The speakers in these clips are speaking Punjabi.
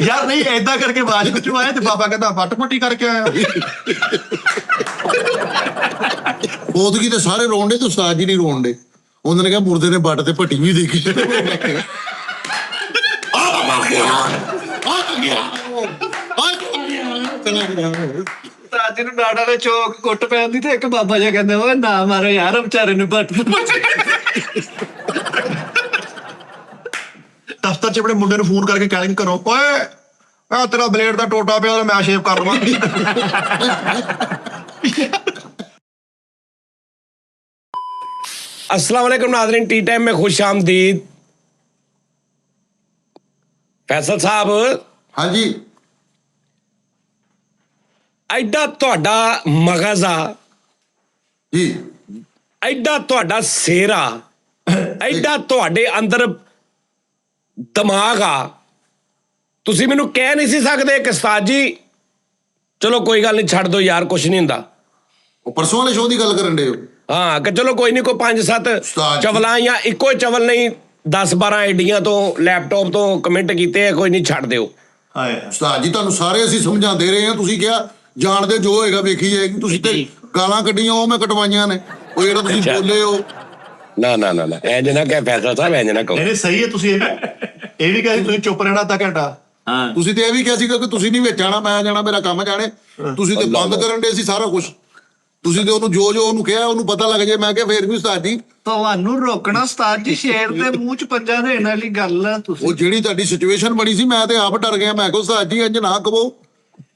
ਯਾਰ ਨਹੀਂ ਏਦਾਂ ਕਰਕੇ ਆਵਾਜ਼ ਵਿੱਚੋਂ ਆਇਆ ਤੇ ਬਾਬਾ ਕਹਿੰਦਾ ਫੱਟ ਫੱਟੀ ਕਰਕੇ ਆਇਆ। ਬੋਦਗੀ ਤੇ ਸਾਰੇ ਰੋਣ ਡੇ ਤੇ ਉਸਤਾਦ ਜੀ ਨਹੀਂ ਰੋਣ ਡੇ। ਉਹਨਾਂ ਨੇ ਕਿਹਾ ਮੁਰਦੇ ਨੇ ਬੱਟ ਤੇ ਭੱਟੀ ਵੀ ਦੇਖੀ। ਉਸਤਾਦ ਜੀ ਨੂੰ ਨਾੜਾ ਦੇ ਚੋਕ ਕੁੱਟ ਪੈਂਦੀ ਤੇ ਇੱਕ ਬਾਬਾ ਜਿਹਾ ਕਹਿੰਦਾ ਓਏ ਨਾ ਮਾਰੋ ਯਾਰ ਵਿਚਾਰੇ ਨੂੰ ਬੱਟ। ਦਫ਼ਤਰ 'ਚ ਆਪਣੇ ਮੁੰਡੇ ਨੂੰ ਫੋਨ ਕਰਕੇ ਕਹਿ ਕਰੋ ਓਏ ਆ ਤੇਰਾ ਬਲੇਡ ਦਾ ਟੋਟਾ ਪਿਆ ਮੈਂ ਸ਼ੇਵ ਕਰ ਲਵਾਂ। अस्सलाम वालेकुम नाज़रीन, टी टाइम में खुश आमदीद। फैसल साहब, हाँ जी ਐਡਾ ਤੁਹਾਡਾ ਮਗਜ਼ ਆ, जी ਐਡਾ ਤੁਹਾਡਾ ਸਿਰ ਆ, ਐਡਾ ਤੁਹਾਡੇ ਅੰਦਰ ਦਿਮਾਗ ਆ, ਤੁਸੀਂ ਮੈਨੂੰ ਕਹਿ ਨਹੀਂ ਸੀ ਸਕਦੇ ਕਿ ਉਸਤਾਦ ਜੀ ਚਲੋ ਕੋਈ ਗੱਲ ਨਹੀਂ ਛੱਡ ਦੋ ਯਾਰ ਕੁਛ ਨਹੀਂ ਹੁੰਦਾ। ਉਹ ਪਰਸੋਂ ਵਾਲੇ ਸ਼ੋਅ ਦੀ ਗੱਲ ਕਰਨ ਡੇ ਹੋ। ਹਾਂ ਕਿ ਚਲੋ ਕੋਈ ਨਹੀਂ, ਕੋਈ 5-7 ਉਸਤਾਦ ਜੀ। ਚਵਲਾਂ ਜਾਂ ਇੱਕੋ ਚਵਲ ਨਹੀਂ 10-12 ਆਈਡੀਆਂ ਤੋਂ ਲੈਪਟਾਪ ਤੋਂ ਕਮੈਂਟ ਕੀਤੇ ਆ, ਕੋਈ ਨਹੀਂ ਛੱਡ ਦਿਓ। ਉਸਤਾਦ ਜੀ ਤੁਹਾਨੂੰ ਸਾਰੇ ਅਸੀਂ ਸਮਝਾਉਂਦੇ ਰਹੇ ਹਾਂ, ਤੁਸੀਂ ਕਿਹਾ ਜਾਣਦੇ ਜੋ ਹੋਏਗਾ ਵੇਖੀ ਜਾਏਗੀ। ਤੁਸੀਂ ਤੇ ਗਾਲਾਂ ਕੱਢੀਆਂ ਉਹ ਮੈਂ ਕਟਵਾਈਆਂ ਨੇ, ਉਹ ਜਿਹੜਾ ਤੁਸੀਂ ਅੱਛਾ। ਬੋਲੇ ਹੋ। ਨਾ ਨਾ ਨਾ ਨਾ ਇੰਜ ਨਾ ਕਹਿ ਫੈਸਲਾ ਸਾਹਿਬ, ਇੰਜ ਨਾ ਕਹੋ। ਨਹੀਂ ਸਹੀ ਹੈ। ਤੁਸੀਂ ਇਹ ਵੀ ਕਹੇ ਤੁਸੀਂ ਚੁੱਪ ਰਹਿਣਾ ਅੱਧਾ ਘੰਟਾ। ਹਾਂ ਤੁਸੀਂ ਤੇ ਇਹ ਵੀ ਕਿਹਾ ਸੀਗਾ ਕਿ ਤੁਸੀਂ ਨਹੀਂ ਵਿੱਚ ਆਣਾ, ਮੈਂ ਜਾਣਾ, ਮੇਰਾ ਕੰਮ ਜਾਣੇ। ਤੁਸੀਂ ਤੇ ਬੰਦ ਕਰਨ ਦੇ ਸੀ ਸਾਰਾ ਕੁਝ। ਤੁਸੀਂ ਤੇ ਉਹਨੂੰ ਜੋ ਉਹਨੂੰ ਕਿਹਾ ਉਹਨੂੰ ਪਤਾ ਲੱਗ ਜੇ। ਮੈਂ ਕਿਹਾ ਫੇਰ ਵੀ ਉਸਤਾਦ ਜੀ ਤੁਹਾਨੂੰ ਰੋਕਣਾ ਉਸਤਾਦ ਜੀ ਸ਼ੇਰ ਦੇ ਮੂੰਹ ਚ ਪੰਜਾ ਦੇਣ ਵਾਲੀ ਗੱਲ ਆ। ਉਹ ਤੁਸੀਂ ਜਿਹੜੀ ਤੁਹਾਡੀ ਸਿਚੁਏਸ਼ਨ ਬਣੀ ਸੀ ਮੈਂ ਤੇ ਆਪ ਡਰ ਗਿਆ। ਮੈਂ ਕਿਹਾ ਉਸਤਾਦ ਜੀ ਇੰਜ ਨਾ ਕਹੋ,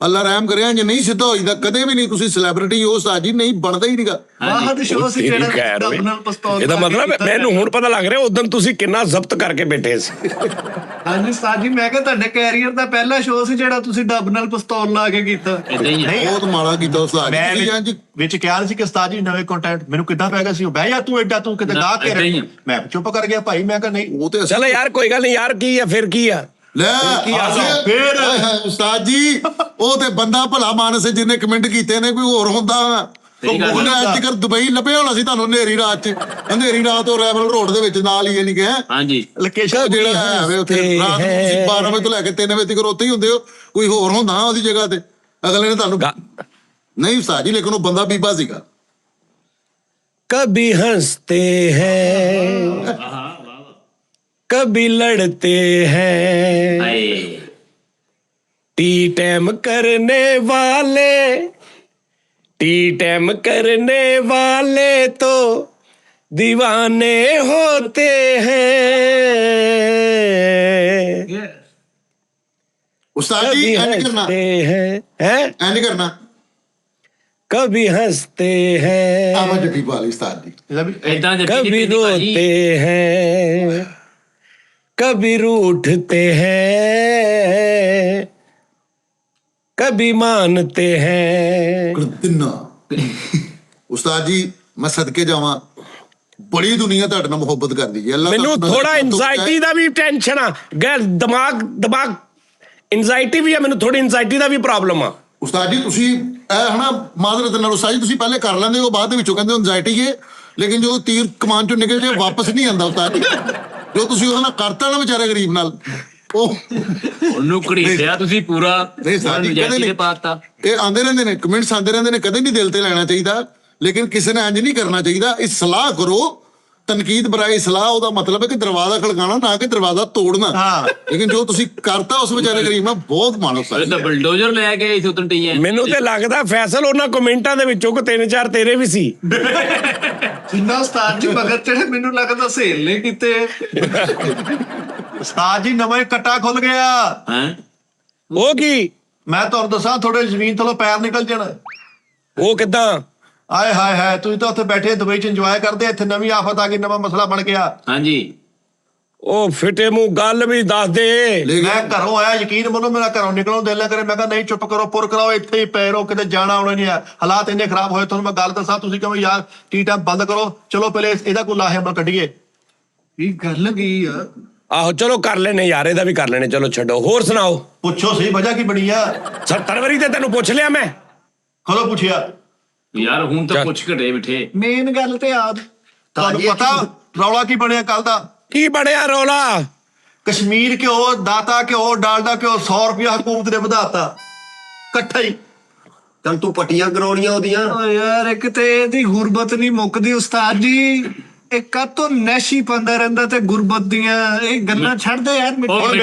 ਅੱਲਾ ਰਹਿਮ ਕਰਿਆ, ਇੰਜ ਨਹੀਂ ਸਿੱਧਾ ਹੋਈਦਾ ਕਦੇ ਵੀ ਨਹੀਂ। ਤੁਸੀਂ ਸੈਲੀਬ੍ਰਿਟੀ ਹੋ ਉਸਤਾਦ ਜੀ, ਨਹੀਂ ਬਣਦਾ ਹੀ ਨਹੀਂਗਾ। ਵਾਹਦ ਸ਼ੋਅ ਸੀ ਤੇਰੀ ਜਿਹੜਾ ਖੈਰ ਹੋਵੇ। ਡੱਬ ਨਾਲ ਪਿਸਤੌਲ ਇਹਦਾ ਲਾ ਕੇ ਮਤਲਬ ਕੀਤਾ ਮੈਨੂੰ ਹੁਣ ਪਤਾ ਲੱਗ ਰਿਹਾ ਉਦੋਂ ਤੁਸੀਂ ਕਿੰਨਾ ਜ਼ਬਤ ਕਰਕੇ ਬੈਠੇ ਸੀ। ਹਾਂਜੀ ਉਸਤਾਦ ਜੀ, ਮੈਂ ਕਿਹਾ ਤੁਹਾਡੇ ਕੈਰੀਅਰ ਦਾ ਪਹਿਲਾ ਸ਼ੋਅ ਸੀ ਜਿਹੜਾ ਤੁਸੀਂ ਡੱਬ ਨਾਲ ਪਿਸਤੌਲ ਲਾ ਕੇ ਕੀਤਾ। ਨਹੀਂ ਬਹੁਤ ਮਾੜਾ ਕੀਤਾ ਉਸਤਾਦ ਜੀ। ਮੈਂ ਤੁਸੀਂ ਇੰਜ ਵਿੱਚ ਕਿਹਾ ਸੀ ਕਿ ਉਸਤਾਦ ਜੀ ਨਵੇਂ ਕੰਟੈਂਟ ਮੈਨੂੰ ਕਿੱਦਾਂ ਪੈ ਗਿਆ ਸੀ। ਉਹ ਬਹਿ ਜਾ ਤੂੰ ਐਡਾ ਤੂੰ ਕਿਤੇ ਗਾ ਕੇ ਰੱਖ। ਮੈਂ ਚੁੱਪ ਕਰ ਗਿਆ ਭਾਈ। ਮੈਂ ਕਿਹਾ ਨਹੀਂ ਉਹ ਤੇ ਚਲੋ ਯਾਰ ਕੋਈ ਗੱਲ ਨਹੀਂ ਯਾਰ, ਕੀ ਆ ਫਿਰ ਕੀ ਆ। ਲੈ ਫਿਰ? ਉਸਤਾਦ ਜੀ ਉਹ ਤੇ ਬੰਦਾ ਭਲਾ ਮਾਨਸ ਜਿਹਨੇ ਕਮੈਂਟ ਕੀਤੇ ਨੇ, ਕੋਈ ਹੋਰ ਹੁੰਦਾ। ਉਹਨੇ ਅੱਜ ਤੱਕ ਦੁਬਈ ਲੱਭਿਆ ਹੋਣਾ ਸੀ ਤੁਹਾਨੂੰ ਹਨੇਰੀ ਰਾਤ 'ਚ। ਹਨੇਰੀ ਰਾਤ ਉਹ ਰੈਵਲ ਰੋਡ ਦੇ ਵਿੱਚ ਨਾਲ ਹੀ ਨਹੀਂ ਗਿਆ। ਹਾਂਜੀ ਲੋਕੇਸ਼ਨ ਜਿਹੜਾ ਹੈ ਉੱਥੇ ਰਾਤ ਨੂੰ ਤੁਸੀਂ 12 ਵਜੇ ਤੋਂ ਲੈ ਕੇ 3 ਵਜੇ ਤੱਕ ਉੱਥੇ ਹੀ ਹੁੰਦੇ ਹੋ। ਕੋਈ ਹੋਰ ਹੁੰਦਾ ਉਹਦੀ ਜਗ੍ਹਾ ਤੇ, ਅਗਲੇ ਨੇ ਤੁਹਾਨੂੰ ਨਹੀਂ ਉਸਤਾਦ ਜੀ। ਲੇਕਿਨ ਉਹ ਬੰਦਾ ਬੀਬਾ ਸੀਗਾ। कभी हंसते हैं कभी लड़ते हैं, टी टाइम करने वाले, टी टाइम करने वाले तो दीवाने होते हैं। ਉਸਤਾਦ ਜੀ कभी ਇੰਜ ਕਰਨਾ, हंसते हैं ਇੰਜ ਕਰਨਾ। कभी हंसते हैं, ਆਵਾਂ ਜੱਫੀ ਪਾ ਲਈ ਉਸਤਾਦ ਜੀ। कभी रोते हैं कभी रूठते हैं, कभी मानते हैं। ਤਿੰਨਾ ਉਸਤਾਦ ਜੀ ਮੈਂ ਸਦਕੇ ਜਾਵਾਂ, ਬੜੀ ਦੁਨੀਆ ਤੁਹਾਡੇ ਨਾਲ ਮੁਹੱਬਤ ਕਰਦੀ ਜੀ। ਅੱਲਾ ਮੈਨੂੰ ਥੋੜਾ ਇੰਜ਼ਾਇਟੀ ਦਾ ਵੀ ਟੈਨਸ਼ਨ ਆ, ਦਿਮਾਗ ਇੰਜ਼ਾਇਟੀ ਵੀ ਆ ਮੈਨੂੰ, ਥੋੜੀ ਇੰਜ਼ਾਇਟੀ ਦਾ ਵੀ ਪ੍ਰੋਬਲਮ ਆ। ਉਸਤਾਦ ਜੀ ਤੁਸੀਂ ਇਹ ਹਨਾ ਮਾਜ਼ਰਤ ਨਾਲ ਉਸਤਾਦ ਜੀ ਤੁਸੀਂ ਪਹਿਲੇ ਕਰ ਲੈਂਦੇ ਹੋ, ਬਾਅਦ ਦੇ ਵਿੱਚੋਂ ਕਹਿੰਦੇ ਇੰਜ਼ਾਇਟੀ ਹੈ। ਲੇਕਿਨ ਜਦੋਂ ਤੀਰ ਕਮਾਨ ਚੋਂ ਨਿਕਲ ਜਾਏ ਵਾਪਸ ਨਹੀਂ ਆਉਂਦਾ ਉਸਤਾਦ ਜੀ। ਜੋ ਤੁਸੀਂ ਉਹਦੇ ਨਾਲ ਕਰਤਾ ਨਾ ਵਿਚਾਰੇ ਗਰੀਬ ਨਾਲ, ਉਹ ਉਹਨੂੰ ਘੜੀਸਿਆ ਤੁਸੀਂ ਪੂਰਾ। ਨਹੀਂ ਉਸਤਾਦ ਜੀ ਕਦੇ ਨਹੀਂ ਪਾਤਾ। ਇਹ ਆਉਂਦੇ ਰਹਿੰਦੇ ਨੇ ਕਮੈਂਟਸ, ਆਉਂਦੇ ਰਹਿੰਦੇ ਨੇ, ਕਦੇ ਨਹੀਂ ਦਿਲ ਤੇ ਲੈਣਾ ਚਾਹੀਦਾ। ਲੇਕਿਨ ਕਿਸੇ ਨੇ ਇੰਜ ਨਹੀਂ ਕਰਨਾ ਚਾਹੀਦਾ। ਇਹ ਸਲਾਹ ਕਰੋ, ਤਨਕੀਦ ਬਰਾਏ ਸਲਾਹ, ਉਹਦਾ ਮਤਲਬ ਹੈ ਕਿ ਦਰਵਾਜ਼ਾ ਖੜਕਾਣਾ ਨਾ ਕਿ ਦਰਵਾਜ਼ਾ ਤੋੜਨਾ। ਲੇਕਿਨ ਜੋ ਤੁਸੀਂ ਕਰਤਾ ਉਸ ਵਿਚਾਰੇ ਗਰੀਬ ਨਾਲ ਬਹੁਤ ਮਾਣੋ ਉਹ ਸਾਹਿਬ। ਤਾਂ ਬਲਡੋਜ਼ਰ ਲੈ ਕੇ ਇਸ ਉਤਨ ਟਈਆਂ। ਮੈਨੂੰ ਤੇ ਲੱਗਦਾ ਫੈਸਲ ਉਹਨਾਂ ਕਮੈਂਟਾਂ ਦੇ ਵਿੱਚੋਂ ਕੋ 3-4 ਤੇਰੇ ਵੀ ਸੀ। ਜਿੰਨਾ ਉਸਤਾਦ ਜੀ ਮਗਰ ਚੜੇ ਮੈਨੂੰ ਲੱਗਦਾ ਸਹੇਲ ਨੇ ਕੀਤੇ। ਉਸਤਾਦ ਜੀ ਨਵਾਂ ਹੀ ਕੱਟਾ ਖੁੱਲ ਗਿਆ। ਹੈ ਉਹ ਕੀ? ਮੈਂ ਤੁਹਾਨੂੰ ਦੱਸਾਂ ਥੋੜੇ ਜ਼ਮੀਨ ਥੱਲੋਂ ਪੈਰ ਨਿਕਲ ਜਾਣ। ਉਹ ਕਿੱਦਾਂ? ਆਏ ਹਾਏ ਹਾਏ ਤੁਸੀਂ ਤਾਂ ਉੱਥੇ ਬੈਠੇ ਦੁਬਈ 'ਚ ਇੰਜੋਏ ਕਰਦੇ, ਇੱਥੇ ਨਵੀਂ ਆਫਤ ਆ ਗਈ, ਨਵਾਂ ਮਸਲਾ ਬਣ ਗਿਆ। ਹਾਂਜੀ ਉਹ ਫਿੱਟੇ ਮੂੰਹ ਗੱਲ ਵੀ ਦੱਸ ਦੇ। ਮੈਂ ਘਰੋਂ ਆਇਆ, ਯਕੀਨ ਮੰਨੋ ਮੇਰਾ ਘਰੋਂ ਨਿਕਲਣ ਦਿਲ ਨਾ ਕਰੇ। ਮੈਂ ਕਿਹਾ ਨਹੀਂ ਚੁੱਪ ਕਰੋ, ਪੁਰ ਕਰਾਓ, ਇੱਥੇ ਹੀ ਪੈ ਰਹੋ, ਕਿਤੇ ਜਾਣਾ ਆਉਣਾ ਨਹੀਂ ਹੈ। ਹਾਲਾਤ ਇੰਨੇ ਖਰਾਬ ਹੋਏ, ਤੁਹਾਨੂੰ ਮੈਂ ਗੱਲ ਦੱਸਾਂ। ਤੁਸੀਂ ਕਹੋ ਯਾਰ ਟੀ ਟਾਈਮ ਬੰਦ ਕਰੋ, ਚਲੋ ਪਹਿਲੇ ਇਹਦਾ ਕੋਈ ਲਾਹੇ ਅਮਲ ਕੱਢੀਏ। ਇਹ ਗੱਲ ਕੀ ਆ? ਆਹੋ ਚਲੋ ਕਰ ਲੈਣੇ ਯਾਰ, ਇਹਦਾ ਵੀ ਕਰ ਲੈਣੇ। ਚਲੋ ਛੱਡੋ, ਹੋਰ ਸੁਣਾਓ। ਪੁੱਛੋ ਸਹੀ ਵਜ੍ਹਾ ਕੀ ਬਣੀ ਆ। 70 ਵਾਰੀ ਤੇ ਤੈਨੂੰ ਪੁੱਛ ਲਿਆ ਮੈਂ। ਕਦੋਂ ਪੁੱਛਿਆ? ਯਾਰ ਹੁਣ ਤਾਂ ਪੁੱਛ ਘਟੇ ਬਿਠੇ। ਮੇਨ ਗੱਲ ਤੇ ਯਾਦ ਤੁਹਾਨੂੰ ਪਤਾ ਰੌਲਾ ਕੀ ਬਣਿਆ ਕੱਲ ਦਾ? ਕੀ ਬਣਿਆ ਰੌਲਾ? ਕਸ਼ਮੀਰ ਘਿਓ, ਦਾਤਾ ਘਿਓ, ਡਾਲਡਾ ਘਿਓ 100 ਰੁਪਇਆ ਹਕੂਮਤ ਨੇ ਵਧਾਤਾ ਇਕੱਠਾ ਹੀ। ਚੱਲ ਤੂੰ ਪੱਟੀਆਂ ਕਰਾਉਣੀਆਂ ਉਹਦੀਆਂ। ਓ ਯਾਰ ਇੱਕ ਤੇ ਇਹਦੀ ਗੁਰਬਤ ਨਹੀਂ ਮੁੱਕਦੀ ਉਸਤਾਦ ਜੀ, ਇੱਕ ਕਾਤੋਂ ਨੈਸ਼ੀ ਪੰਦਾ ਰਹਿੰਦਾ ਤੇ ਗੁਰਬਤ ਦੀਆਂ ਇਹ ਗੱਲਾਂ ਛੱਡਦੇ ਯਾਰ। ਹੁਣ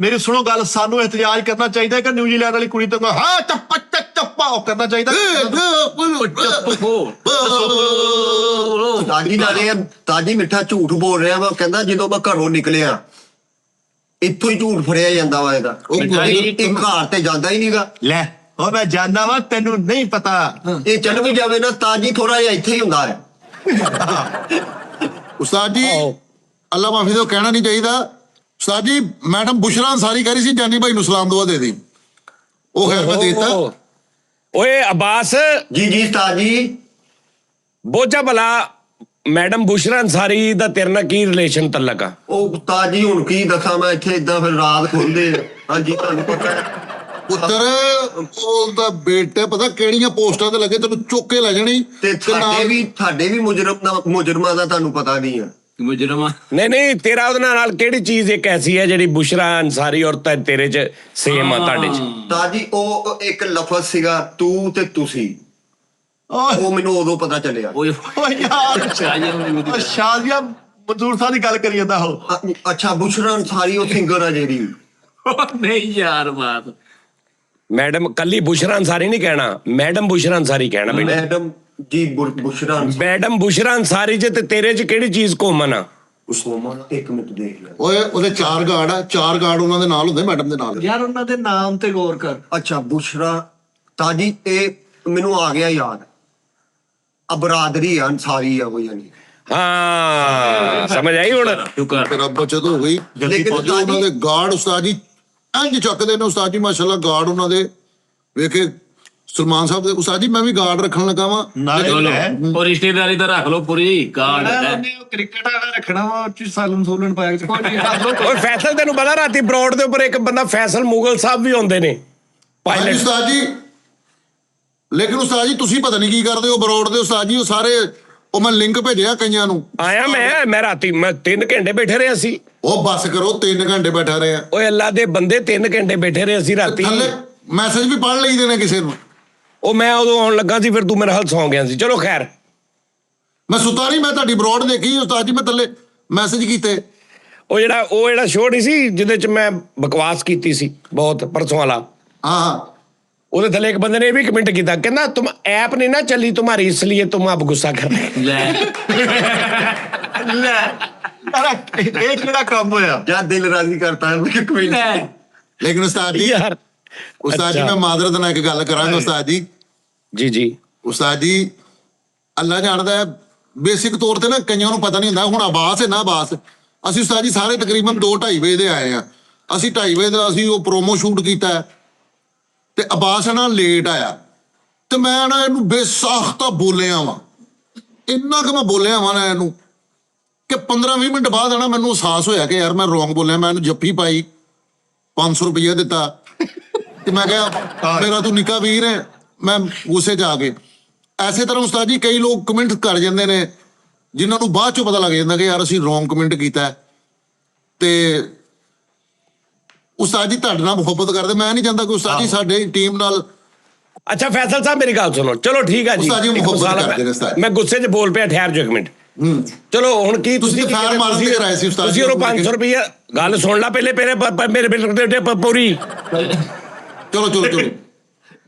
ਮੇਰੀ ਸੁਣੋ ਗੱਲ, ਸਾਨੂੰ ਇhtਜਾਜ ਕਰਨਾ ਚਾਹੀਦਾ ਕਿ ਨਿਊਜ਼ੀਲੈਂਡ ਵਾਲੀ ਕੁੜੀ ਤੋਂ ਹਾਂ ਚੱਪਾ ਚੱਪਾ ਉਹ ਕਰਨਾ ਚਾਹੀਦਾ। ਤਾਜੀ ਮਿੱਠਾ ਝੂਠ ਬੋਲ ਰਿਹਾ ਵਾ, ਕਹਿੰਦਾ ਜਦੋਂ ਮੈਂ ਘਰੋਂ ਨਿਕਲਿਆ ਇੱਥੋਂ ਹੀ ਝੂਠ ਫੜਿਆ ਜਾਂਦਾ ਵਾ ਇਹਦਾ, ਇੱਕ ਘਰ ਤੇ ਜਾਂਦਾ ਹੀ ਨਹੀਂਗਾ। ਲੈ ਉਹ ਮੈਂ ਜਾਣਦਾ ਵਾ, ਤੈਨੂੰ ਨਹੀਂ ਪਤਾ। ਇਹ ਚੱਲ ਵੀ ਜਾਵੇ ਨਾ ਤਾਜੀ ਥੋੜਾ ਜਿਹਾ ਇੱਥੇ ਹੀ ਹੁੰਦਾ ਹੈ। ਉਸਤਾਦ ਜੀ ਅੱਲਾ ਮਾਫੀ ਤੋਂ ਕਹਿਣਾ ਨਹੀਂ ਚਾਹੀਦਾ। ਉਸਤਾਦ ਜੀ ਮੈਡਮ ਬੁਸ਼ਰਾ ਅੰਸਾਰੀ ਕਹਿ ਰਹੀ ਸੀ ਜਾਨੀ ਭਾਈ ਨੂੰ ਸਲਾਮ ਦੁਆ ਦੇ ਦੇ, ਉਹ ਖੈਰ ਮੈਂ ਦੇਤਾ। ਓਏ ਅਬਾਸ ਜੀ ਜੀ ਉਸਤਾਦ ਜੀ। ਬੋਝਾ ਭਲਾ ਮੈਡਮ ਬੁਸ਼ਰਾ ਅੰਸਾਰੀ ਦਾ ਤੇਰੇ ਨਾਲ ਕੀ ਰਿਲੇਸ਼ਨ ਤਲਕ ਆ? ਉਹ ਉਸਤਾਦ ਜੀ ਹੁਣ ਕੀ ਦੱਸਾਂ ਮੈਂ, ਇੱਥੇ ਇਦਾਂ ਫਿਰ ਰਾਤ ਖੁੱਲਦੇ। ਹਾਂਜੀ ਤੁਹਾਨੂੰ ਪਤਾ ਹੈ ਪੁੱਤਰ ਉਹਦਾ ਬੇਟੇ ਪਤਾ ਕਿਹੜੀਆਂ ਪੋਸਟਾਂ ਤੇ ਲੱਗੇ, ਤੈਨੂੰ ਚੁੱਕ ਕੇ ਲੈ ਜਾਣੀ। ਤੇ ਸਾਡੇ ਵੀ ਮੁਜਰਮਾਂ ਦਾ ਤੁਹਾਨੂੰ ਪਤਾ ਨਹੀਂ ਹੈ। ਮੁਜਰਮਾ ਨਹੀਂ ਤੇਰਾ ਉਹਦੇ ਨਾਲ ਕਿਹੜੀ ਚੀਜ਼ ਇੱਕ ਐਸੀ ਹੈ ਜਿਹੜੀ ਬੁਸ਼ਰਾ ਅੰਸਾਰੀ ਔਰ ਤੇਰੇ ਚ ਸੇਮ ਆ ਤੁਹਾਡੇ ਚ? ਤਾਜੀ ਉਹ ਇੱਕ ਲਫ਼ਜ਼ ਸੀਗਾ ਤੂੰ ਤੇ ਤੁਸੀਂ, ਉਹ ਮੈਨੂੰ ਉਦੋਂ ਪਤਾ ਚੱਲਿਆ। ਓਏ ਯਾਰ ਸ਼ਾਜ਼ੀਆ ਮਨਜ਼ੂਰ ਸਾਹਿਬ ਦੀ ਗੱਲ ਕਰੀ ਜਾਂਦਾ ਉਹ। ਅੱਛਾ ਬੁਸ਼ਰਾ ਅੰਸਾਰੀ ਉਹ ਸਿੰਗਰ ਆ ਜਿਹੜੀ। ਨਹੀਂ ਯਾਰ ਬਾਤ ਮੈਡਮ ਕੱਲੀ ਬੁਸ਼ਰਾ ਅੰਸਾਰੀ ਨਹੀਂ ਕਹਿਣਾ, ਮੈਡਮ ਬੁਸ਼ਰਾ ਅੰਸਾਰੀ ਕਹਿਣਾ ਬੇਟਾ। ਮੈਡਮ ਜੀ ਬੁਸ਼ਰਾ ਮੈਡਮ ਬੁਸ਼ਰਾ ਅੰਸਾਰੀ ਚ ਤੇ ਤੇਰੇ ਚ ਕਿਹੜੀ ਚੀਜ਼ ਘੁੰਮਣ ਆ? ਇੱਕ ਮਿੰਟ ਦੇਖ ਲੈ। ਓਏ ਉਹਦੇ 4 ਗਾਰਡ ਆ, 4 ਗਾਰਡ ਉਹਨਾਂ ਦੇ ਨਾਲ ਹੁੰਦੇ ਮੈਡਮ ਦੇ ਨਾਲ। ਯਾਰ ਉਹਨਾਂ ਦੇ ਨਾਮ ਤੇ ਗੌਰ ਕਰ। ਅੱਛਾ ਬੁਸ਼ਰਾ ਤਾਜੀ ਇਹ ਮੈਨੂੰ ਆ ਗਿਆ ਯਾਦ, ਬਰਾਦਰੀ ਆ ਅੰਸਾਰੀ ਆ ਉਹ, ਯਾਨੀ ਹਾਂ ਸਮਝ ਆਈ ਹੁਣ। ਸ਼ੁਕਰ ਤੇਰਾ ਬਚਤ ਹੋ ਗਈ। ਲੇਕਿਨ ਉਹਨਾਂ ਦੇ ਗਾਰਡ ਉਸਤਾਦ ਜੀ ਇੰਜ ਚੱਕਦੇ ਨੇ ਉਸਤਾਦ ਜੀ, ਮਾਸ਼ਾਅੱਲਾ ਗਾਰਡ ਉਹਨਾਂ ਦੇ ਵੇਖੇ। ਸਲਮਾਨ ਸਾਹਿਬ ਦੇ ਉਸਤਾਦ ਜੀ ਮੈਂ ਵੀ ਗਾਰਡ ਰੱਖਣ ਲੱਗਾ ਵਾਂ। ਉਹ ਰਿਸ਼ਤੇਦਾਰੀ ਤਾਂ ਰੱਖ ਲੋ ਪੂਰੀ ਕਾਰਡ ਕ੍ਰਿਕਟ ਵਾਲਾ ਰੱਖਣਾ ਵਾ, ਸਾਲਨ ਸੋਲਨ ਪਾਇਆ। ਓਏ ਫੈਸਲ ਤੈਨੂੰ ਪਤਾ ਰਾਤੀ ਬਰੋਡ ਦੇ ਉੱਪਰ ਇੱਕ ਬੰਦਾ ਫੈਸਲ ਮੁਗਲ ਸਾਹਿਬ ਵੀ ਆਉਂਦੇ ਨੇ ਹਾਂਜੀ ਪਾਇਲਟ। ਉਸਤਾਦ ਜੀ, ਲੇਕਿਨ ਉਸਤਾਦ ਜੀ ਤੁਸੀਂ ਪਤਾ ਨਹੀਂ ਕੀ ਕਰਦੇ ਹੋ ਬਰੋਡ ਦੇ ਉਸਤਾਦ ਜੀ। ਉਹ ਸਾਰੇ ਉਹ ਮੈਂ ਲਿੰਕ ਭੇਜਿਆ ਕਈਆਂ ਨੂੰ। ਆਇਆ ਮੈਂ ਰਾਤੀ ਮੈਂ 3 ਘੰਟੇ ਬੈਠੇ ਰਹੇ ਅਸੀਂ। ਉਹ ਬੱਸ ਕਰੋ 3 ਘੰਟੇ ਬੈਠਾ ਰਹੇ ਆ। ਓਏ ਅੱਲਾ ਦੇ ਬੰਦੇ 3 ਘੰਟੇ ਬੈਠੇ ਰਹੇ ਅਸੀਂ ਰਾਤੀ। ਥੱਲੇ ਮੈਸੇਜ ਵੀ ਪੜ੍ਹ ਲਈਦੇ ਨੇ ਕਿਸੇ ਨੂੰ। ਉਹ ਮੈਂ ਉਦੋਂ ਆਉਣ ਲੱਗਾ ਸੀ, ਫਿਰ ਤੂੰ ਮੇਰੇ ਹਾਲ ਸੌਂ ਗਿਆ ਸੀ। ਚਲੋ ਖੈਰ ਮੈਂ ਸੁੱਤਾ ਨਹੀਂ, ਮੈਂ ਤੁਹਾਡੀ ਬਰੋਡ ਦੇਖੀ ਉਸਤਾਦ ਜੀ, ਮੈਂ ਥੱਲੇ ਮੈਸੇਜ ਕੀਤੇ। ਉਹ ਜਿਹੜਾ ਸ਼ੋਅ ਨਹੀਂ ਸੀ ਜਿਹਦੇ ਚ ਮੈਂ ਬਕਵਾਸ ਕੀਤੀ ਸੀ ਬਹੁਤ ਪਰਸੋਂ ਵਾਲਾ, ਹਾਂ ਉਹਦੇ ਥੱਲੇ ਇੱਕ ਬੰਦੇ ਨੇ ਇਹ ਵੀ ਕਮੈਂਟ ਕੀਤਾ, ਕਹਿੰਦਾ ਤੁਮ ਐਪ ਨਹੀਂ ਨਾ ਚੱਲੀ तुम्हारी इसलिए तुम अब गुस्सा कर रहे हो। ਲੈ ਇਹ ਕਿਹੜਾ ਕੰਮ ਹੋਇਆ? ਜਾਂ ਦਿਲ ਰਾਜ਼ੀ ਕਰਤਾ ਹੈ ਕੋਈ ਨਹੀਂ। ਲੇਕਿਨ ਉਸਤਾਦ ਜੀ, ਯਾਰ ਉਸਤਾਦ ਜੀ ਮੈਂ ਮਾਦਰਤ ਨਾਲ ਇੱਕ ਗੱਲ ਕਰਾਂਗਾ ਉਸਤਾਦ ਜੀ। ਜੀ ਉਸਤਾਦ ਜੀ ਅੱਲਾ ਜਾਣਦਾ ਹੈ, ਬੇਸਿਕ ਤੌਰ ਤੇ ਨਾ ਕਈਆਂ ਨੂੰ ਪਤਾ ਨਹੀਂ ਹੁੰਦਾ। ਹੁਣ ਆਵਾਸ ਹੈ ਨਾ, ਆਵਾਸ ਅਸੀਂ ਉਸਤਾਦ ਜੀ ਸਾਰੇ ਤਕਰੀਬਨ 2-2:30 ਵਜੇ ਦੇ ਆਏ ਆ। ਅਸੀਂ 2:30 ਵਜੇ ਦਾ ਅਸੀਂ ਉਹ ਪ੍ਰੋਮੋ ਸ਼ੂਟ ਕੀਤਾ ਤੇ ਆਵਾਸ ਨਾ ਲੇਟ ਆਇਆ ਤੇ ਮੈਂ ਨਾ ਇਹਨੂੰ ਬੇਸਾਖਤਾ ਬੋਲਿਆ ਵਾਂ, ਇੰਨਾ ਕਿ ਮੈਂ ਬੋਲਿਆ ਵਾਂ ਨਾ ਇਹਨੂੰ ਕਿ 15-20 ਮਿੰਟ ਬਾਅਦ ਨਾ ਮੈਨੂੰ ਅਹਿਸਾਸ ਹੋਇਆ ਕਿ ਯਾਰ ਮੈਂ ਰੋਂਗ ਬੋਲਿਆ। ਮੈਂ ਇਹਨੂੰ ਜੱਫੀ ਪਾਈ, 500 ਰੁਪਇਆ ਦਿੱਤਾ ਤੇ ਮੈਂ ਕਿਹਾ ਮੇਰਾ ਤੂੰ ਨਿੱਕਾ ਵੀਰ ਹੈ। ਮੈਂ ਗੁੱਸੇ 'ਚ ਆ ਗਏ। ਐਸੇ ਤਰ੍ਹਾਂ ਉਸਤਾਦ ਜੀ ਕਈ ਲੋਕ ਕਮੈਂਟ ਕਰ ਜਾਂਦੇ ਨੇ ਜਿਨ੍ਹਾਂ ਨੂੰ ਬਾਅਦ 'ਚੋਂ ਪਤਾ ਲੱਗ ਜਾਂਦਾ ਕਿ ਯਾਰ ਅਸੀਂ ਰੋਂਗ ਕਮੈਂਟ ਕੀਤਾ। ਤੇ ਉਸਤਾਦ ਜੀ ਤੁਹਾਡੇ ਨਾਲ ਮੁਹੱਬਤ ਕਰਦੇ, ਮੈਂ ਨਹੀਂ ਚਾਹੁੰਦਾ ਕਿ ਉਸਤਾਦ ਜੀ ਸਾਡੇ ਟੀਮ ਨਾਲ। ਅੱਛਾ ਫੈਸਲ ਸਾਹਿਬ ਮੇਰੀ ਗੱਲ ਸੁਣੋ। ਚਲੋ ਠੀਕ ਆ ਜੀ, ਉਸਤਾਦ ਜੀ ਮੁਹੱਬਤ ਕਰਦੇ ਨੇ ਉਸਤਾਦ। ਮੈਂ ਗੁੱਸੇ 'ਚ ਬੋਲ ਪਿਆ, ਠਹਿਰ ਜਾਓ ਇੱਕ ਮਿੰਟ। ਚਲੋ ਹੁਣ ਕੀ ਤੁਸੀਂ ਫੈਰ ਮਾਰਨ ਤੇ ਕਰਾਏ ਸੀ ਉਸਤਾਦ ਜੀ। ਤੁਸੀਂ ਉਹਨੂੰ 500 ਰੁਪਇਆ ਗੱਲ ਸੁਣ ਲੈ ਪਹਿਲੇ ਮੇਰੇ ਪੂਰੀ। ਚਲੋ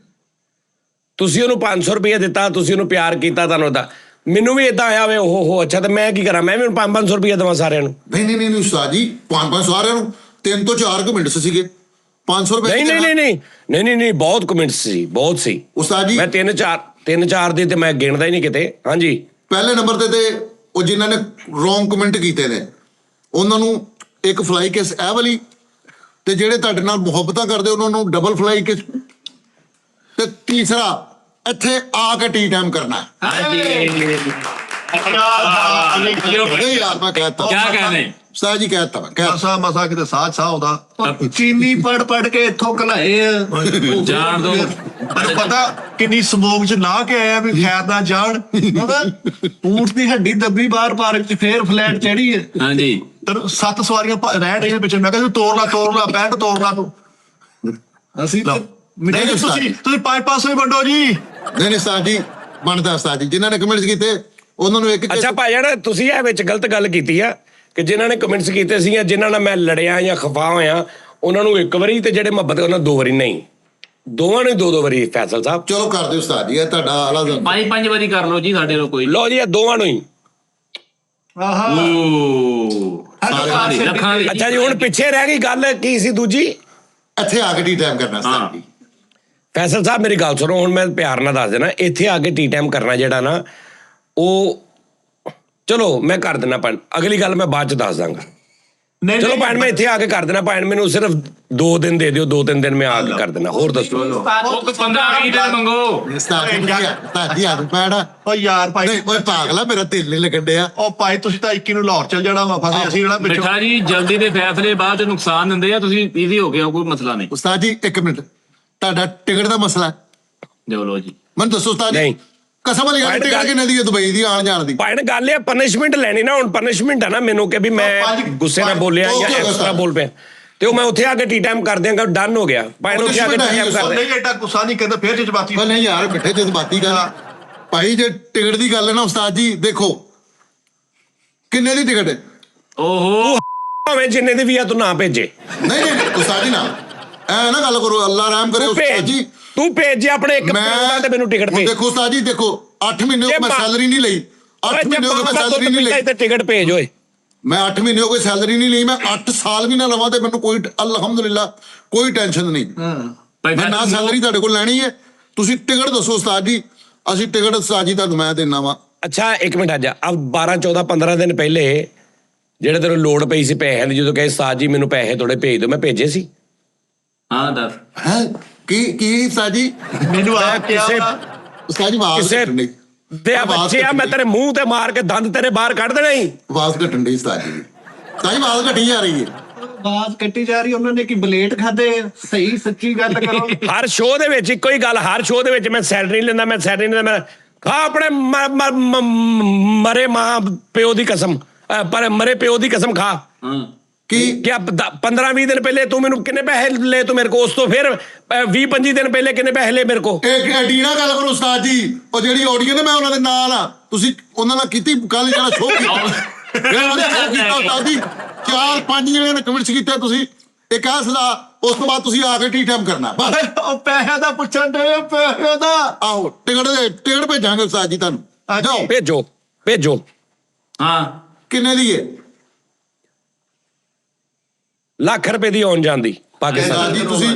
ਤੁਸੀਂ ਉਹਨੂੰ 500 ਰੁਪਇਆ ਦਿੱਤਾ, ਤੁਸੀਂ ਉਹਨੂੰ ਪਿਆਰ ਕੀਤਾ, ਤੁਹਾਨੂੰ ਤਾਂ ਮੈਨੂੰ ਵੀ ਇਦਾਂ ਆਇਆ ਵੇ ਓਹੋ ਅੱਛਾ ਤੇ ਮੈਂ ਕੀ ਕਰਾਂ, ਮੈਂ ਵੀ 500 ਰੁਪਇਆ ਦੇਵਾਂ ਸਾਰਿਆਂ ਨੂੰ? ਨਹੀਂ ਉਸਤਾਦ ਜੀ 500 ਸਾਰਿਆਂ ਨੂੰ 3 ਤੋਂ 4 ਕਮੈਂਟਸ ਸੀਗੇ 500 ਰੁਪਏ। ਨਹੀਂ ਬਹੁਤ ਕਮੈਂਟਸ ਸੀ, ਬਹੁਤ ਸੀ ਉਸਤਾਦ ਜੀ। ਮੈਂ 3-4 ਦੀ ਤੇ ਮੈਂ ਗਿਣਦਾ ਹੀ ਨਹੀਂ ਕਿਤੇ। ਹਾਂਜੀ ਪਹਿਲੇ ਨੰਬਰ ਤੇ ਉਹ ਜਿਨ੍ਹਾਂ ਨੇ ਰੋਂਗ ਕਮੈਂਟ ਕੀਤੇ ਨੇ ਉਹਨਾਂ ਨੂੰ ਇੱਕ ਫਲਾਈ ਕਿਸ ਇਹ ਵਾਲੀ, ਤੇ ਜਿਹੜੇ ਤੁਹਾਡੇ ਨਾਲ ਮੁਹੱਬਤਾਂ ਕਰਦੇ ਉਹਨਾਂ ਨੂੰ ਡਬਲ ਫਲਾਈ ਕਿਸ, ਤੇ ਤੀਸਰਾ ਇੱਥੇ ਆ ਕੇ ਟੀ ਟਾਈਮ ਕਰਨਾ। ਨਹੀਂ ਯਾਰ ਮੈਂ ਕਹਿਤਾ ਕਿਆ ਕਹਿੰਦੇ ਉਸਤਾਦ ਜੀ, ਕਹਿਤਾ ਮਸਾ ਕਿਤੇ ਸਾਥ ਆਉਂਦਾ। ਚੀਨੀ ਪੜ ਕੇ ਇੱਥੋਂ ਕਲਾਏ ਆ। ਜਾਣ ਦੋ ਮੈਨੂੰ ਪਤਾ ਕਿੰਨੀ ਸਮੋਕ 'ਚ ਲਾ ਕੇ ਆਇਆ ਵੀ ਖੈਰ ਨਾ ਜਾਣ। ਊਂਠ ਦੀ ਹੱਡੀ ਦੱਬੀ ਬਾਹਰ ਪਾਰਕ 'ਚ, ਫੇਰ ਫਲੈਟ ਚੜੀ ਹੈ। ਹਾਂਜੀ ਤੈਨੂੰ 7 ਸਵਾਰੀਆਂ ਰਹਿ ਰਹੀਆਂ ਪਿੱਛੇ, ਮੈਂ ਕਿਹਾ ਤੂੰ ਤੋੜ ਲਾ ਪੈਂਟ ਤੋੜ ਲਾ ਤੂੰ। ਅਸੀਂ ਲਓ। ਨਹੀਂ ਤੁਸੀਂ 500 ਵੰਡੋ ਜੀ। ਨਹੀਂ ਉਸਤਾਦ ਜੀ, ਬਣਦਾ ਉਸਤਾਦ ਜੀ, ਜਿਨ੍ਹਾਂ ਨੇ ਕਮੈਂਟਸ ਕੀਤੇ ਉਹਨਾਂ ਨੂੰ ਇੱਕ ਅੱਛਾ ਭਾਈਜਾਨ, ਤੁਸੀਂ ਇਹ ਵਿੱਚ ਗਲਤ ਗੱਲ ਕੀਤੀ ਆ ਕਿ ਜਿਨ੍ਹਾਂ ਨੇ ਕਮੈਂਟਸ ਕੀਤੇ ਸੀ ਜਾਂ ਜਿਨ੍ਹਾਂ ਨਾਲ ਮੈਂ ਲੜਿਆ ਜਾਂ ਖਫਾ ਹੋਇਆ ਉਹਨਾਂ ਨੂੰ 1 ਵਾਰੀ, ਤੇ ਜਿਹੜੇ ਮੁਹੱਬਤ ਉਹਨਾਂ 2 ਵਾਰੀ ਨਹੀਂ, ਦੋਵਾਂ ਨੂੰ 2-2 ਵਾਰੀ। ਫੈਸਲ ਸਾਹਿਬ ਚਲੋ ਕਰ ਦਿਓ ਉਸਤਾਦ ਜੀ, ਇਹ ਤੁਹਾਡਾ ਆਲਾ 5 ਵਾਰੀ ਕਰ ਲਓ ਜੀ, ਸਾਡੇ ਨਾਲ ਕੋਈ ਲਓ ਜੀ, ਇਹ ਦੋਵਾਂ ਨੂੰ ਹੀ। ਆਹਾ ਲੱਖਾਂ ਦੀ। ਅੱਛਾ ਜੀ, ਹੁਣ ਪਿੱਛੇ ਰਹਿ ਗਈ ਗੱਲ ਕੀ ਸੀ ਦੂਜੀ? ਇੱਥੇ ਆ ਕੇ ਟੀ ਟਾਈਮ ਕਰਨਾ ਉਸਤਾਦ ਜੀ। ਫੈਸਲ ਸਾਹਿਬ ਮੇਰੀ ਗੱਲ ਸੁਣੋ, ਹੁਣ ਮੈਂ ਪਿਆਰ ਨਾਲ ਦੱਸ ਦੇਣਾ, ਇੱਥੇ ਆ ਕੇ ਟੀ ਟਾਈਮ ਕਰਨਾ ਜਿਹੜਾ ਨਾ, ਉਹ ਚਲੋ ਮੈਂ ਕਰ ਦੇਣਾ, ਪਰ ਅਗਲੀ ਗੱਲ ਮੈਂ ਬਾਅਦ ਚ ਦੱਸ ਦਾਂਗਾ। ਚਲੋ ਭੈਣ, ਮੈਂ ਇੱਥੇ ਆ ਕੇ ਕਰ ਦੇਣਾ, ਭੈਣ ਮੈਨੂੰ ਸਿਰਫ 2 ਦਿਨ ਦੇ ਦਿਓ, 2-3 ਦਿਨ ਮੈਂ ਆ ਕੇ ਕਰ ਦੇਣਾ। ਹੋਰ ਦੱਸੋ। ਉਹ 15-20 ਦਿਨ ਮੰਗੋ। ਉਸਤਾਦ ਜੀ ਆ ਪੈੜਾ। ਓ ਯਾਰ ਭਾਈ, ਨਹੀਂ ਓਏ ਪਾਗਲਾ, ਮੇਰਾ ਦਿਲ ਨਹੀਂ ਲੱਗਣ ਡਿਆ। ਉਹ ਭਾਈ ਤੁਸੀਂ ਤਾਂ 21 ਨੂੰ ਲਾਹੌਰ ਚਲ ਜਾਣਾ ਵਾ, ਫਸੇ ਅਸੀਂ ਜਿਹੜਾ ਪਿੱਛੋਂ। ਮਿੱਠਾ ਜੀ, ਜਲਦੀ ਦੇ ਫੈਸਲੇ ਬਾਅਦ ਚ ਨੁਕਸਾਨ ਦਿੰਦੇ ਆ, ਤੁਸੀਂ ਈਜ਼ੀ ਹੋ ਗਿਆ, ਕੋਈ ਮਸਲਾ ਨਹੀਂ। ਉਸਤਾਦ ਜੀ 1 ਮਿੰਟ, ਤੁਹਾਡਾ ਟਿਕਟ ਦਾ ਮਸਲਾ ਹੈ? ਜੋ ਲੋ ਜੀ, ਮੈਨੂੰ ਦੱਸੋ ਉਸਤਾਦ ਨਹੀਂ। ਜੀ, ਕਸਮ ਵਾਲੀ ਗੱਲ, ਟਿਕਟ ਕਿੰਨੇ ਦੀ ਹੈ ਦੁਬਈ ਦੀ ਆਣ ਜਾਣ ਦੀ? ਭੈਣ ਗੱਲ ਇਹ ਪਨਿਸ਼ਮੈਂਟ ਲੈਣੀ ਨਾ, ਹੁਣ ਪਨਿਸ਼ਮੈਂਟ ਆ ਨਾ ਮੈਨੂੰ ਕਿ ਵੀ ਮੈਂ ਗੁੱਸੇ ਨਾਲ ਬੋਲਿਆ ਜਾਂ ਐਕਸਟਰਾ ਬੋਲ ਪਿਆ, ਤੇ ਉਹ ਮੈਂ ਉੱਥੇ ਆ ਕੇ ਟੀ ਟਾਈਮ ਕਰ ਦਿਆਂਗਾ, ਡਨ ਹੋ ਗਿਆ। ਭੈਣ ਉੱਥੇ ਆ ਕੇ ਟੀ ਟਾਈਮ ਕਰ ਦੇ। ਨਹੀਂ ਐਡਾ ਗੁੱਸਾ ਨਹੀਂ ਕਰਦਾ, ਫੇਰ ਜਜ਼ਬਾਤੀ। ਪਰ ਨਹੀਂ ਯਾਰ, ਮਿੱਠੇ ਜਜ਼ਬਾਤੀ ਗੱਲ ਭਾਈ, ਜੇ ਟਿਕਟ ਦੀ ਗੱਲ ਹੈ ਨਾ ਉਸਤਾਦ ਜੀ, ਦੇਖੋ ਕਿੰਨੇ ਦੀ ਟਿਕਟ ਹੈ? ਓਹੋ ਭਾਵੇਂ ਜਿੰਨੇ ਦੀ ਵੀ ਆ ਤੂੰ ਨਾ ਭੇਜੇ। ਨਹੀਂ ਉਸਤਾਦ ਜੀ ਨਾ ਐ ਨਾ ਗੱਲ ਕਰੋ, ਅੱਲਾ ਰਹਿਮ ਕਰੇ ਉਸਤਾਦ ਜੀ। ਤੂੰ ਭੇਜ ਆਪਣੇ ਇੱਕ ਪਿੰਡ ਤੇ ਮੈਨੂੰ ਟਿਕਟ ਭੇਜ। ਦੇਖੋ ਉਸਤਾਦ ਜੀ, ਦੇਖੋ 8 ਮਹੀਨੇ ਹੋ ਗਏ ਮੈਂ ਸੈਲਰੀ ਨਹੀਂ ਲਈ, 8 ਮਹੀਨੇ ਹੋ ਗਏ ਮੈਂ ਸੈਲਰੀ ਨਹੀਂ ਲਈ, ਤੇ ਟਿਕਟ ਭੇਜ ਓਏ। ਮੈਂ 8 ਮਹੀਨੇ ਹੋ ਗਏ ਸੈਲਰੀ ਨਹੀਂ ਲਈ, ਮੈਂ 8 ਸਾਲ ਵੀ ਨਾ ਲਵਾਂ ਤੇ ਮੈਨੂੰ ਕੋਈ ਅਲਹਮਦੁਲਿਲਾ ਕੋਈ ਟੈਨਸ਼ਨ ਨਹੀਂ। ਮੈਂ ਨਾ ਸੈਲਰੀ ਤੁਹਾਡੇ ਕੋਲ ਲੈਣੀ ਹੈ, ਤੁਸੀਂ ਟਿਕਟ ਦੱਸੋ ਉਸਤਾਦ ਜੀ, ਅਸੀਂ ਟਿਕਟ ਉਸਤਾਦ ਜੀ ਤੁਹਾਨੂੰ ਮੈਂ ਦੇਣਾ ਵਾ। ਅੱਛਾ 1 ਮਿੰਟ, ਅੱਜ 12 14 15 ਦਿਨ ਪਹਿਲੇ ਜਿਹੜੇ ਤੈਨੂੰ ਲੋੜ ਪਈ ਸੀ ਪੈਸਿਆਂ ਦੀ, ਜਦੋਂ ਕਹੇ ਉਸਤਾਦ ਜੀ ਮੈਨੂੰ ਪੈਸੇ ਥੋੜੇ ਭੇਜ ਦਿਓ, ਮੈਂ ਭੇਜੇ ਸੀ। ਹਾਂ ਦੱਸ। ਹੈ ਕੀ ਉਸਤਾਦ ਜੀ? ਮੈਨੂੰ ਆ ਕਿਹਾ ਉਸਤਾਦ ਜੀ ਆਵਾਜ਼ ਕਿਸੇ ਘਟਣ ਡਈ, ਦੇ ਬੱਚੇ ਆ, ਮੈਂ ਤੇਰੇ ਮੂੰਹ ਤੇ ਮਾਰ ਕੇ ਦੰਦ ਤੇਰੇ ਬਾਹਰ ਕੱਢ ਦੇਣਾ ਹੀ। ਆਵਾਜ਼ ਘਟਣ ਡਈ ਉਸਤਾਦ ਜੀ, ਉਸਤਾਦ ਜੀ ਆਵਾਜ਼ ਘਟੀ ਜਾ ਰਹੀ ਹੈ। ਆਵਾਜ਼ ਕੱਟੀ ਜਾ ਰਹੀ, ਉਹਨਾਂ ਨੇ ਕੀ ਬਲੇਟ ਖਾਦੇ? ਸਹੀ ਸੱਚੀ ਗੱਲ ਕਰੋ। ਹਰ ਸ਼ੋਅ ਦੇ ਵਿੱਚ ਇੱਕੋ ਹੀ ਗੱਲ, ਹਰ ਸ਼ੋਅ ਦੇ ਵਿੱਚ ਮੈਂ ਸੈਲਰੀ ਨਹੀਂ ਲੈਂਦਾ, ਮੈਂ ਖਾ ਆਪਣੇ ਮਰੇ ਮਾਂ ਪਿਓ ਦੀ ਕਸਮ, ਪਰ ਮਰੇ ਪਿਓ ਦੀ ਕਸਮ ਖਾ। ਹਾਂ ਕੀ 15-20 ਦਿਨ ਪਹਿਲੇ ਤੂੰ ਮੈਨੂੰ ਕਿੰਨੇ ਪੈਸੇ ਲਏ ਤੂੰ ਮੇਰੇ ਕੋ, ਉਸ ਤੋਂ ਫਿਰ 20-25 ਦਿਨ ਪਹਿਲੇ ਕਿੰਨੇ ਪੈਸੇ ਲਏ ਮੇਰੇ ਕੋ? ਇੱਕ ਐਡੀ ਨਾ ਗੱਲ ਕਰੋ ਉਸਤਾਦ ਜੀ, ਉਹ ਜਿਹੜੀ ਆਡੀਓ ਨੇ ਮੈਂ ਉਹਨਾਂ ਦੇ ਨਾਲ ਆ, ਤੁਸੀਂ ਉਹਨਾਂ ਨਾਲ ਕੀਤੀ ਕੱਲ ਜਿਹੜਾ ਸ਼ੋਅ ਕੀਤਾ ਉਸਤਾਦ ਜੀ, 4-5 ਜਣੇ ਨੇ ਕਮੈਂਟਸ ਕੀਤੇ, ਤੁਸੀਂ ਇੱਕ ਆ ਸਦਾ, ਉਸ ਤੋਂ ਬਾਅਦ ਤੁਸੀਂ ਆ ਕੇ ਟੀ ਟਾਈਮ ਕਰਨਾ ਬਸ। ਉਹ ਪੈਸਿਆਂ ਦਾ ਪੁੱਛਣ ਦੇ, ਪੈਸਿਆਂ ਦਾ। ਆਹੋ ਟਿਕਟ ਭੇਜਾਂਗੇ ਉਸਤਾਦ ਜੀ ਤੁਹਾਨੂੰ, ਜਾਓ। ਭੇਜੋ। ਹਾਂ ਕਿੰਨੇ ਦੀ ਹੈ? ਲੱਖ ਰੁਪਏ ਦੀ ਆਉਣ ਜਾਂਦੀ ਪਾਕਿਸਤਾਨ। ਜੀ ਤੁਸੀਂ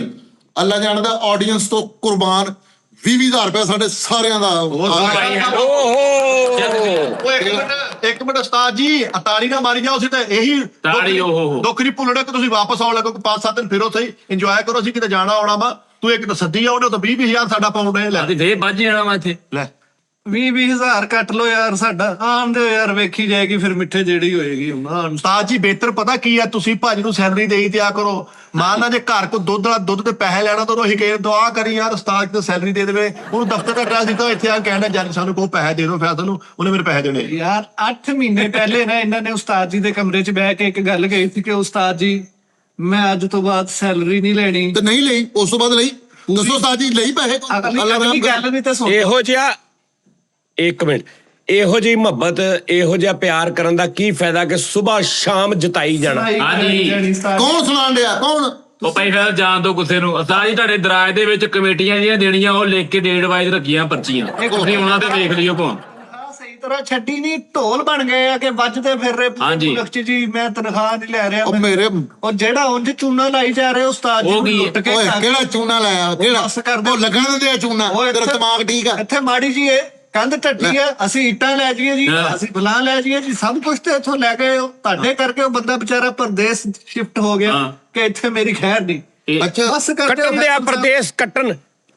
ਅੱਲਾ ਜਾਣਦਾ, ਆਡੀਅנס ਤੋਂ ਕੁਰਬਾਨ 20,000 ਰੁਪਏ ਸਾਡੇ ਸਾਰਿਆਂ ਦਾ। ਇੱਕ ਮਿੰਟ ਉਸਤਾਦ ਜੀ, ਤਾੜੀ ਨਾ ਮਾਰੀ ਜਾਓ, ਅਸੀਂ ਤਾਂ ਇਹੀ ਤਾੜੀ ਦੁੱਖ ਨਹੀਂ ਭੁੱਲਣਾ ਕਿ ਤੁਸੀਂ ਵਾਪਸ ਆਉਣ ਲੱਗੋ, 5-7 ਦਿਨ ਫਿਰੋ ਸਹੀ, ਇੰਜੋਏ ਕਰੋ, ਅਸੀਂ ਕਿਤੇ ਜਾਣਾ ਆਉਣਾ ਵਾ। ਤੂੰ ਇੱਕ ਤਾਂ ਸੱਦੀ ਆਉਣੇ ਤਾਂ 20,000 ਸਾਡਾ ਪਾਉਂਦੇ ਲੈ ਆਦੀ ਦੇ ਵੱਜ ਜਾਣਾ ਵਾ ਇੱਥੇ। ਲੈ 20,000 ਕੱਟ ਲੋ ਯਾਰ, ਸਾਡਾ ਆਮ ਦੇ ਯਾਰ, ਵੇਖੀ ਜਾਏਗੀ ਫਿਰ ਮਿੱਠੇ ਜਿਹੜੀ ਹੋਏਗੀ। ਉਸਤਾਦ ਜੀ ਬਿਹਤਰ ਪਤਾ ਕੀ ਆ, ਤੁਸੀਂ ਭਾਜੀ ਨੂੰ ਸੈਲਰੀ ਦੇਈ ਤੇ ਆ ਕਰੋ। ਮਾਨਾ ਜੇ ਘਰ ਕੋ ਦੁੱਧ ਤੇ ਪੈਸੇ ਲੈਣਾ ਤਾਂ ਉਹੀ ਕਹੇ ਦੁਆ ਕਰੀ ਯਾਰ ਉਸਤਾਦ ਤੇ ਸੈਲਰੀ ਦੇ ਦੇਵੇ। ਉਹਨੂੰ ਦਫ਼ਤਰ ਦਾ ਐਡਰੈਸ ਦਿੱਤਾ, ਇੱਥੇ ਆ ਕਹਿਣਾ ਜੱਜ ਸਾਨੂੰ ਕੋਈ ਪੈਸੇ ਦੇ ਦਿਓ, ਫੈਸਲ ਨੂੰ ਉਹਨੇ ਮੇਰੇ ਪੈਸੇ ਦੇਣੇ। ਯਾਰ 8 ਮਹੀਨੇ ਪਹਿਲੇ ਨਾ ਇਹਨਾਂ ਨੇ ਉਸਤਾਦ ਜੀ ਦੇ ਕਮਰੇ 'ਚ ਬਹਿ ਕੇ ਇੱਕ ਗੱਲ ਕਹੀ ਸੀ ਕਿ ਉਸਤਾਦ ਜੀ ਮੈਂ ਅੱਜ ਤੋਂ ਬਾਅਦ ਸੈਲਰੀ ਨਹੀਂ ਲੈਣੀ। ਤੇ ਨਹੀਂ ਲਈ, ਉਸ ਤੋਂ ਬਾਅਦ ਲਈ? ਦੱਸੋ ਉਸਤਾਦ ਜੀ, ਲਈ ਪੈਸੇ? ਅਗਲੀ ਗੱਲ ਨਹੀਂ ਤਾਂ ਸੁਣ। ਇਹੋ ਜਿਹਾ 1 ਮਿੰਟ, ਇਹੋ ਜਿਹੀ ਮੁਹੱਬਤ, ਇਹੋ ਜਿਹਾ ਪਿਆਰ ਕਰਨ ਦਾ ਕੀ ਫਾਇਦਾ ਕਿ ਸਵੇਰ ਸ਼ਾਮ ਜਤਾਈ ਜਾਣਾ। ਹਾਂਜੀ। ਕੌਣ ਸੁਣਾਣ ਡਿਆ? ਕੌਣ? ਉਹ ਭਾਈ ਫਿਰ ਜਾਣ ਦੋ ਗੁੱਸੇ ਨੂੰ। ਉਸਤਾਦ ਜੀ ਤੁਹਾਡੇ ਦਰਾਜ ਦੇ ਵਿੱਚ ਕਮੇਟੀਆਂ ਜਿਹੜੀਆਂ ਦੇਣੀਆਂ, ਉਹ ਲਿਖ ਕੇ ਡੇਟ ਵਾਈਜ਼ ਰੱਖੀਆਂ ਪਰਚੀਆਂ, ਤੁਸੀਂ ਉਹਨਾਂ ਤੇ ਦੇਖ ਲਿਓ ਭਾਂ। ਸਹੀ ਤਰ੍ਹਾਂ ਛੱਡੀ ਨਹੀਂ, ਢੋਲ ਬਣ ਗਏ ਆ ਕਿ ਵੱਜਦੇ ਫਿਰ ਰਹੇ। ਹਾਂਜੀ। ਲਖਚੀ ਜੀ ਮੈਂ ਤਨਖਾਹ ਨਹੀਂ ਲੈ ਰਿਹਾ। ਉਹ ਮੇਰੇ ਉਹ ਜਿਹੜਾ ਉਂਝ ਚੂਨਾ ਲਾਈ ਜਾ ਰਿਹਾ ਉਸਤਾਦ ਜੀ ਉਹ ਕੀ? ਨੂੰ ਲੁੱਟ ਕੇ ਓਏ ਖਾ ਕਿਹੜਾ ਚੂਨਾ ਲਾਇਆ? ਕਿਹੜਾ? ਬਸ ਕਰ ਦਿਓ। ਉਹ ਲੱਗਣ ਦਿੰਦੇ ਆ ਚੂਨਾ, ਤੇਰਾ ਦਿਮਾਗ ਠੀਕ ਆ? ਇੱਥੇ ਮਾੜੀ ਜੀ ਇਹ ਕੰਧ ਟੱਟੀ ਆ, ਅਸੀਂ ਇੱਟਾਂ ਲੈ ਜਾਈਏ ਜੀ, ਅਸੀਂ ਬਲਾਂ ਲੈ ਜਾਈਏ ਜੀ, ਸਭ ਕੁਝ ਤੇ ਇੱਥੋਂ ਲੈ ਗਏ ਹੋ। ਤੁਹਾਡੇ ਕਰਕੇ ਉਹ ਬੰਦਾ ਵਿਚਾਰਾ ਪ੍ਰਦੇਸ਼ ਸ਼ਿਫਟ ਹੋ ਗਿਆ ਕਿ ਇੱਥੇ ਮੇਰੀ ਖੈਰ ਨਹੀਂ। ਅੱਛਾ ਬਸ ਕਰਦੇ ਕੱਟਣ ਦਿਆ ਪ੍ਰਦੇਸ਼, ਕੱਟਣ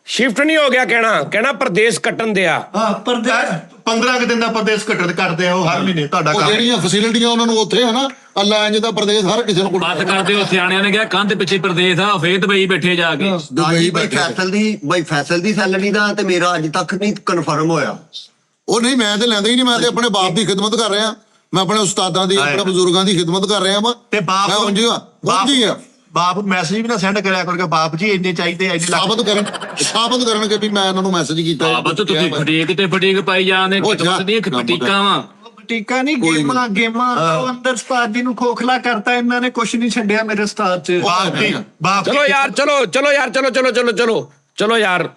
ਸ਼ਿਫਟ ਨਹੀਂ ਹੋ ਗਿਆ, ਕਹਿਣਾ ਪ੍ਰਦੇਸ਼ ਕੱਟਣ ਦਿਆ। ਹਾਂ ਪ੍ਰਦੇਸ਼ 15 ਕੁ ਦਿਨ ਦਾ ਪ੍ਰਦੇਸ਼ ਕਰਦੇ ਆ ਉਹ ਹਰ ਮਹੀਨੇ ਤੁਹਾਡਾ ਉਹ ਕੰਮ। ਜਿਹੜੀਆਂ ਫੈਸਿਲਿਟੀਆਂ ਉਹਨਾਂ ਨੂੰ ਉੱਥੇ ਹੈ ਨਾ, ਅੱਲਾ ਇੰਜ ਦਾ ਪ੍ਰਦੇਸ਼ ਹਰ ਕਿਸੇ ਨੂੰ ਬਾਤ ਕਰਦੇ ਹੋ, ਸਿਆਣਿਆਂ ਨੇ ਕਿਹਾ ਕੰਧ ਪਿੱਛੇ ਪ੍ਰਦੇਸ਼ ਆ, ਫੇਰ ਦੁਬਈ ਬੈਠੇ ਜਾ ਕੇ। ਦੁਬਈ ਬਈ ਫੈਸਲ ਦੀ ਸੈਲਰੀ ਦਾ ਤੇ ਮੇਰਾ ਅੱਜ ਤੱਕ ਨਹੀਂ ਕਨਫਰਮ ਹੋਇਆ। ਉਹ ਨਹੀਂ, ਮੈਂ ਤੇ ਲੈਂਦਾ ਹੀ ਨਹੀਂ, ਮੈਂ ਤੇ ਆਪਣੇ ਬਾਪ ਦੀ ਖਿਦਮਤ ਕਰ ਰਿਹਾ। ਮੈਂ ਆਪਣੇ ਉਸਤਾਦਾਂ ਦੀ ਆਪਣੇ ਬਜ਼ੁਰਗਾਂ ਦੀ ਖਿਦਮਤ ਕਰ ਰਿਹਾ ਵਾਂ ਤੇ ਬਾਪ ਮੈਂ ਉਂਝ ਹੀ ਆ ਬਾਪ ਮੈਸੇਜ ਵੀ ਨਾ ਸੈਂਡ ਕਰਿਆ ਕਰੋਗੇ, ਬਾਪ ਜੀ ਇੰਨੇ ਚਾਹੀਦੇ ਇੰਨੇ ਸਾਬਤ ਕਰਨਗੇ ਵੀ ਮੈਂ ਇਹਨਾਂ ਨੂੰ ਮੈਸੇਜ ਕੀਤਾ ਬਾਬਾ ਤੁਸੀਂ ਫਟੀਕ ਤੇ ਫਟੀਕ ਪਾਈ ਜਾਂਦੇ ਦੀਆਂ ਫਟੀਕਾਂ ਵਾ ਟੀਕਾ ਨਹੀਂ, ਗੇਮਾਂ ਉਹ ਅੰਦਰ ਉਸਤਾਦ ਜੀ ਨੂੰ ਖੋਖਲਾ ਕਰਤਾ ਇਹਨਾਂ ਨੇ, ਕੁਛ ਨਹੀਂ ਛੱਡਿਆ ਮੇਰੇ ਉਸਤਾਦ ਚ। ਬਾਪ ਚਲੋ ਯਾਰ ਚਲੋ ਯਾਰ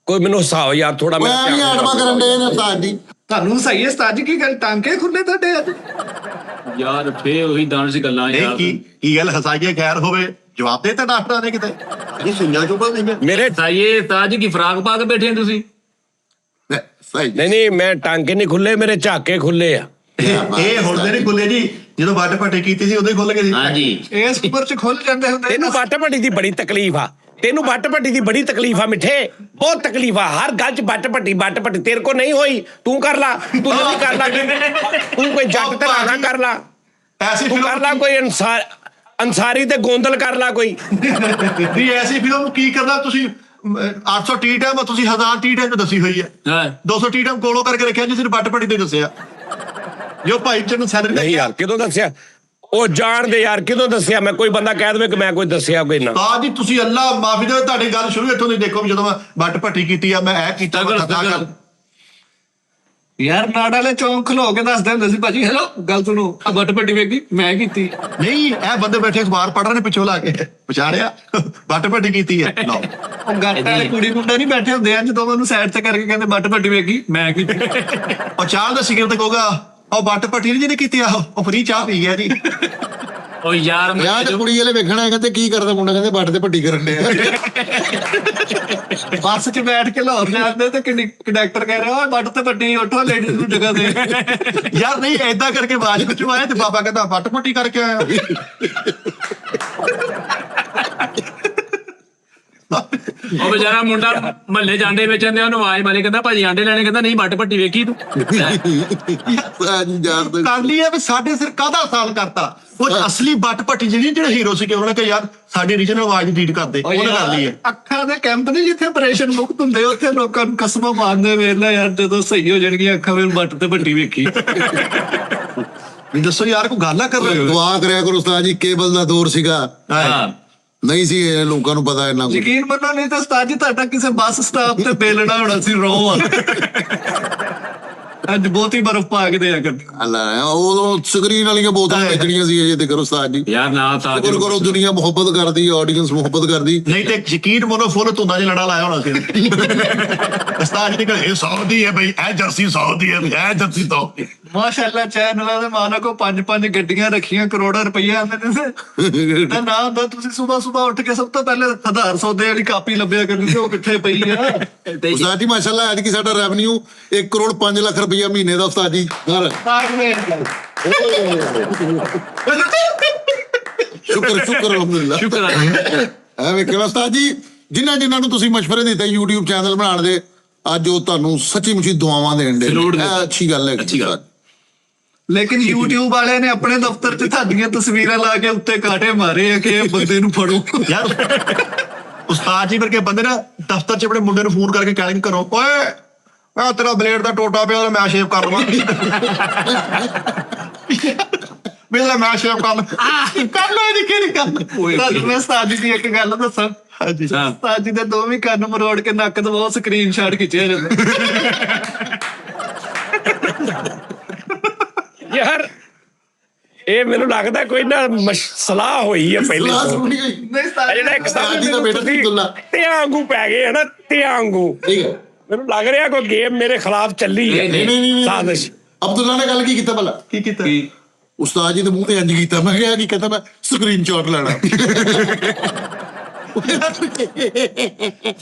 ਕੋਈ ਮੈਨੂੰ ਹਸਾਓ ਯਾਰ ਥੋੜਾ। ਮੈਂ ਨਹੀਂ ਆੜਵਾ ਕਰਨ ਦੇ ਨੇ ਉਸਤਾਦ ਜੀ। ਤੁਹਾਨੂੰ ਸਹੀ ਹੈ ਉਸਤਾਦ ਜੀ, ਕੀ ਗੱਲ ਟਾਂਕੇ ਖੁੱਲੇ ਤੁਹਾਡੇ ਅੱਜ? ਯਾਰ ਫੇ ਉਹੀ ਦਾਨਸ਼ ਗੱਲਾਂ ਯਾਰ। ਕੀ ਗੱਲ ਹਸਾਈਏ ਖੈਰ ਹੋਵੇ, ਜਵਾਬ ਦੇ ਤਾਂ ਡਾਕਟਰਾਂ ਨੇ ਕਿਤੇ ਇਹ ਸੁਣਿਆ ਚੁੱਪਾ ਨਹੀਂ ਮੇਰੇ ਸਾਈਏ ਤਾਜ ਕੀ ਫਰਾਕ ਪਾ ਕੇ ਬੈਠੇ ਤੁਸੀਂ? ਨਹੀਂ ਮੈਂ ਟਾਂਕੇ ਨਹੀਂ ਖੁੱਲੇ, ਮੇਰੇ ਝਾਕੇ ਖੁੱਲੇ ਆ। ਇਹ ਹੁਣ ਦੇ ਨਹੀਂ ਖੁੱਲੇ ਜੀ, ਜਦੋਂ ਵੱਟ ਪੱਟੀ ਕੀਤੀ ਸੀ ਉਦੋਂ ਹੀ ਖੁੱਲ ਗਏ ਸੀ। ਹਾਂਜੀ ਇਸ ਉਮਰ ਚ ਖੁੱਲ ਜਾਂਦੇ ਹੁੰਦੇ। ਤੈਨੂੰ ਵੱਟ ਭੱਟੀ ਦੀ ਬੜੀ ਤਕਲੀਫ ਆ, ਤੈਨੂੰ ਵੱਟ ਭੱਟੀ ਦੀ ਬੜੀ ਤਕਲੀਫ ਆ ਮਿੱਠੇ, ਬਹੁਤ ਤਕਲੀਫ ਆ। ਹਰ ਗੱਲ 'ਚ ਵੱਟ ਭੱਟੀ ਤੇਰੇ ਕੋ ਨਹੀਂ ਹੋਈ, ਤੂੰ ਕਰ ਲਾ, ਤੂੰ ਨਹੀਂ ਕਰ ਲਾ, ਤੂੰ ਕੋਈ ਜੱਟ ਤੇ ਨਾ ਕਰ ਲਾ, ਐਸੀ ਤੂੰ ਕਰ ਲਾ ਕੋਈ ਅੰਸਾਰੀ ਤੇ ਗੋਂਦਲ ਕਰ ਲਾ ਕੋਈ। ਵੀ ਐਸੀ ਫਿਲਮ ਕੀ ਕਰਨਾ ਤੁਸੀਂ 800 ਟੀ ਟਾਈਮ ਤੁਸੀਂ 1000 ਟੀ ਟਾਈਮ ਦੱਸੀ ਹੋਈ ਹੈ, ਹਾਂ 200 ਟੀ ਟਾਈਮ ਕੋਲੋਂ ਕਰਕੇ ਰੱਖਿਆ ਜੀ, ਸਿਰ ਵੱਟ ਪੱਟੀ ਤੇ ਦੱਸਿਆ ਜੋ ਭਾਈ ਚ ਨੂੰ ਸੈਲਰੀ ਨਹੀਂ ਯਾਰ ਕਿਦੋਂ ਦੱਸਿਆ ਉਹ ਜਾਣਦੇ ਯਾਰ, ਕਿਦੋਂ ਦੱਸਿਆ ਮੈਂ? ਕੋਈ ਬੰਦਾ ਕਹਿ ਦੇਵੇ ਕਿ ਮੈਂ ਕੋਈ ਦੱਸਿਆ ਕੋਈ ਨਾ। ਤਾਂ ਜੀ ਤੁਸੀਂ ਅੱਲਾ ਮਾਫੀ ਦੇ, ਤੁਹਾਡੀ ਗੱਲ ਸ਼ੁਰੂ ਇੱਥੋਂ ਦੀ ਦੇਖੋ, ਜਦੋਂ ਮੈਂ ਵੱਟ ਪੱਟੀ ਕੀਤੀ ਆ, ਮੈਂ ਇਹ ਕੀਤਾ ਯਾਰ ਨਾੜ ਵਾਲੇ ਚੌਂਕ ਖਲੋ ਕੇ ਦੱਸਦੇ ਹੁੰਦੇ ਸੀ ਭਾਜੀ, ਹੈਲੋ ਗੱਲ ਸੁਣੋ ਆ ਵੱਟ ਪੱਟੀ ਵੇਖੀ ਮੈਂ ਕੀਤੀ। ਨਹੀਂ ਇਹ ਬੰਦੇ ਬੈਠੇ ਅਖਬਾਰ ਪੜ੍ਹ ਰਹੇ ਨੇ ਪਿੱਛੋਂ ਲਾ ਕੇ, ਪਛਾੜਿਆ ਵੱਟ ਪੱਟੀ ਕੀਤੀ ਹੈ। ਲਓ ਉਹ ਗੱਟ ਵਾਲੇ ਕੁੜੀ ਮੁੰਡਾ ਨਹੀਂ ਬੈਠੇ ਹੁੰਦੇ ਆ, ਜਦੋਂ ਮੈਨੂੰ ਸਾਈਡ ਤੇ ਕਰਕੇ ਕਹਿੰਦੇ ਵੱਟ ਪੱਟੀ ਵੇਖੀ ਮੈਂ ਕੀਤੀ। ਉਹ ਚਾਹ ਦਾ ਸਿਗਰਟ ਤੇ ਕਹੂਗਾ ਉਹ ਵੱਟ ਪੱਟੀ ਨਹੀਂ ਜਿਹਨੇ ਕੀਤੀ ਆ, ਉਹ ਫਰੀ ਚਾਹ ਪੀ ਗਿਆ ਜੀ। ਉਹ ਯਾਰ ਵਿਆਹ ਚ ਕੁੜੀ ਵਾਲੇ ਵੇਖਣਾ ਕਹਿੰਦੇ ਕੀ ਕਰਦਾ ਮੁੰਡਾ, ਕਹਿੰਦੇ ਵੱਟ ਤੇ ਭੱਟੀ ਕਰਨ ਦੇ। ਬੱਸ 'ਚ ਬੈਠ ਕੇ ਲਾਹੌਰ ਜਾਂਦੇ ਤੇ ਕੰਡਕਟਰ ਕਹਿ ਰਿਹਾ ਵੱਟ ਤੇ ਪੱਟੀ ਉੱਠੋ ਲੇਡੀਜ਼ ਨੂੰ ਜਗ੍ਹਾ ਦੇ। ਯਾਰ ਨਹੀਂ ਏਦਾਂ ਕਰਕੇ ਆਵਾਜ਼ ਵਿੱਚੋਂ ਆਇਆ ਤੇ ਬਾਬਾ ਕਹਿੰਦਾ ਵੱਟ ਪੱਟੀ ਕਰਕੇ ਆਇਆ। ਉਹ ਵਿਚਾਰਾ ਮੁੰਡਾ ਮਹੱਲੇ ਜਾਂਡੇ ਵੇਚਣ ਦੇ ਉਹਨੂੰ ਆਵਾਜ਼ ਮਾਰੀ, ਕਹਿੰਦਾ ਭਾਜੀ ਆਂਡੇ ਲੈਣੇ, ਕਹਿੰਦਾ ਨਹੀਂ ਵੱਟ ਭੱਟੀ ਵੇਖੀ ਤੂੰ। ਕਰ ਲਈ ਹੈ ਵੀ ਸਾਡੇ ਸਿਰ ਕਾਹਦਾ ਸਾਲ ਕਰਤਾ। ਉਹ ਅਸਲੀ ਵੱਟ ਪੱਟੀ ਜਿਹੜੇ ਹੀਰੋ ਸੀ ਕਿ ਉਹਨਾਂ ਨੇ ਕਿਹਾ ਯਾਰ ਸਾਡੀ ਰੀਜਨਲ ਆਵਾਜ਼ ਡਿਲੀਟ ਕਰ ਦੇ, ਉਹਨੇ ਕਰ ਲਈ ਹੈ। ਅੱਖਾਂ ਦੇ ਕੈਂਪ ਨੇ ਜਿੱਥੇ ਆਪਰੇਸ਼ਨ ਮੁਕਤ ਹੁੰਦੇ ਉੱਥੇ ਲੋਕਾਂ ਨੂੰ ਕਸਮਾਂ ਮਾਰਦੇ ਵੇਖਦਾ ਯਾਰ ਜਦੋਂ ਸਹੀ ਹੋ ਜਾਣਗੀਆਂ ਅੱਖਾਂ ਵਿੱਚ ਵੱਟ ਤੇ ਭੱਟੀ ਵੇਖੀ। ਵੀ ਦੱਸੋ ਯਾਰ ਕੋਈ ਗੱਲ ਨਾ ਕਰ ਰਹੇ ਦੁਆ ਕਰਿਆ ਕਰੋ ਉਸਤਾਦ ਜੀ, ਕੇਬਲ ਦਾ ਦੌਰ ਸੀਗਾ, ਹਾਂ ਨਹੀਂ ਸੀ ਇਹ ਲੋਕਾਂ ਨੂੰ ਪਤਾ ਇੰਨਾ ਕੁਝ। ਯਕੀਨ ਮੰਨੋ ਨਹੀਂ ਤਾਂ ਉਸਤਾਦ ਜੀ ਤੁਹਾਡਾ ਕਿਸੇ ਬੱਸ ਸਟਾਪ ਤੇ ਬੇਲਣਾ ਹੋਣਾ ਸੀ ਰੋ। ਅੱਜ ਬਹੁਤੀ ਬਰਫ਼ ਪਾ ਕੇ ਦਿਆ ਕਰ। ਅੱਲਾ ਉਹ ਸਕਰੀਨ ਵਾਲੀਆਂ ਬੋਤਲਾਂ ਵੇਚਣੀਆਂ ਸੀ ਅਜੇ ਤੇ ਕਰੋ ਉਸਤਾਦ ਜੀ। ਯਾਰ ਨਾ ਤਾਜ ਸ਼ੁਕਰ ਕਰੋ ਦੁਨੀਆ ਮੁਹੱਬਤ ਕਰਦੀ, ਆਡੀਅנס ਮੁਹੱਬਤ ਕਰਦੀ। ਨਹੀਂ ਤੇ ਯਕੀਨ ਮਨੋ ਫੁੱਲ ਧੁੰਦਾਂ 'ਚ ਲੜਾ ਲਾਇਆ ਹੋਣਾ ਸੀ। ਉਸਤਾਦ ਜੀ ਇਹ 100 ਦੀ ਹੈ ਬਈ, ਇਹ ਜਰਸੀ 100 ਦੀ ਹੈ, ਇਹ ਜਰਸੀ 100 ਦੀ। ਮਾਸ਼ਾਅੱਲਾ ਚੈਨਲਾਂ ਦੇ ਮਾਲਕ ਕੋ 5-5 ਗੱਡੀਆਂ ਰੱਖੀਆਂ, ਕਰੋੜਾਂ ਰੁਪਈਆ ਆਉਂਦੇ ਨੇ। ਤਾਂ ਨਾ ਹੁੰਦਾ ਤੁਸੀਂ ਸਵੇਰ ਉੱਠ ਕੇ ਸਭ ਤੋਂ ਪਹਿਲੇ 1000 ਸੌਦੇ ਵਾਲੀ ਕਾਪੀ ਲੱਭਿਆ ਕਰਨੀ ਸੀ, ਉਹ ਕਿੱਥੇ ਪਈ ਆ। ਉਸਤਾਦ ਜੀ ਮਾਸ਼ਾਅੱਲਾ ਐਤਕੀ ਸਾਡਾ ਰੈਵਨਿਊ 1 ਕਰੋੜ 5 ਲੱਖ ਰੁਪਈਆ ਮਹੀਨੇ ਦਾ ਉਸਤਾਦ ਜੀ। ਸ਼ੁਕਰ ਅਲਹਮਦੁਲਿਲਾ। ਸ਼ੁਕਰ ਐਵੇਂ ਕਿਹਾ ਉਸਤਾਦ ਜੀ, ਜਿਨ੍ਹਾਂ ਨੂੰ ਤੁਸੀਂ ਮਸ਼ਵਰੇ ਦਿੱਤੇ YouTube ਚੈਨਲ ਬਣਾਉਣ ਦੇ, ਅੱਜ ਉਹ ਤੁਹਾਨੂੰ ਸੱਚੀ ਮੁੱਚੀ ਦੁਆਵਾਂ ਦੇਣ ਦੇ। ਇਹ ਅੱਛੀ ਗੱਲ ਹੈ। ਅੱਛੀ ਗੱਲ। ਲੇਕਿਨ YouTube ਵਾਲਿਆਂ ਨੇ ਆਪਣੇ ਦਫ਼ਤਰ 'ਚ ਤੁਹਾਡੀਆਂ ਤਸਵੀਰਾਂ ਲਾ ਕੇ ਉੱਤੇ ਕਾਟੇ ਮਾਰੇ ਆ ਕਿ ਇਹ ਬੰਦੇ ਨੂੰ ਫੜੋ। ਯਾਰ ਉਸਤਾਦ ਜੀ ਵਰਗੇ ਬੰਦੇ ਨਾ ਦਫ਼ਤਰ 'ਚ ਆਪਣੇ ਮੁੰਡੇ ਨੂੰ ਫੋਨ ਕਰਕੇ ਕਹਿਣ ਕਰੋ, ਓਏ ਮੈਂ ਤੇਰਾ ਬਲੇਡ ਦਾ ਟੋਟਾ ਪਿਆ, ਮੈਂ ਸ਼ੇਵ ਕਰ ਲਵਾਂ। ਮੇਰਾ ਮੈਂ ਸ਼ੇਵ ਕਰ ਲਓ ਇਹਦੀ ਕਿਹੜੀ ਗੱਲ। ਤੁਹਾਨੂੰ ਮੈਂ ਉਸਤਾਦ ਜੀ ਦੀ ਇੱਕ ਗੱਲ ਦੱਸਾਂ। ਹਾਂਜੀ ਉਸਤਾਦ ਜੀ ਦੇ ਦੋਵੇਂ ਕੰਨ ਮਰੋੜ ਕੇ ਨੱਕ ਤੋਂ ਬਹੁਤ ਸਕਰੀਨਸ਼ਾਟ ਖਿੱਚਿਆ ਜਾਂਦਾ। ਯਾਰ ਇਹ ਮੈਨੂੰ ਲੱਗਦਾ ਕੋਈ ਨਾ ਸਲਾਹ ਹੋਈ ਹੈ ਪਹਿਲੇ ਸਲਾਹ ਤੋਂ। ਸੁਣੀ ਗਈ। ਨਹੀਂ ਉਸਤਾਦ ਜਿਹੜਾ ਇੱਕ ਉਸਤਾਦ ਜੀ ਦਾ ਬੇਟਾ ਸੀ ਅਬਦੁੱਲਾ। ਤਿਆਂ ਵਾਂਗੂ ਪੈ ਗਏ ਹਨਾ, ਤਿਆਂ ਵਾਂਗੂ। ਠੀਕ ਹੈ। ਮੈਨੂੰ ਲੱਗ ਰਿਹਾ ਕੋਈ ਗੇਮ ਮੇਰੇ ਖਿਲਾਫ ਚੱਲੀ ਹੈ। ਨਹੀਂ। ਸਾਜ਼ਿਸ਼। ਅਬਦੁੱਲਾ ਨੇ ਗੱਲ ਕੀ ਕੀਤਾ ਭਲਾ? ਕੀ ਕੀਤਾ? ਉਸਤਾਦ ਜੀ ਦੇ ਮੂੰਹ ਤੇ ਇੰਜ ਕੀਤਾ। ਮੈਂ ਕਿਹਾ ਕੀ ਕਹਿੰਦਾ, ਮੈਂ ਸਕਰੀਨਸ਼ਾਟ ਲੈਣਾ।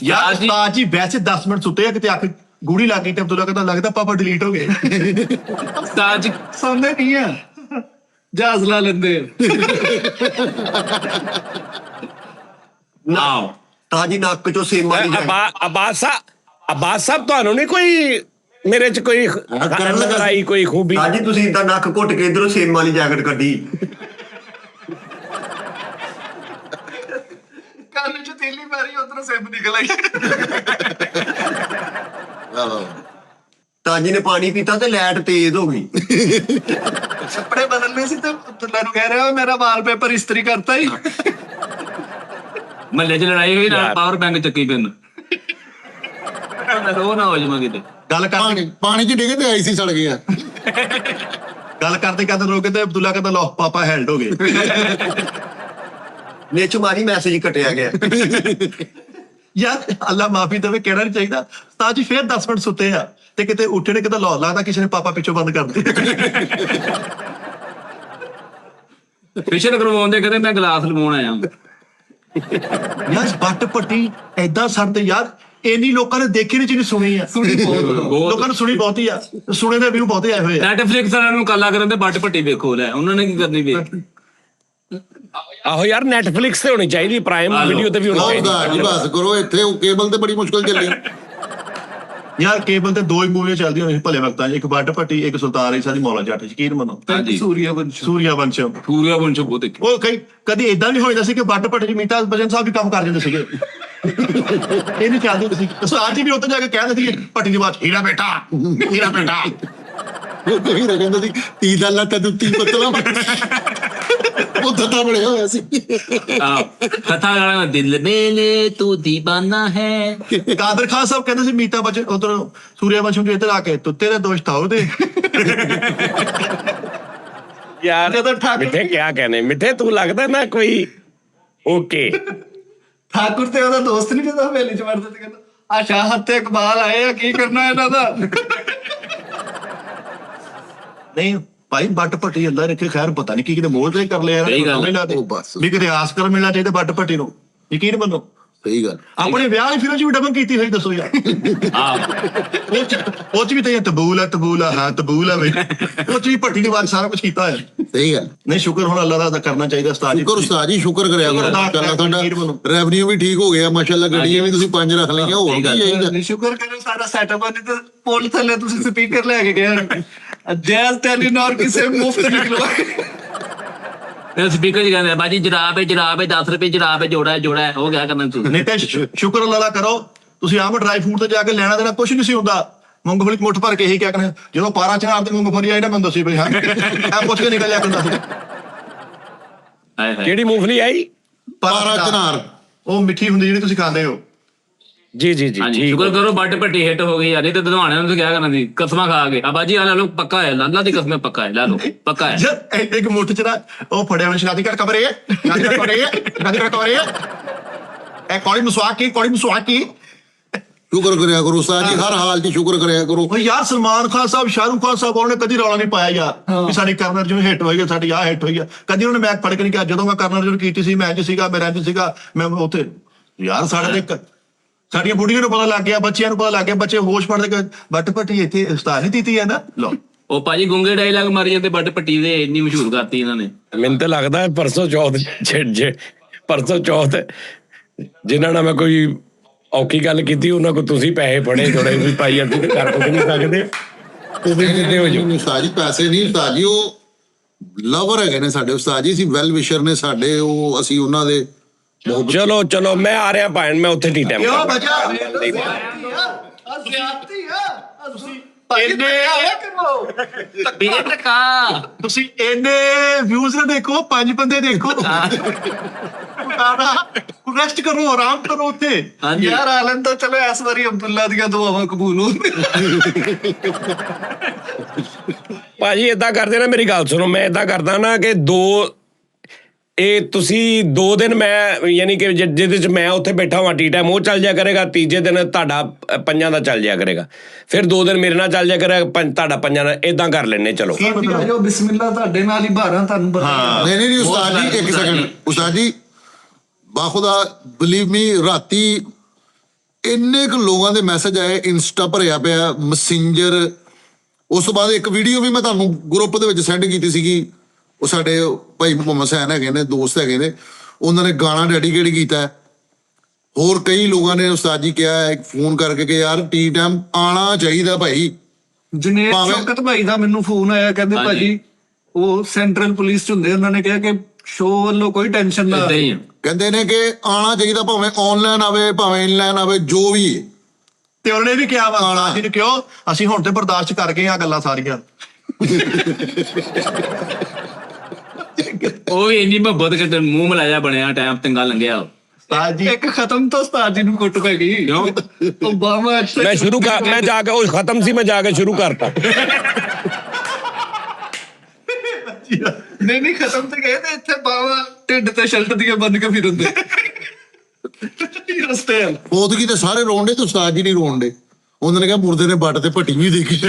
ਯਾਰ ਉਸਤਾਦ ਜੀ ਵੈਸੇ 10 ਮਿੰਟ ਸੁੱਤੇ ਆ, ਕਿਤੇ ਅੱਖ ਗੂੜੀ ਲੱਗ ਗਈ ਤੇ ਅਬਦੁੱਲਾ ਕਹਿੰਦਾ ਲੱਗਦਾ ਪਾਪਾ ਡਿਲੀਟ ਹੋ ਗਏ। ਤਾਜ ਸੌਂਦੇ ਨਹੀਂ ਆ, ਜਹਾਜ਼ ਲਾ ਲੈਂਦੇ ਆ। ਆਓ ਤਾਜੀ ਨੱਕ ਚੋਂ ਸੇਮਾ ਨਹੀਂ ਜਾਏ। ਅਬਾਸ ਸਾਹਿਬ ਤੁਹਾਨੂੰ ਨਹੀਂ ਕੋਈ ਮੇਰੇ ਚ ਕੋਈ ਲੜਾਈ ਕੋਈ ਖੂਬੀ? ਤਾਜੀ ਤੁਸੀਂ ਇਦਾਂ ਨੱਕ ਘੁੱਟ ਕੇ ਇਧਰੋਂ ਸੇਮ ਵਾਲੀ ਜੈਕਟ ਕੱਢੀ। ਕੰਨ 'ਚ ਤੀਲੀ ਮਾਰੀ, ਉਧਰੋਂ ਸਿਮ ਨਿਕਲ ਆਈ। ਤਾਜੀ ਨੇ ਪਾਣੀ ਪੀਤਾ ਤੇ ਲਾਈਟ ਤੇਜ਼ ਹੋ ਗਈ। ਕੱਪੜੇ ਬਦਲਨੇ ਸੀ ਤੇ ਦੁੱਲਾ ਨੂੰ ਕਹਿ ਰਿਹਾ ਮੇਰਾ ਵਾਲਪੇਪਰ ਇਸਤਰੀ ਕਰਤਾ ਹੀ। ਮਹੱਲੇ 'ਚ ਲੜਾਈ ਹੋਈ ਨਾਲ ਪਾਵਰ ਬੈਂਕ ਚੱਕੀ ਪੈਨ ਉਹ ਨਾ ਹੋ ਜਾਵਾਂ ਕਿਤੇ। ਗੱਲ ਕਰਦੇ ਪਾਣੀ 'ਚ ਡਿੱਗੇ ਤੇ ਆਈਸੀ ਸੜ ਗਿਆ। ਗੱਲ ਕਰਦੇ ਕਰਦੇ ਰੋਕੇ ਤੇ ਅਬਦੁੱਲਾ ਕਹਿੰਦਾ ਲੋ ਪਾਪਾ ਹੈਲਡ ਹੋ ਗਏ। ਨਿੱਛ ਮਾਰੀ ਮੈਸੇਜ ਕੱਟਿਆ ਗਿਆ। ਯਾਰ ਅੱਲਾ ਮਾਫੀ ਦੇਵੇ, ਕਹਿਣਾ ਨਹੀਂ ਚਾਹੀਦਾ। ਉਸਤਾਦ ਜੀ ਫੇਰ 10 ਮਿੰਟ ਸੁੱਤੇ ਆ ਤੇ ਕਿਤੇ ਉੱਠੇ ਨੇ ਕਿਤੇ ਲੋ ਲੱਗਦਾ ਕਿਸੇ ਨੇ ਪਾਪਾ ਪਿੱਛੋਂ ਬੰਦ ਕਰ ਦਿੱਤੇ। ਫੇਸ਼ੀਅਲ ਕਰਵਾਉਂਦੇ ਕਹਿੰਦੇ ਮੈਂ ਗਲਾਸ ਲਵਾਉਣ ਆਇਆ। ਯਾਰ ਬੱਟ ਪੱਟੀ ਏਦਾਂ ਸਰ ਤੇ ਯਾਰ ਇੰਨੀ ਲੋਕਾਂ ਨੇ ਦੇਖੀ ਨਹੀਂ ਜਿਹਨੇ ਸੁਣੀ ਆ। ਲੋਕਾਂ ਨੇ ਸੁਣੀ ਬਹੁਤੀ ਆ, ਸੁਣੇ ਦੇ ਵਿਊ ਬਹੁਤੇ ਆਏ ਹੋਏ ਆ। ਨੈਟਫਲਿਕਸ ਵਾਲਿਆਂ ਨੂੰ ਕਾਲਾ ਕਰਨ ਤੇ ਬੱਟ ਪੱਟੀ ਵੇਖੋ ਲੈ ਉਹਨਾਂ ਨੇ ਕੀ ਕਰਨੀ ਵੇਖ। ਆਹੋ ਯਾਰ ਨੈਟਫਲਿਕਸ ਤੇ ਹੋਣੀ ਚਾਹੀਦੀ, ਪ੍ਰਾਈਮ ਵੀਡੀਓ ਤੇ ਵੀ ਹੋਣੀ ਚਾਹੀਦੀ। ਜੀ ਬਸ ਕਰੋ, ਇੱਥੇ ਉਹ ਕੇਬਲ ਤੇ ਬੜੀ ਮੁਸ਼ਕਲ ਚੱਲੀ। ਯਾਰ ਕੇਬਲ ਤੇ 2 ਹੀ ਮੂਵੀਆਂ ਚੱਲਦੀਆਂ ਹੁੰਦੀਆਂ ਭਲੇ ਵਕਤਾਂ 'ਚ, ਇੱਕ ਬੱਟ ਪੱਟੀ, ਇੱਕ ਸੁਲਤਾਨ ਈਸਾ ਦੀ ਮੌਲਾ ਜੱਟ, ਯਕੀਨ ਮੰਨੋ। ਸੂਰੀਆ ਬੰਸ਼ ਸੂਰੀਆ ਵੰਸ਼ਮ ਬਹੁਤ ਦੇਖੀ। ਉਹ ਕਦੀ ਏਦਾਂ ਨਹੀਂ ਹੋਈਦਾ ਸੀ ਕਿ ਬੱਟ ਪੱਟੀ 'ਚ ਅਮਿਤਾਭ ਬੱਚਨ ਸਾਹਿਬ ਵੀ ਕੰਮ ਕਰ ਜਾਂਦੇ ਸੀਗੇ। ਇਹ ਨਹੀਂ ਚੱਲਦੀ ਹੁੰਦੀ ਸੀ। ਉਸਤਾਦ ਜੀ ਵੀ ਉੱਥੇ ਜਾ ਕੇ ਕਹਿੰਦੇ ਸੀ ਪੱਟੀ ਦੀ ਆਵਾਜ਼, ਹੀਰਾ ਬੇਟਾ ਹੀਰਾ ਬੇਟਾ। ਉਹ ਕੋਈ ਨਾ ਕਹਿੰਦਾ ਸੀ ਤੀ ਦਾ ਲੱਤ ਦੁੱਤੀ ਮਤਲਬ ਉਹ ਤਾਂ ਬਣਿਆ ਹੋਇਆ ਸੀ। ਕਥਾ ਗਾਣਾ ਦਿਲ ਮੇਲੇ ਤੂੰ ਦੀਵਾਨਾ ਹੈ। ਕਾਦਰ ਖਾਨ ਸਾਹਿਬ ਕਹਿੰਦੇ ਸੀ ਅਮਿਤਾਭ ਬੱਚਨ ਉਧਰ ਸੂਰੀਆ ਵੰਸ਼ਮ ਜੀ ਇੱਧਰ ਆ ਕੇ ਤੂੰ ਤੇਰੇ ਦੋਸਤ ਆ ਉਹਦੇ। ਯਾਰ ਜਦੋਂ ਠਾਕੁਰ ਮਿੱਠੇ ਕਿਆ कहने, ਮਿੱਠੇ ਤੂੰ ਲੱਗਦਾ ਨਾ ਕੋਈ ਓਕੇ। ਠਾਕੁਰ ਤੇ ਉਹਦਾ ਦੋਸਤ ਨਹੀਂ ਜਦੋਂ ਹਵੇਲੀ 'ਚ ਵੜਦਾ ਤੇ ਕਹਿੰਦਾ ਆ ਸ਼ਾਹਤ ਤੇ ਇਕਬਾਲ ਆਏ ਆ, ਕੀ ਕਰਨਾ ਇਹਨਾਂ ਦਾ। ਨਹੀਂ ਭਾਈ ਬੱਟ ਪੱਟੀ ਅੰਦਰ ਇੱਥੇ ਖੈਰ ਪਤਾ ਨਹੀਂ ਕੀ ਕਿਤੇ ਮੋਲ ਤੇ ਕਰ ਲਿਆ ਸਹੀ ਗੱਲ ਹੈ। ਉਹ ਬਸ ਵੀ ਕਿਤੇ ਆਸਕਰ ਮਿਲਣਾ ਚਾਹੀਦਾ ਬੱਟ ਪੱਟੀ ਨੂੰ, ਯਕੀਨ ਮੰਨੋ। ਸਹੀ ਗੱਲ। ਆਪਣੇ ਵਿਆਹ ਦੀ ਫਿਲਮ 'ਚ ਵੀ ਡਬਲ ਕੀਤੀ ਹੋਈ, ਦੱਸੋ ਯਾਰ। ਉਹ 'ਚ ਵੀ ਤਾਂ ਤਬੂਲ ਆ ਹਾਂ ਤਬੂਲ ਆ ਬਈ, ਉਹ 'ਚ ਵੀ ਭੱਟੀ ਦੀ ਆਵਾਜ਼ ਸਾਰਾ ਕੁਝ ਕੀਤਾ ਹੈ। ਸਹੀ ਗੱਲ। ਨਹੀਂ ਸ਼ੁਕਰ ਹੁਣ ਅੱਲਾ ਦਾ ਅਦਾ ਕਰਨਾ ਚਾਹੀਦਾ ਉਸਤਾਦ ਜੀ। ਸ਼ੁਕਰ ਉਸਤਾਦ ਜੀ, ਸ਼ੁਕਰ ਕਰਿਆ ਕਰੋ। ਅਦਾ ਚੱਲ ਤੁਹਾਡਾ ਕਰੋ। ਰੈਵਨਿਊ ਵੀ ਠੀਕ ਹੋ ਗਿਆ ਮਾਸ਼ਾਅੱਲਾ, ਗੱਡੀਆਂ ਵੀ ਤੁਸੀਂ 5 ਰੱਖ ਲਈਆਂ, ਹੋਰ ਕੀ ਚਾਹੀਦਾ। ਸ਼ੁਕਰ ਕਰੋ ਸਾਰਾ ਸੈਟਅਪ ਨਹੀਂ ਤਾਂ ਪੁੱਲ ਥੱਲੇ ਤੁਸੀਂ ਸਪੀਕਰ ਲੈ ਕੇ ਗਏ। ਜੈਜ਼ ਟੈਲੀਨੌਰ ਕਿਸੇ ਮੁਫਤ ਨਿਕਲਵਾ। ਇਹ ਸਪੀਕਰ ਜੀ ਕਹਿੰਦੇ ਬਾਜੀ ਜਰਾਬ ਹੈ 10 ਰੁਪਏ ਜਰਾਬ ਹੈ, ਜੋੜਾ ਹੈ ਹੋ ਗਿਆ ਕਰਨਾ ਤੂੰ। ਨਹੀਂ ਤੇ ਸ਼ੁਕਰ ਅੱਲਾ ਦਾ ਕਰੋ। ਤੁਸੀਂ ਆਮ ਡਰਾਈ ਫੂਡ ਤੇ ਜਾ ਕੇ ਲੈਣਾ ਦੇਣਾ ਕੁਝ ਨਹੀਂ ਸੀ ਹੁੰਦਾ। ਮੂੰਗਫਲੀ ਮੁੱਠ ਭਰ ਕੇ ਇਹੀ ਕਿਆ ਕਰਨਾ, ਜਦੋਂ ਪਾਰਾ ਚਨਾਬ ਤੇ ਮੂੰਗਫਲੀ ਆਈ ਨਾ ਮੈਨੂੰ ਦੱਸੀ ਬਈ ਹਾਂ ਇਹ ਪੁੱਛ ਕੇ ਨਿਕਲ ਜਾ ਕਰਦਾ ਸੀ। ਕਿਹੜੀ ਮੂੰਗਫਲੀ ਆਈ? ਪਾਰਾ ਚਨਾਰ ਉਹ ਮਿੱਠੀ ਹੁੰਦੀ ਜਿਹੜੀ ਤੁਸੀਂ ਖਾਂਦੇ ਹੋ। ਜੀ ਜੀ ਜੀ ਹਾਂਜੀ ਸ਼ੁਕਰ ਕਰੋ ਬੱਟ ਪੱਟੀ ਹਿੱਟ ਹੋ ਗਈ ਯਾਰ, ਨਹੀਂ ਤੇ ਦਵਾਣਿਆਂ ਨੂੰ ਕਿਆ ਕਰਨਾ ਸੀ ਕਸਮਾਂ ਖਾ ਕੇ। ਆ ਬਾਜੀ ਆ ਲੈ ਲਓ, ਪੱਕਾ ਹੈ ਅੱਲਾ ਦੀ ਕਸਮ ਪੱਕਾ ਹੈ, ਲੈ ਲਓ ਪੱਕਾ ਹੈ। ਜਦ ਇੱਕ ਮੁੱਠ ਚ ਨਾ ਉਹ ਫੜਿਆ ਹੋਇਆ ਸ਼ਨਾਦੀ ਕਰ ਕਬਰੇ ਇਹ ਕੌੜੀ ਮਸਵਾਕ ਕੀ। ਸ਼ੁਕਰ ਕਰਿਆ ਕਰੋ ਉਸਤਾਦ ਜੀ, ਹਰ ਹਾਲ 'ਚ ਸ਼ੁਕਰ ਕਰਿਆ ਕਰੋ। ਉਹ ਯਾਰ ਸਲਮਾਨ ਖਾਨ ਸਾਹਿਬ, ਸ਼ਾਹਰੁਖ ਖਾਨ ਸਾਹਿਬ, ਉਹਨੇ ਕਦੀ ਰੌਲਾ ਨਹੀਂ ਪਾਇਆ ਯਾਰ ਵੀ ਸਾਡੀ ਕਰਨਰ ਜਿਵੇਂ ਹਿੱਟ ਹੋਈ ਹੈ, ਸਾਡੀ ਆਹ ਹਿੱਟ ਹੋਈ ਆ। ਕਦੀ ਉਹਨੇ ਮੈਚ ਫੜ ਕੇ ਨਹੀਂ ਕਿਹਾ। ਜਦੋਂ ਮੈਂ ਕਰਨਰ ਜਿਵੇਂ ਕੀਤੀ ਸੀ, ਮੈਂ 'ਚ ਸੀਗਾ, ਮੈਂ ਰੈਂਚ ਸੀਗਾ, ਮੈਂ ਉੱਥੇ ਯਾਰ ਸਾਡੇ ਤੇ ਸਾਡੀਆਂ ਬੁੜੀਆਂ ਨੂੰ ਪਤਾ ਲੱਗ ਗਿਆ, ਬੱਚਿਆਂ ਨੂੰ ਪਤਾ ਲੱਗ ਗਿਆ, ਬੱਚੇ ਹੋਸ਼ ਫੜਦੇ ਕਿ ਬੱਟ ਪੱਟੀ ਇੱਥੇ ਉਸਤਾਦ ਨਹੀਂ ਦਿੱਤੀ ਹੈ ਨਾ। ਲੋ ਉਹ ਭਾਜੀ ਗੁੰਗੇ ਡਾਇਲੌਗ ਮਾਰੀ ਜਾਂਦੇ ਬੱਟ ਪੱਟੀ ਦੇ, ਇੰਨੀ ਮਸ਼ਹੂਰ ਕਰਤੀ ਇਹਨਾਂ ਨੇ। ਮੈਨੂੰ ਤਾਂ ਲੱਗਦਾ ਪਰਸੋਂ ਚੌਥ ਜਿਨ੍ਹਾਂ ਨਾਲ ਮੈਂ ਕੋਈ ਔਖੀ ਗੱਲ ਕੀਤੀ ਉਹਨਾਂ ਕੋ ਤੁਸੀਂ ਪੈਸੇ ਫੜੇ ਥੋੜੇ ਵੀ ਭਾਈ ਅਸੀਂ ਤੇ ਕਰ ਕੁਝ ਨਹੀਂ ਸਕਦੇ, ਤੁਸੀਂ ਕਿੱਥੇ ਹੋ ਜਾਓ। ਉਸਤਾਦ ਜੀ ਪੈਸੇ ਨਹੀਂ, ਉਸਤਾਦ ਜੀ ਉਹ ਲਵਰ ਹੈਗੇ ਨੇ ਸਾਡੇ ਉਸਤਾਦ ਜੀ, ਅਸੀਂ ਵੈਲ ਵਿਸ਼ਰ ਨੇ ਸਾਡੇ, ਉਹ ਅਸੀਂ ਉਹਨਾਂ ਦੇ ਚਲੋ ਮੈਂ ਆ ਰਿਹਾ ਭਾਣ, ਮੈਂ ਉੱਥੇ ਟੀ ਟਾਈਮ ਕਿਉਂ ਬਚਾ ਤੁਸੀਂ ਇੰਨੇ ਵਿਊਜ਼ ਨਾ ਦੇਖੋ, 5 ਬੰਦੇ ਦੇਖੋ, ਰੈਸਟ ਕਰੋ, ਆਰਾਮ ਕਰੋ ਉੱਥੇ। ਯਾਰ ਆਲਨ ਤਾਂ ਚਲੋ ਇਸ ਵਾਰੀ ਅਬਦੁੱਲਾ ਦੀਆਂ ਦੁਆਵਾਂ ਕਬੂਲ ਹੋ। ਭਾਜੀ ਏਦਾਂ ਕਰਦੇ ਨਾ, ਮੇਰੀ ਗੱਲ ਸੁਣੋ, ਮੈਂ ਏਦਾਂ ਕਰਦਾ ਨਾ ਕਿ ਇਹ ਤੁਸੀਂ 2 ਦਿਨ ਮੈਂ ਯਾਨੀ ਕਿ ਜਿਹਦੇ ਚ ਮੈਂ ਉੱਥੇ ਬੈਠਾ ਹਾਂ ਟੀ ਟਾਈਮ, ਉਹ ਚੱਲ ਜਾਇਆ ਕਰੇਗਾ, ਤੀਜੇ ਦਿਨ ਤੁਹਾਡਾ 5 ਦਾ ਚੱਲ ਜਾਇਆ ਕਰੇਗਾ, ਫਿਰ 2 ਦਿਨ ਮੇਰੇ ਨਾਲ ਚੱਲ ਜਾਇਆ ਕਰੇਗਾ, ਤੁਹਾਡਾ 5 ਦਾ, ਏਦਾਂ ਕਰ ਲੈਣੇ। ਚਲੋ ਜੋ ਬਿਸਮਿਲ੍ਲਾ ਤੁਹਾਡੇ ਨਾਲ ਹੀ 12 ਤੁਹਾਨੂੰ ਪਤਾ। ਨਹੀਂ ਉਸਤਾਦ ਜੀ, ਇੱਕ ਸੈਕਿੰਡ ਉਸਤਾਦ ਜੀ, ਬਾਖੁਦਾ ਬਲੀਵ ਮੀ, ਰਾਤੀ ਇੰਨੇ ਕੁ ਲੋਕਾਂ ਦੇ ਮੈਸੇਜ ਆਏ, ਇੰਸਟਾ ਭਰਿਆ ਪਿਆ, ਮੈਸੇਂਜਰ। ਉਸ ਤੋਂ ਬਾਅਦ ਇੱਕ ਵੀਡੀਓ ਵੀ ਮੈਂ ਤੁਹਾਨੂੰ ਗਰੁੱਪ ਦੇ ਵਿੱਚ ਸੈਂਡ ਕੀਤੀ ਸੀਗੀ, ਉਹ ਸਾਡੇ ਭਾਈ ਮੁਹੰਮਦ ਸੈਨ ਹੈਗੇ ਨੇ, ਦੋਸਤ ਹੈਗੇ ਨੇ, ਉਹਨਾਂ ਨੇ ਗਾਣਾ ਡੈਡੀਕੇਟ ਕੀਤਾ। ਹੋਰ ਕਈ ਲੋਕਾਂ ਨੇ ਉਸਤਾਦ ਜੀ ਕਿਹਾ ਫੋਨ ਕਰਕੇ ਕਿ ਯਾਰ ਟੀ ਟਾਈਮ ਆਉਣਾ ਚਾਹੀਦਾ ਭਾਈ। ਜਨੇਤ ਸ਼ੌਕਤ ਭਾਈ ਦਾ ਮੈਨੂੰ ਫੋਨ ਆਇਆ, ਕਹਿੰਦੇ ਭਾਜੀ ਉਹ ਸੈਂਟਰਲ ਪੁਲਿਸ ਚ ਹੁੰਦੇ, ਉਹਨਾਂ ਨੇ ਕਿਹਾ ਕਿ ਸ਼ੋਅ ਵੱਲੋਂ ਕੋਈ ਟੈਨਸ਼ਨ ਨਾ, ਕਹਿੰਦੇ ਨੇ ਕਿ ਆਉਣਾ ਚਾਹੀਦਾ, ਭਾਵੇਂ ਆਨਲਾਈਨ ਆਵੇ ਭਾਵੇਂ ਇਨਲਾਈਨ ਆਵੇ, ਜੋ ਵੀ ਤੇ ਉਹਨਾਂ ਨੇ ਵੀ ਕਿਹਾ ਵਾ ਉਸਤਾਦ ਜੀ ਨੇ ਕਿਉਂ ਅਸੀਂ ਹੁਣ ਤੇ ਬਰਦਾਸ਼ਤ ਕਰ ਗਏ ਆ ਗੱਲਾਂ ਸਾਰੀਆਂ। ਉਹ ਵੀ ਇੰਨੀ ਮੁਹੱਬਤ ਕਿ ਮੂੰਹ ਮਲਾਇਆ ਬਣਿਆ ਟਾਈਮ ਚੰਗਾ ਲੰਘਿਆ ਉਸਤਾਦ ਜੀ ਇੱਕ ਖਤਮ ਤੋਂ ਉਸਤਾਦ ਜੀ ਨੂੰ ਕੁੱਟ ਪੈ ਗਈ। ਕਿਉਂ ਓਬਾਮਾ ਮੈਂ ਜਾ ਕੇ ਉਹ ਖਤਮ ਸੀ, ਮੈਂ ਜਾ ਕੇ ਸ਼ੁਰੂ ਕਰਤਾ। ਨਹੀਂ ਖਤਮ ਤੇ ਗਏ ਤੇ ਇੱਥੇ ਬਾਵਾ ਢਿੱਡ ਤੇ ਸ਼ਰਟ ਦੀਆਂ ਬੰਨ ਕੇ ਫਿਰਦੇ। ਸਟੇਲ ਪੌਦਗੀ ਤੇ ਸਾਰੇ ਰੋਣ ਡੇ ਤੇ ਉਸਤਾਦ ਜੀ ਨਹੀਂ ਰੋਣ ਡੇ। ਉਹਨਾਂ ਨੇ ਕਿਹਾ ਮੁਰਦੇ ਨੇ ਬੱਟ ਤੇ ਭੱਟੀ ਵੀ ਦੇਖੀ।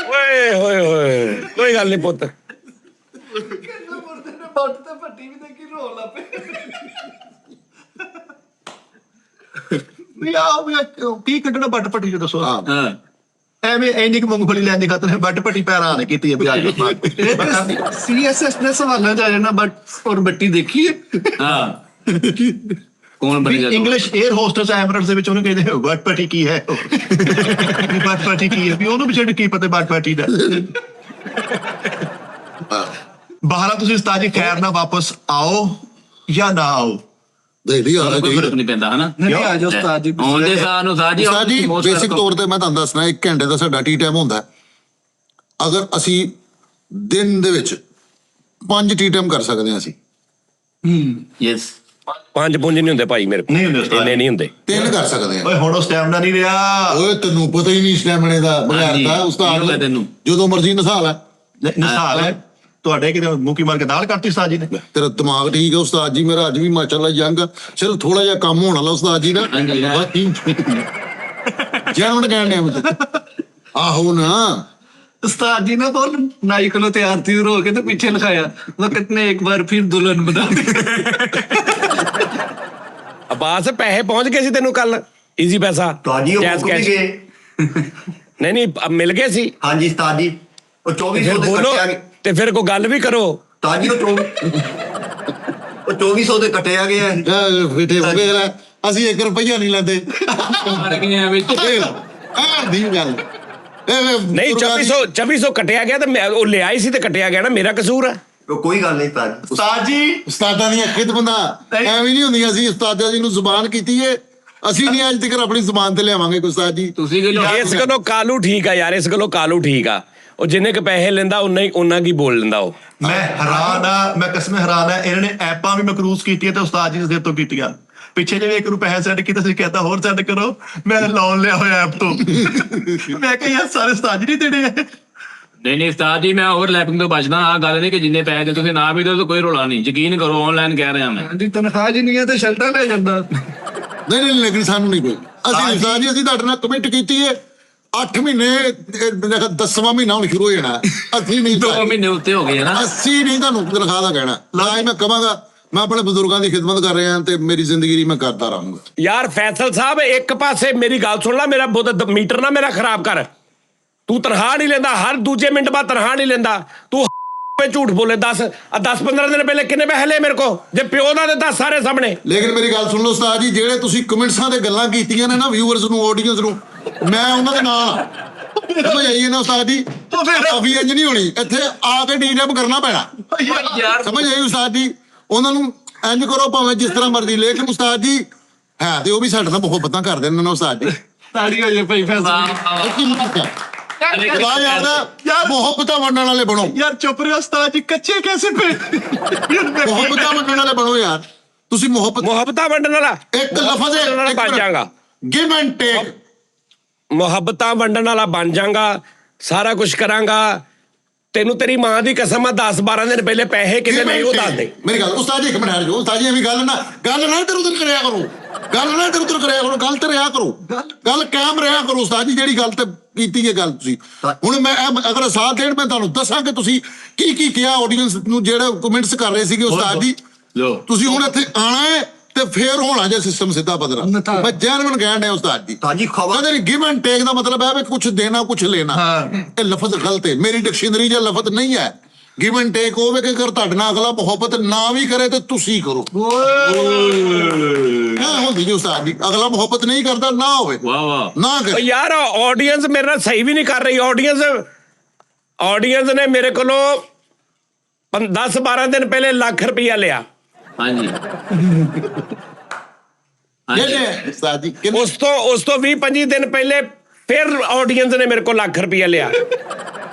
ਓਏ ਹੋਏ ਹੋਏ, ਕੋਈ ਗੱਲ ਨਹੀਂ ਪੁੱਤ। ਬੱਟ ਤੇ ਭੱਟੀ ਵੀ ਦੇਖੀ ਰੋਣ ਲੱਗ ਪਏ। ਵੀ ਆ ਕੀ ਕੱਢਣਾ ਬੱਟ ਪੱਟੀ ਚ ਦੱਸੋ। ਹਾਂ ਐਵੇਂ ਇੰਨੀ ਕੁ ਮੂੰਗਫਲੀ ਲੈਣ ਦੀ ਖਾਤਰ ਬੱਟ ਪੱਟੀ ਪੈਰਾਂ ਨੇ ਕੀਤੀ ਹੈ ਵਿਆਜ। ਸੀਐਸਐਸ ਨੇ ਸਵਾਲਾਂ ਜਾ ਜਾਣਾ ਬਟ ਔਰ ਬੱਟੀ ਦੇਖੀ ਹੈ। ਹਾਂ ਕੌਣ ਬਣੇਗਾ ਇੰਗਲਿਸ਼ 에ਅਰ ਹੋਸਟਸ ਐਮਰੇਟਸ ਦੇ ਵਿੱਚ ਉਹਨੂੰ ਕਹਿੰਦੇ ਬੱਟ ਪੱਟੀ ਕੀ ਹੈ। ਬੱਟ ਪੱਟੀ ਕੀ ਹੈ ਵੀ ਉਹਨੂੰ ਵੀ ਕੀ ਪਤਾ ਬੱਟ ਪੱਟੀ ਦਾ। ਬਾਹਰ ਤੁਸੀਂ ਉਸਤਾਦ ਜੀ ਖੈਰ ਨਾਲ ਵਾਪਸ ਆਓ ਜਾਂ ਨਾ ਆਓ। ਦੇਖ ਆਣਾ ਕੋਈ ਫਰਕ ਚਾਹੀਦਾ ਨਹੀਂ ਪੈਂਦਾ ਹਨਾ। ਨਹੀਂ ਆ ਜਾਓ ਉਸਤਾਦ ਜੀ। ਆਉਂਦੇ ਸਾਰ ਨੂੰ ਉਸਤਾਦ ਜੀ ਉਸਤਾਦ ਜੀ ਬੇਸਿਕ ਤੌਰ ਤੇ ਮੈਂ ਤੁਹਾਨੂੰ ਦੱਸਣਾ 1 ਘੰਟੇ ਦਾ ਸਾਡਾ ਟੀ ਟਾਈਮ ਹੁੰਦਾ। ਅਗਰ ਅਸੀਂ ਦਿਨ ਦੇ ਵਿੱਚ 5 ਟੀ ਟਾਈਮ ਕਰ ਸਕਦੇ ਹਾਂ ਅਸੀਂ। ਯੈਸ 5 ਪੁੰਜ ਨਹੀਂ ਹੁੰਦੇ ਭਾਈ ਮੇਰੇ ਕੋਲ, ਨਹੀਂ ਹੁੰਦੇ ਉਸਤਾਦ ਇੰਨੇ ਨਹੀਂ ਹੁੰਦੇ। 3 ਕਰ ਸਕਦੇ ਹਾਂ। ਓਏ ਹੁਣ ਉਹ ਸਟੈਮਨਾ ਨਹੀਂ ਰਿਹਾ। ਓਏ ਤੈਨੂੰ ਪਤਾ ਹੀ ਨਹੀਂ ਸਟੈਮਿਨੇ ਦਾ ਬਗੈਰ ਹਾਂਜੀ, ਦਾ ਕੀ ਹੋ ਗਿਆ ਉਸਤਾਦ ਤੈਨੂੰ? ਜਦੋਂ ਮਰਜ਼ੀ ਨਸਾ ਲੈ। ਨਿਸਾਲ ਹੈ ਤੁਹਾਡੇ ਕਿਤੇ ਮੂੰਕੀ ਮਾਰ ਕੇ ਦਾਲ ਕਰਤੀ ਉਸਤਾਦ ਜੀ ਨੇ। ਤੇਰਾ ਦਿਮਾਗ ਠੀਕ ਹੈ ਉਸਤਾਦ ਜੀ, ਮੇਰਾ ਅੱਜ ਵੀ ਮਾਸ਼ਾਅੱਲਾ ਯੰਗ ਚਲ ਥੋੜਾ ਜਿਹਾ ਕੰਮ ਹੋਣ ਵਾਲਾ ਉਸਤਾਦ ਜੀ ਦਾ। ਹਾਂਜੀ, ਹਾਂ। ਜਨਮ ਕਹਿਣ ਡਿਆ ਆਹੋ ਨਾ। उस्ताद जी ना बोल नाई को तैयार थी रो के तो पीछे लिखाया वक्त ने एक बार फिर दुल्हन बना दी। ਅਬਾਸ ਪੈਸੇ ਪਹੁੰਚ ਗਏ ਸੀ ਤੈਨੂੰ ਕੱਲ ਈਜ਼ੀ ਪੈਸਾ ਤੁਹਾਡੀ ਉਹ ਜੈਜ਼ ਮੁੱਕ ਵੀ ਕੈਸ਼। ਗਏ। ਨਹੀਂ ਮਿਲ ਗਏ ਸੀ। ਹਾਂਜੀ ਉਸਤਾਦ ਜੀ ਉਹ 2400 ਫਿਰ ਦੇ ਬੋਲੋ ਕੱਟਿਆ ਗਿਆ। ਤੇ ਫਿਰ ਕੋਈ ਗੱਲ ਵੀ ਕਰੋ। ਉਸਤਾਦ ਜੀ ਉਹ 2400 ਦੇ ਕੱਟਿਆ ਗਿਆ। ਫਿੱਟੇ ਹੋ ਗਏ ਲੈ। ਅਸੀਂ 1 ਰੁਪਈਆ ਨਹੀਂ ਲੈਂਦੇ। ਮਾਰ ਗਏ ਐਵੇਂ ਦੀ ਗੱਲ ਨਹੀਂ 2400 ਕੱਟਿਆ ਗਿਆ ਤੇ ਉਹ ਲਿਆਈ ਸੀ ਤੇ ਕੱਟਿਆ ਗਿਆ ਨਾ, ਮੇਰਾ ਕਸੂਰ ਹੈ। ਉਹ ਕੋਈ ਗੱਲ ਨਹੀਂ ਉਸਤਾਦ ਜੀ। ਉਸਤਾਦ ਜੀ ਉਸਤਾਦਾਂ ਦੀਆਂ ਖਿੱਦ ਬੰਦਾ ਐਵੇਂ ਨਹੀਂ ਹੁੰਦੀਆਂ। ਅਸੀਂ ਉਸਤਾਦਾਂ ਜੀ ਨੂੰ ਜ਼ੁਬਾਨ ਕੀਤੀ ਏ। ਅਸੀਂ ਨਹੀਂ ਅੱਜ ਤੱਕ ਆਪਣੀ ਜ਼ੁਬਾਨ ਤੇ ਲਿਆਵਾਂਗੇ ਉਸਤਾਦ ਜੀ। ਤੁਸੀਂ ਕਿ ਇਸ ਗੱਲੋਂ ਕਾਲੂ ਠੀਕ ਆ ਯਾਰ, ਇਸ ਗੱਲੋਂ ਕਾਲੂ ਠੀਕ ਆ। ਉਹ ਜਿੰਨੇ ਕ ਪੈਸੇ ਲੈਂਦਾ ਉਹਨਾਂ ਕੀ ਬੋਲ ਲੈਂਦਾ ਉਹ। ਮੈਂ ਹੈਰਾਨ ਆ, ਮੈਂ ਕਸਮ ਹੈਰਾਨ ਆ। ਇਹਨਾਂ ਨੇ ਐਪਾਂ ਵੀ ਮੈਂ ਕਰੂਜ਼ ਕੀਤੀਆਂ ਤੇ ਉਸਤਾਦ ਜੀ ਦੇ ਤੋਂ ਕੀਤੀਆਂ। ਪਿੱਛੇ ਜਿਵੇਂ 1 ਨੂੰ ਪੈਸੇ ਸੈਂਡ ਕੀਤਾ ਸੀ, ਕਹਿੰਦਾ ਹੋਰ ਸੈਂਡ ਕਰੋ। ਮੈਂ ਲੋਨ ਲਿਆ ਹੋਇਆ ਐਪ ਤੋਂ। ਮੈਂ ਕਿਹਾ ਯਾਰ ਸਾਰੇ ਉਸਤਾਦ ਜੀ ਨਹੀਂ ਦੇਣੇ ਆ। ਨਹੀਂ ਉਸਤਾਦ ਜੀ ਮੈਂ ਓਵਰਲੈਪਿੰਗ ਤੋਂ ਬਚਦਾ। ਆ ਗੱਲ ਨਹੀਂ ਕਿ ਜਿੰਨੇ ਪੈਸੇ ਦੇ ਤੁਸੀਂ ਨਾ ਵੀ ਦਿਓ ਤਾਂ ਕੋਈ ਰੋਲਾ ਨਹੀਂ। ਯਕੀਨ ਕਰੋ ਆਨਲਾਈਨ ਕਹਿ ਰਿਹਾ ਮੈਂ। जी तनख्वाह जी नहीं है तो शर्टा ले जाता। ਨਹੀਂ ਲੇਕਿਨ ਸਾਨੂੰ ਨਹੀਂ ਕੋਈ। ਅਸੀਂ ਉਸਤਾਦ ਜੀ ਅਸੀਂ ਤੁਹਾਡੇ ਨਾਲ ਕਮਿਟ ਕੀਤੀ ਏ 8 ਮਹੀਨੇ 10ਵਾਂ ਮਹੀਨਾ ਹੁਣ ਸ਼ੁਰੂ ਹੋ ਜਾਣਾ। ਅਸੀਂ ਨਹੀਂ 2 ਮਹੀਨੇ ਉੱਤੇ ਹੋ ਗਏ ਨਾ। ਅਸੀਂ ਨਹੀਂ ਤੁਹਾਨੂੰ ਤਨਖਾਹ ਦਾ ਕਹਿਣਾ। ਨਾ ਹੀ ਮੈਂ ਕਵਾਂਗਾ। ਮੈਂ ਆਪਣੇ ਬਜ਼ੁਰਗਾਂ ਦੀ ਖਿਦਮਤ ਕਰ ਰਿਹਾ ਤੇ ਮੇਰੀ ਜ਼ਿੰਦਗੀ ਦੀ ਮੈਂ ਕਰਦਾ ਰਹਾਂਗਾ। ਯਾਰ ਫੈਸਲ ਸਾਹਿਬ ਇੱਕ ਪਾਸੇ ਮੇਰੀ ਗੱਲ ਸੁਣ ਲੈ, ਮੇਰਾ ਬਹੁਤ ਮੀਟਰ ਨਾ ਮੇਰਾ ਖਰਾਬ ਕਰ। ਤੂੰ ਤਨਖਾਹ ਨਹੀਂ ਲੈਂਦਾ, ਹਰ ਦੂਜੇ ਮਿੰਟ ਬਾਅਦ ਤਨਖਾਹ ਨਹੀਂ ਲੈਂਦਾ ਤੂੰ। ਝੂਠ ਬੋਲੇ 10-15 ਦਿਨ ਪਹਿਲੇ ਕਿੰਨੇ ਪੈਸੇ ਲਏ ਮੇਰੇ ਕੋ? ਜੇ ਪਿਓ ਦਾ ਤੇ ਦੱਸ ਸਾਰੇ ਸਾਹਮਣੇ। ਲੇਕਿਨ ਮੇਰੀ ਗੱਲ ਸੁਣ ਲਓ ਉਸਤਾਦ ਜੀ, ਜਿਹੜੇ ਤੁਸੀਂ ਕਮੈਂਟਸਾਂ ਤੇ ਗੱਲਾਂ ਕੀਤੀਆਂ ਨੇ ਨਾ ਵਿਊਅਰਸ ਨੂੰ ਆਡੀਅנס ਨੂੰ, ਮੈਂ ਉਹਨਾਂ ਦੇ ਨਾਲ ਸਮਝ ਆਈਏ ਨਾ ਉਸਤਾਦ ਜੀ। ਅਭੀ ਇੰਜ ਨਹੀਂ ਹੋਣੀ। ਇੱਥੇ ਆ ਕੇ ਡੀਐਮ ਕਰਨਾ ਪੈਣਾ। ਯਾਰ ਸਮਝ ਆਈ ਉਸਤਾਦ ਜੀ। ਉਹਨਾਂ ਨੂੰ ਇੰਜ ਕਰੋ ਭਾਵੇਂ ਜਿਸ ਤਰ੍ਹਾਂ ਮਰਜ਼ੀ। ਲੇਕਿਨ ਉਸਤਾਦ ਜੀ ਹੈ ਤੇ ਉਹ ਵੀ ਸਾਡੇ ਨਾਲ ਮੁਹੱਬਤਾਂ ਕਰਦੇ ਨੇ ਨਾ ਉਸਤਾਦ ਜੀ। ताड़ी हो जाए भाई फैसला। ਯਾਰ ਮੁਹੱਬਤਾਂ ਵੰਡਣ ਵਾਲੇ ਬਣੋ। ਯਾਰ ਚੁੱਪ ਰਿਹਾ ਉਸਤਾਦ ਜੀ, ਕੱਚੇ ਕੈਸੇ ਪੇ। ਮੁਹੱਬਤਾਂ ਵੰਡਣ ਵਾਲੇ ਬਣੋ ਯਾਰ। ਤੁਸੀਂ ਮੁਹੱਬਤਾਂ ਵੰਡਣ ਵਾਲਾ ਇੱਕ ਲਫ਼ਜ਼ ਹੈ ਬਣ ਜਾਗਾ। Give and take. ਮੁਹੱਬਤਾਂ ਵੰਡਣ ਵਾਲਾ ਬਣ ਜਾਗਾ, ਸਾਰਾ ਕੁਝ ਕਰਾਂਗਾ। ਤੈਨੂੰ ਤੇਰੀ ਮਾਂ ਦੀ ਕਸਮ ਆ 10-12 ਦਿਨ ਪਹਿਲੇ ਪੈਸੇ ਕਿੰਨੇ ਨਹੀਂ ਉਹ ਦੱਸ ਦੇ। ਮੇਰੀ ਗੱਲ ਉਸਤਾਦ ਜੀ 1 ਮਿੰਟ ਹਟ ਜਾਓ। ਉਸਤਾਦ ਜੀ ਐਵੇਂ ਗੱਲ ਨਾ ਇੱਧਰ ਉੱਧਰ ਕਰਿਆ ਕਰੋ। ਗੱਲ ਤੇ ਰਿਹਾ ਕਰੋ। ਗੱਲ ਕਾਇਮ ਰਿਹਾ ਕਰੋ ਉਸਤਾਦ ਜੀ। ਜਿਹੜੀ ਗੱਲ ਤੇ ਕੀਤੀ ਹੈ ਗੱਲ ਤੁਸੀਂ ਹੁਣ ਮੈਂ ਅਗਰ ਸਾਥ ਦੇਣ ਮੈਂ ਤੁਹਾਨੂੰ ਦੱਸਾਂ ਕਿ ਤੁਸੀਂ ਕੀ ਕਿਹਾ ਆਡੀਅנס ਨੂੰ ਜਿਹੜੇ ਕਮੈਂਟਸ ਕਰ ਰਹੇ ਸੀਗੇ ਉਸਤਾਦ ਜੀ। ਤੁਸੀਂ ਹੁਣ ਇੱਥੇ ਆਣਾ ਹੈ ਤੇ ਫੇਰ ਹੋਣਾ ਜੇ ਸਿਸਟਮ ਸਿੱਧਾ ਬਦਲਣਾ। ਮੈਂ ਜੈਨੂਇਨ ਕਹਿਣ ਡਿਆ ਉਸਤਾਦ ਜੀ। ਤਾਜੀ ਖਬਰ ਕਹਿੰਦੇ ਨੇ ਗਿਵ ਐਂਡ ਟੇਕ ਦਾ ਮਤਲਬ ਹੈ ਵੀ ਕੁਝ ਦੇਣਾ ਕੁਝ ਲੈਣਾ। ਇਹ ਲਫ਼ਜ਼ ਗਲਤ ਹੈ। ਮੇਰੀ ਡਿਕਸ਼ਨਰੀ 'ਚ ਲਫ਼ਜ਼ ਨਹੀਂ ਹੈ। ਗਿਵ ਐਂਡ ਟੇਕ ਹੋਵੇ ਕਿ ਅਗਰ ਤੁਹਾਡੇ ਨਾਲ ਅਗਲਾ ਮੁਹੱਬਤ ਨਾ ਵੀ ਕਰੇ ਤੇ ਤੁਸੀਂ ਕਰੋ। ਨਾ ਹੁੰਦੀ ਜੀ ਉਸਤਾਦ ਜੀ। ਅਗਲਾ ਮੁਹੱਬਤ ਨਹੀਂ ਕਰਦਾ ਨਾ ਹੋਵੇ ਵਾਹ ਵਾਹ ਨਾ ਕਰੇ। ਯਾਰ ਆਡੀਅנס ਮੇਰੇ ਨਾਲ ਸਹੀ ਵੀ ਨਹੀਂ ਕਰ ਰਹੀ। ਆਡੀਅנס ਨੇ ਮੇਰੇ ਕੋਲੋਂ 10-12 ਦਿਨ ਪਹਿਲੇ ਲੱਖ ਰੁਪਇਆ ਲਿਆ। ਹਾਂਜੀ ਕਿਹਨੇ ਉਸਤਾਦ ਜੀ ਕਿਹਨੇ? ਉਸ ਤੋਂ 20-25 ਦਿਨ ਪਹਿਲੇ ਫਿਰ ਆਡੀਅנס ਨੇ ਮੇਰੇ ਕੋਲ ਲੱਖ ਰੁਪਇਆ ਲਿਆ।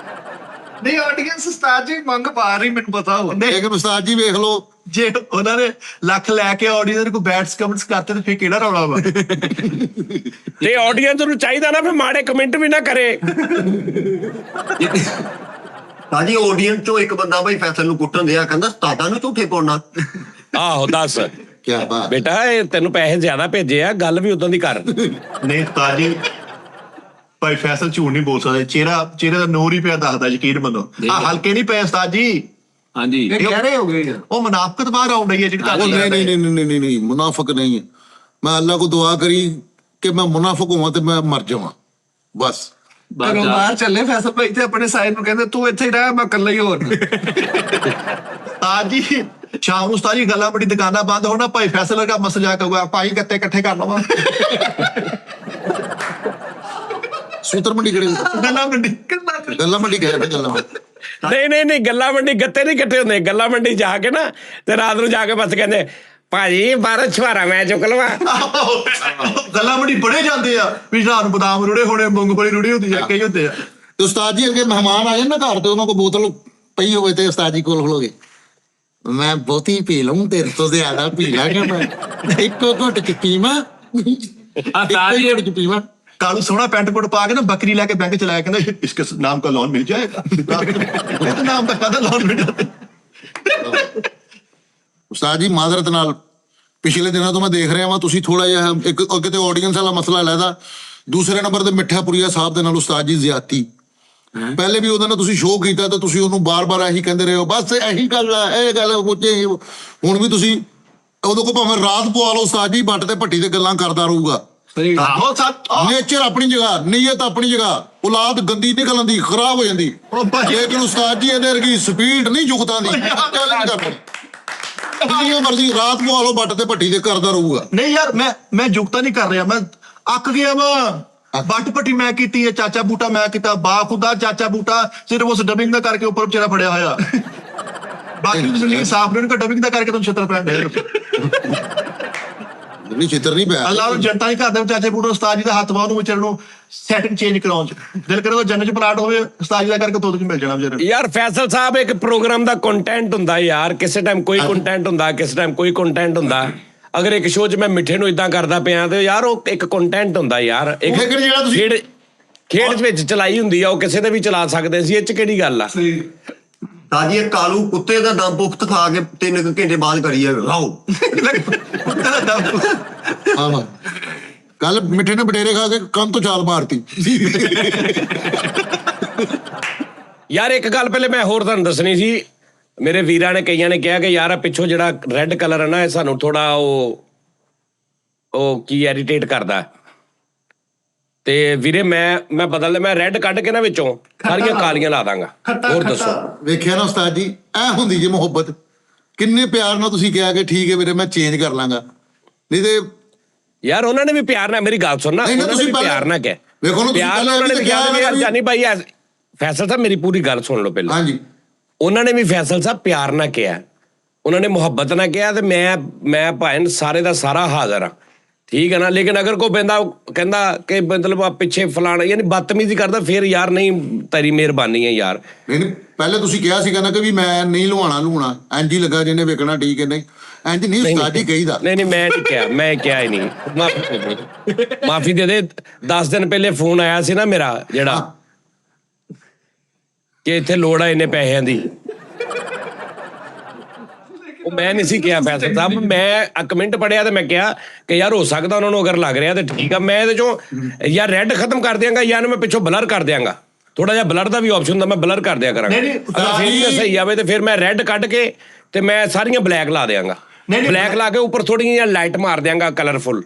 ਨਹੀਂ ਆਡੀਅנס ਉਸਤਾਦ ਜੀ ਮੰਗ ਪਾ ਰਹੀ, ਮੈਨੂੰ ਪਤਾ ਹੋ। ਲੇਕਿਨ ਉਸਤਾਦ ਜੀ ਵੇਖ ਲਓ, ਜੇ ਉਹਨਾਂ ਨੇ ਲੱਖ ਲੈ ਕੇ ਆਡੀਅנਸ ਨੂੰ ਬੈਟਸ ਕਮੈਂਟਸ ਕਰਤੇ ਤੇ ਫਿਰ ਕਿਹੜਾ ਰੌਲਾ ਵਾ? ਤੇ ਆਡੀਅנס ਨੂੰ ਚਾਹੀਦਾ ਨਾ ਫਿਰ ਮਾੜੇ ਕਮੈਂਟ ਵੀ ਨਾ ਕਰੇ। ਸਾਜੀ ਆਡੀਅנס ਚੋਂ ਇੱਕ ਬੰਦਾ ਭਾਈ ਫੈਸਲ ਨੂੰ ਕੁੱਟਣ ਦਿਆ, ਕਹਿੰਦਾ ਉਸਤਾਦਾਂ ਨੂੰ ਝੂਠੇ ਪਾਉਣਾ। ਆਹੋ ਦੱਸ ਕੀ ਬਾਤ। ਬੇਟਾ, ਇਹ ਤੈਨੂੰ ਪੈਸੇ ਜ਼ਿਆਦਾ ਭੇਜੇ ਆ, ਗੱਲ ਵੀ ਉਦੋਂ ਦੀ ਕਰ। ਨਹੀਂ ਉਸਤਾਦ ਜੀ, ਭਾਈ ਫੈਸਲ ਝੂਠ ਨਹੀਂ ਬੋਲ ਸਕਦੇ। ਚਿਹਰੇ ਦਾ ਨੂਰ ਹੀ ਪਿਆ ਦੱਸਦਾ, ਯਕੀਨ ਮੰਨੋ। ਆ ਹਲਕੇ ਨਹੀਂ ਪਏ ਉਸਤਾਦ ਜੀ, ਹਾਂਜੀ ਇਹ ਕਹਿ ਰਹੇ ਹੋ ਗਏ ਉਹ ਮੁਨਾਫਕਤ ਬਾਹਰ ਆਉਣ ਰਹੀ ਹੈ ਜਿਹੜੀ ਉਹ ਤੁਹਾਡੀ। ਨਹੀਂ ਮੁਨਾਫਿਕ ਨਹੀਂ ਹੈ। ਮੈਂ ਅੱਲਾਹ को दुआ करी कि मैं मुनाफिक हुआ तो मैं मर जावा बस। ਘਰੋਂ ਬਾਹਰ ਚੱਲੇ ਫੈਸਲ ਭਾਈ ਤੇ ਆਪਣੇ ਸਾਈਡ ਨੂੰ ਕਹਿੰਦੇ ਤੂੰ ਇੱਥੇ ਹੀ ਰਹਿ, ਮੈਂ ਇਕੱਲਾ ਹੀ ਹੋਰ। ਉਸਤਾਦ ਜੀ ਸ਼ਾਮ ਨੂੰ ਉਸਤਾਦ ਜੀ ਗੱਲਾਂ ਬੜੀ ਦੁਕਾਨਾਂ ਬੰਦ ਹੋਣਾ, ਭਾਈ ਫੈਸਲ ਦਾ ਮਸਲਾ ਕਹੂਗਾ ਭਾਈ ਗੱਤੇ ਇਕੱਠੇ ਕਰ ਲਵਾਂ। सूतर मंडी खड़े ਗੱਲਾਂ ਮੰਡੀ गल्ला मंडी कह रहे गल्ला ਨਹੀਂ ਗੱਲਾਂ ਮੰਡੀ ਗੱਤੇ ਨਹੀਂ ਇਕੱਠੇ ਹੁੰਦੇ। ਗੱਲਾਂ ਮੰਡੀ ਜਾ ਕੇ ਨਾ ਤੇ ਰਾਤ ਨੂੰ ਜਾ ਕੇ ਬਸ ਕਹਿੰਦੇ ਭਾਜੀ 12 ਛੁਹਾਰਾ ਮੈਂ ਚੁੱਕ ਲਵਾਂ। ਗੱਲਾਂ ਮੰਡੀ ਬੜੇ ਜਾਂਦੇ ਆ ਵੀ ਰਾਤ ਨੂੰ ਬਦਾਮ ਰੁੜੇ ਹੋਣੇ, ਮੂੰਗਫਲੀ ਰੁੜੀ ਹੁੰਦੀ ਆ, ਕਈ ਹੁੰਦੇ ਆ। ਤੇ ਉਸਤਾਦ ਜੀ ਅੱਗੇ ਮਹਿਮਾਨ ਆ ਜਾਣ ਨਾ ਘਰ ਤੇ ਉਹਨਾਂ ਕੋ ਬੋਤਲ ਪਈ ਹੋਵੇ ਤੇ ਉਸਤਾਦ ਜੀ ਕੋਲ ਖਲੋਗੇ, ਮੈਂ ਬਹੁਤੀ ਪੀ ਲਵਾਂ ਤੇਰੇ ਤੋਂ ਜ਼ਿਆਦਾ ਪੀ ਲਾਂਗਾ, ਮੈਂ ਇੱਕੋ ਘੁੱਟ ਚ ਪੀਵਾਂ, ਉਸਤਾਦ ਜੀ ਘੁੱਟ ਚ ਪੀਵਾਂ। ਕਾਲੂ ਸੋਹਣਾ ਪੈਂਟ ਕੋਟ ਪਾ ਕੇ ਨਾ ਬੱਕਰੀ ਲੈ ਕੇ ਬੈਂਕ ਚ ਲਾਇਆ, ਕਹਿੰਦਾ ਇਸਕੇ ਨਾਮ का लोन मिल जाएगा। ਇਹਦੇ ਨਾਮ ਦਾ ਕਾਹਦਾ ਲੋਨ ਮਿਲ ਜਾਂਦਾ? ਉਸਤਾਦ ਜੀ ਮਾਜ਼ਰਤ ਨਾਲ ਪਿਛਲੇ ਦਿਨਾਂ ਤੋਂ ਮੈਂ ਦੇਖ ਰਿਹਾ ਵਾਂ ਤੁਸੀਂ ਥੋੜਾ ਜਿਹਾ ਇੱਕ ਅੱਗੇ ਤੇ ਆਡੀਅנס ਵਾਲਾ ਮਸਲਾ ਲੈਦਾ, ਦੂਸਰੇ ਨੰਬਰ ਤੇ ਮਿੱਠਾਪੁਰੀਆ ਸਾਹਿਬ ਦੇ ਨਾਲ ਉਸਤਾਦ ਜੀ ਜ਼ਿਆਦਤੀ। ਪਹਿਲੇ ਵੀ ਉਹਦੇ ਨਾਲ ਤੁਸੀਂ ਸ਼ੋਅ ਕੀਤਾ ਤਾਂ ਤੁਸੀਂ ਉਹਨੂੰ ਬਾਰ-ਬਾਰ ਇਹੀ ਕਹਿੰਦੇ ਰਹੇ ਹੋ, ਬਸ ਇਹੀ ਗੱਲ ਆ, ਇਹ ਗੱਲ ਹੁਣ ਵੀ ਤੁਸੀਂ ਉਹਦੇ ਕੋਲ ਭਾਵੇਂ ਰਾਤ ਪਵਾ ਲਓ, ਉਸਤਾਦ ਜੀ ਬੱਟ ਤੇ ਭੱਟੀ ਤੇ ਗੱਲਾਂ ਕਰਦਾ ਰਹੂਗਾ। ਆਹੋ ਸੱਚ। ਨੇਚਰ ਆਪਣੀ ਜਗ੍ਹਾ, ਨੀਅਤ ਆਪਣੀ ਜਗ੍ਹਾ, ਔਲਾਦ ਗੰਦੀ ਨਿਕਲਣ ਦੀ, ਖਰਾਬ ਹੋ ਜਾਂਦੀ, ਲੇਕਿਨ ਉਸਤਾਦ ਜੀ ਇਹਦੇ ਵਰਗੀ ਸਪੀਡ ਨਹੀਂ ਜੁਗਤਾਂ ਦੀ। ਚੈਲੰਜ ਕਰਦਾ ਜਿੰਨੀ ਮਰਜ਼ੀ ਰਾਤ ਪਵਾ ਲਓ ਬੱਟ ਤੇ ਭੱਟੀ ਤੇ ਕਰਦਾ ਰਹੂਗਾ। ਨਹੀਂ ਯਾਰ, ਮੈਂ ਜੁਗਤਾ ਨਹੀਂ ਕਰ ਰਿਹਾ, ਮੈਂ ਅੱਕ ਗਿਆ ਵਾ। ਬੱਟ ਪੱਟੀ ਮੈਂ ਕੀਤੀ ਹੈ, ਚਾਚਾ ਬੂਟਾ ਮੈਂ ਕੀਤਾ, ਬਾਖੁਦਾ ਚਾਚਾ ਬੂਟਾ ਸਿਰਫ ਉਸ ਡਬਿੰਗ ਦਾ ਕਰਕੇ ਉੱਪਰ ਵਿਚਾਰਾ ਫੜਿਆ ਹੋਇਆ। ਬਾਕੀ ਜ਼ਿੰਦਗੀ ਸਾਫ਼ ਨਹੀਂ, ਡਬਿੰਗ ਦਾ ਕਰਕੇ ਤੁਹਾਨੂੰ ਛਿੱਤਰ ਪੈਣ ਨਹੀਂ ਚਿੱਤਰ ਨਹੀਂ ਪਿਆ। ਅੱਲਾਹ ਨੂੰ ਜਨਤਾ ਨਹੀਂ ਕਰਦੇ ਚਾਚੇ ਬੂਟੇ ਉਸਤਾਦ ਜੀ ਦਾ ਹੱਥ ਬਾਹਰ ਨੂੰ ਵਿਚਾਰ ਨੂੰ ਸੈਟਿੰਗ ਚੇਂਜ ਕਰਾਉਣ ਚ ਦਿਲ ਕਰੇ ਤਾਂ ਜੰਨਤ ਚ ਪਲਾਟ ਹੋਵੇ, ਉਸਤਾਦ ਜੀ ਦਾ ਕਰਕੇ ਦੁੱਧ ਚ ਮਿਲ ਜਾਣਾ ਵਿਚਾਰੇ। ਯਾਰ ਫੈਸਲ ਸਾਹਿਬ, ਇੱਕ ਪ੍ਰੋਗਰਾਮ ਦਾ ਕੰਟੈਂਟ ਹੁੰਦਾ ਯਾਰ, ਕਿਸੇ ਟਾਈਮ ਕੋਈ ਕੰਟੈਂਟ ਹੁੰਦਾ, ਕਿਸੇ ਟਾਈਮ ਕੋਈ ਕੰਟੈਂਟ ਹੁੰਦਾ। ਅਗਰ ਇੱਕ ਸ਼ੋਅ 'ਚ ਮੈਂ ਮਿੱਠੇ ਨੂੰ ਇਦਾਂ ਕਰਦਾ ਪਿਆ ਤੇ ਯਾਰ ਉਹ ਇੱਕ ਕੰਟੈਂਟ ਹੁੰਦਾ ਯਾਰ। ਇੱਕ ਜਿਹੜਾ ਤੁਸੀਂ ਖੇਡ ਵਿੱਚ ਚਲਾਈ ਹੁੰਦੀ ਆ, ਉਹ ਕਿਸੇ ਤੇ ਵੀ ਚਲਾ ਸਕਦੇ ਸੀ, ਇਹ 'ਚ ਕਿਹੜੀ ਗੱਲ ਆ? ਸਾਜੀ ਇਹ ਕਾਲੂ ਕੁੱਤੇ ਦਾ ਦਮ ਪੁਖਤ ਖਾ ਕੇ 3 ਘੰਟੇ ਬਾਅਦ ਕਰੀ ਜਾਵੇ ਆਓ। ਹਾਂ ਕੱਲ ਮਿੱਠੇ ਨੇ ਬਟੇਰੇ ਖਾ ਕੇ ਕੰਨ ਤੋਂ ਛਾਲ ਮਾਰਤੀ। ਯਾਰ ਇੱਕ ਗੱਲ ਪਹਿਲੇ ਮੈਂ ਹੋਰ ਤੁਹਾਨੂੰ ਦੱਸਣੀ ਸੀ। ਮੇਰੇ ਵੀਰਾਂ ਨੇ ਕਈਆਂ ਨੇ ਕਿਹਾ ਕਿ ਯਾਰ ਆ ਪਿੱਛੋਂ ਜਿਹੜਾ ਰੈੱਡ ਕਲਰ ਹੈ ਨਾ, ਇਹ ਸਾਨੂੰ ਥੋੜਾ ਉਹ ਕੀ ਐਰੀਟੇਟ ਕਰਦਾ। ਤੇ ਵੀਰੇ ਮੈਂ ਬਦਲ ਲਿਆ, ਮੈਂ ਰੈੱਡ ਕੱਢ ਕੇ ਨਾ ਵਿੱਚੋਂ ਸਾਰੀਆਂ ਕਾਲੀਆਂ ਲਾ ਦਾਂਗਾ। ਹੋਰ ਦੱਸੋ। ਵੇਖਿਆ ਨਾ ਉਸਤਾਦ ਜੀ, ਐ ਹੁੰਦੀ ਜੇ ਮੁਹੱਬਤ। ਕਿੰਨੇ ਪਿਆਰ ਨਾਲ ਤੁਸੀਂ ਕਿਹਾ ਕਿ ਠੀਕ ਹੈ ਵੀਰੇ ਮੈਂ ਚੇਂਜ ਕਰ ਲਾਂਗਾ, ਨਹੀਂ ਤੇ ਯਾਰ ਉਹਨਾਂ ਨੇ ਵੀ ਪਿਆਰ ਨਾਲ ਮੇਰੀ ਗੱਲ ਸੁਣਨਾ, ਉਹਨਾਂ ਨੇ ਵੀ ਪਿਆਰ ਨਾਲ ਕਿਹਾ। ਵੇਖੋ ਨਾ, ਪਿਆਰ ਨਾਲ ਉਹਨਾਂ ਨੇ ਕਿਹਾ ਵੀ ਯਾਰ ਜਾਨੀ ਭਾਈ ਫੈਸਲ ਸਾਹਿਬ ਮੇਰੀ ਪੂਰੀ ਗੱਲ ਸੁਣ ਲਓ ਪਹਿਲਾਂ। ਹਾਂਜੀ ਉਹਨਾਂ ਨੇ ਵੀ ਫੈਸਲ ਸਾਹਿਬ ਪਿਆਰ ਨਾਲ ਕਿਹਾ, ਉਹਨਾਂ ਨੇ ਮੁਹੱਬਤ ਨਾਲ ਕਿਹਾ ਤੇ ਮੈਂ ਭਾਵੇਂ ਸਾਰੇ ਦਾ ਸਾਰਾ ਹਾਜ਼ਰ ਹਾਂ, ਠੀਕ ਹੈ ਨਾ। ਲੇਕਿਨ ਅਗਰ ਕੋਈ ਬੰਦਾ ਕਹਿੰਦਾ ਕਿ ਮਤਲਬ ਆ ਪਿੱਛੇ ਫਲਾਣਾ ਯਾਨੀ ਬਦਤਮੀਜ਼ੀ ਕਰਦਾ, ਫਿਰ ਯਾਰ ਨਹੀਂ, ਤੇਰੀ ਮਿਹਰਬਾਨੀ ਹੈ ਯਾਰ। ਨਹੀਂ ਪਹਿਲੇ ਤੁਸੀਂ ਕਿਹਾ ਸੀਗਾ ਨਾ ਕਿ ਵੀ ਮੈਂ ਨਹੀਂ ਲੁਹਾਣਾ ਇੰਜ ਹੀ ਲੱਗਾ ਜਿਹਨੇ ਵੇਖਣਾ, ਠੀਕ ਹੈ ਨਹੀਂ ਇੰਜ ਨਹੀਂ ਉਸਤਾਦ ਜੀ ਕਹੀਦਾ। ਨਹੀਂ ਮੈਂ ਨਹੀਂ ਕਿਹਾ, ਮੈਂ ਕਿਹਾ ਹੀ ਨਹੀਂ। ਮਾਫੀ ਦੇ ਦੇ। 10 ਦਿਨ ਪਹਿਲੇ ਫੋਨ ਆਇਆ ਸੀ ਨਾ ਮੇਰਾ, ਜਿਹੜਾ ਕਿ ਇੱਥੇ ਲੋੜ ਆ ਇੰਨੇ ਪੈਸਿਆਂ ਦੀ, ਉਹ ਮੈਂ ਨਹੀਂ ਸੀ ਕਿਹਾ ਫੈਸਲ ਸਾਹਿਬ। ਮੈਂ ਕਮੈਂਟ ਪੜਿਆ ਤੇ ਮੈਂ ਕਿਹਾ ਕਿ ਯਾਰ ਹੋ ਸਕਦਾ ਉਹਨਾਂ ਨੂੰ ਅਗਰ ਲੱਗ ਰਿਹਾ ਤੇ ਠੀਕ ਆ, ਮੈਂ ਇਹਦੇ ਚੋਂ ਯਾਰ ਰੈੱਡ ਖਤਮ ਕਰ ਦਿਆਂਗਾ ਜਾਂ ਮੈਂ ਪਿੱਛੋਂ ਬਲਰ ਕਰ ਦਿਆਂਗਾ। ਥੋੜਾ ਜਿਹਾ ਬਲਰ ਦਾ ਵੀ ਆਪਸ਼ਨ ਹੁੰਦਾ, ਮੈਂ ਬਲਰ ਕਰ ਦਿਆ ਕਰਾਂਗਾ। ਅਗਰ ਫਿਰ ਸਹੀ ਆਵੇ ਤੇ ਫਿਰ ਮੈਂ ਰੈੱਡ ਕੱਢ ਕੇ ਤੇ ਮੈਂ ਸਾਰੀਆਂ ਬਲੈਕ ਲਾ ਦਿਆਂਗਾ। ਬਲੈਕ ਲਾ ਕੇ ਉੱਪਰ ਥੋੜੀ ਜਿਹੀ ਲਾਈਟ ਮਾਰ ਦਿਆਂਗਾ ਕਲਰਫੁਲ।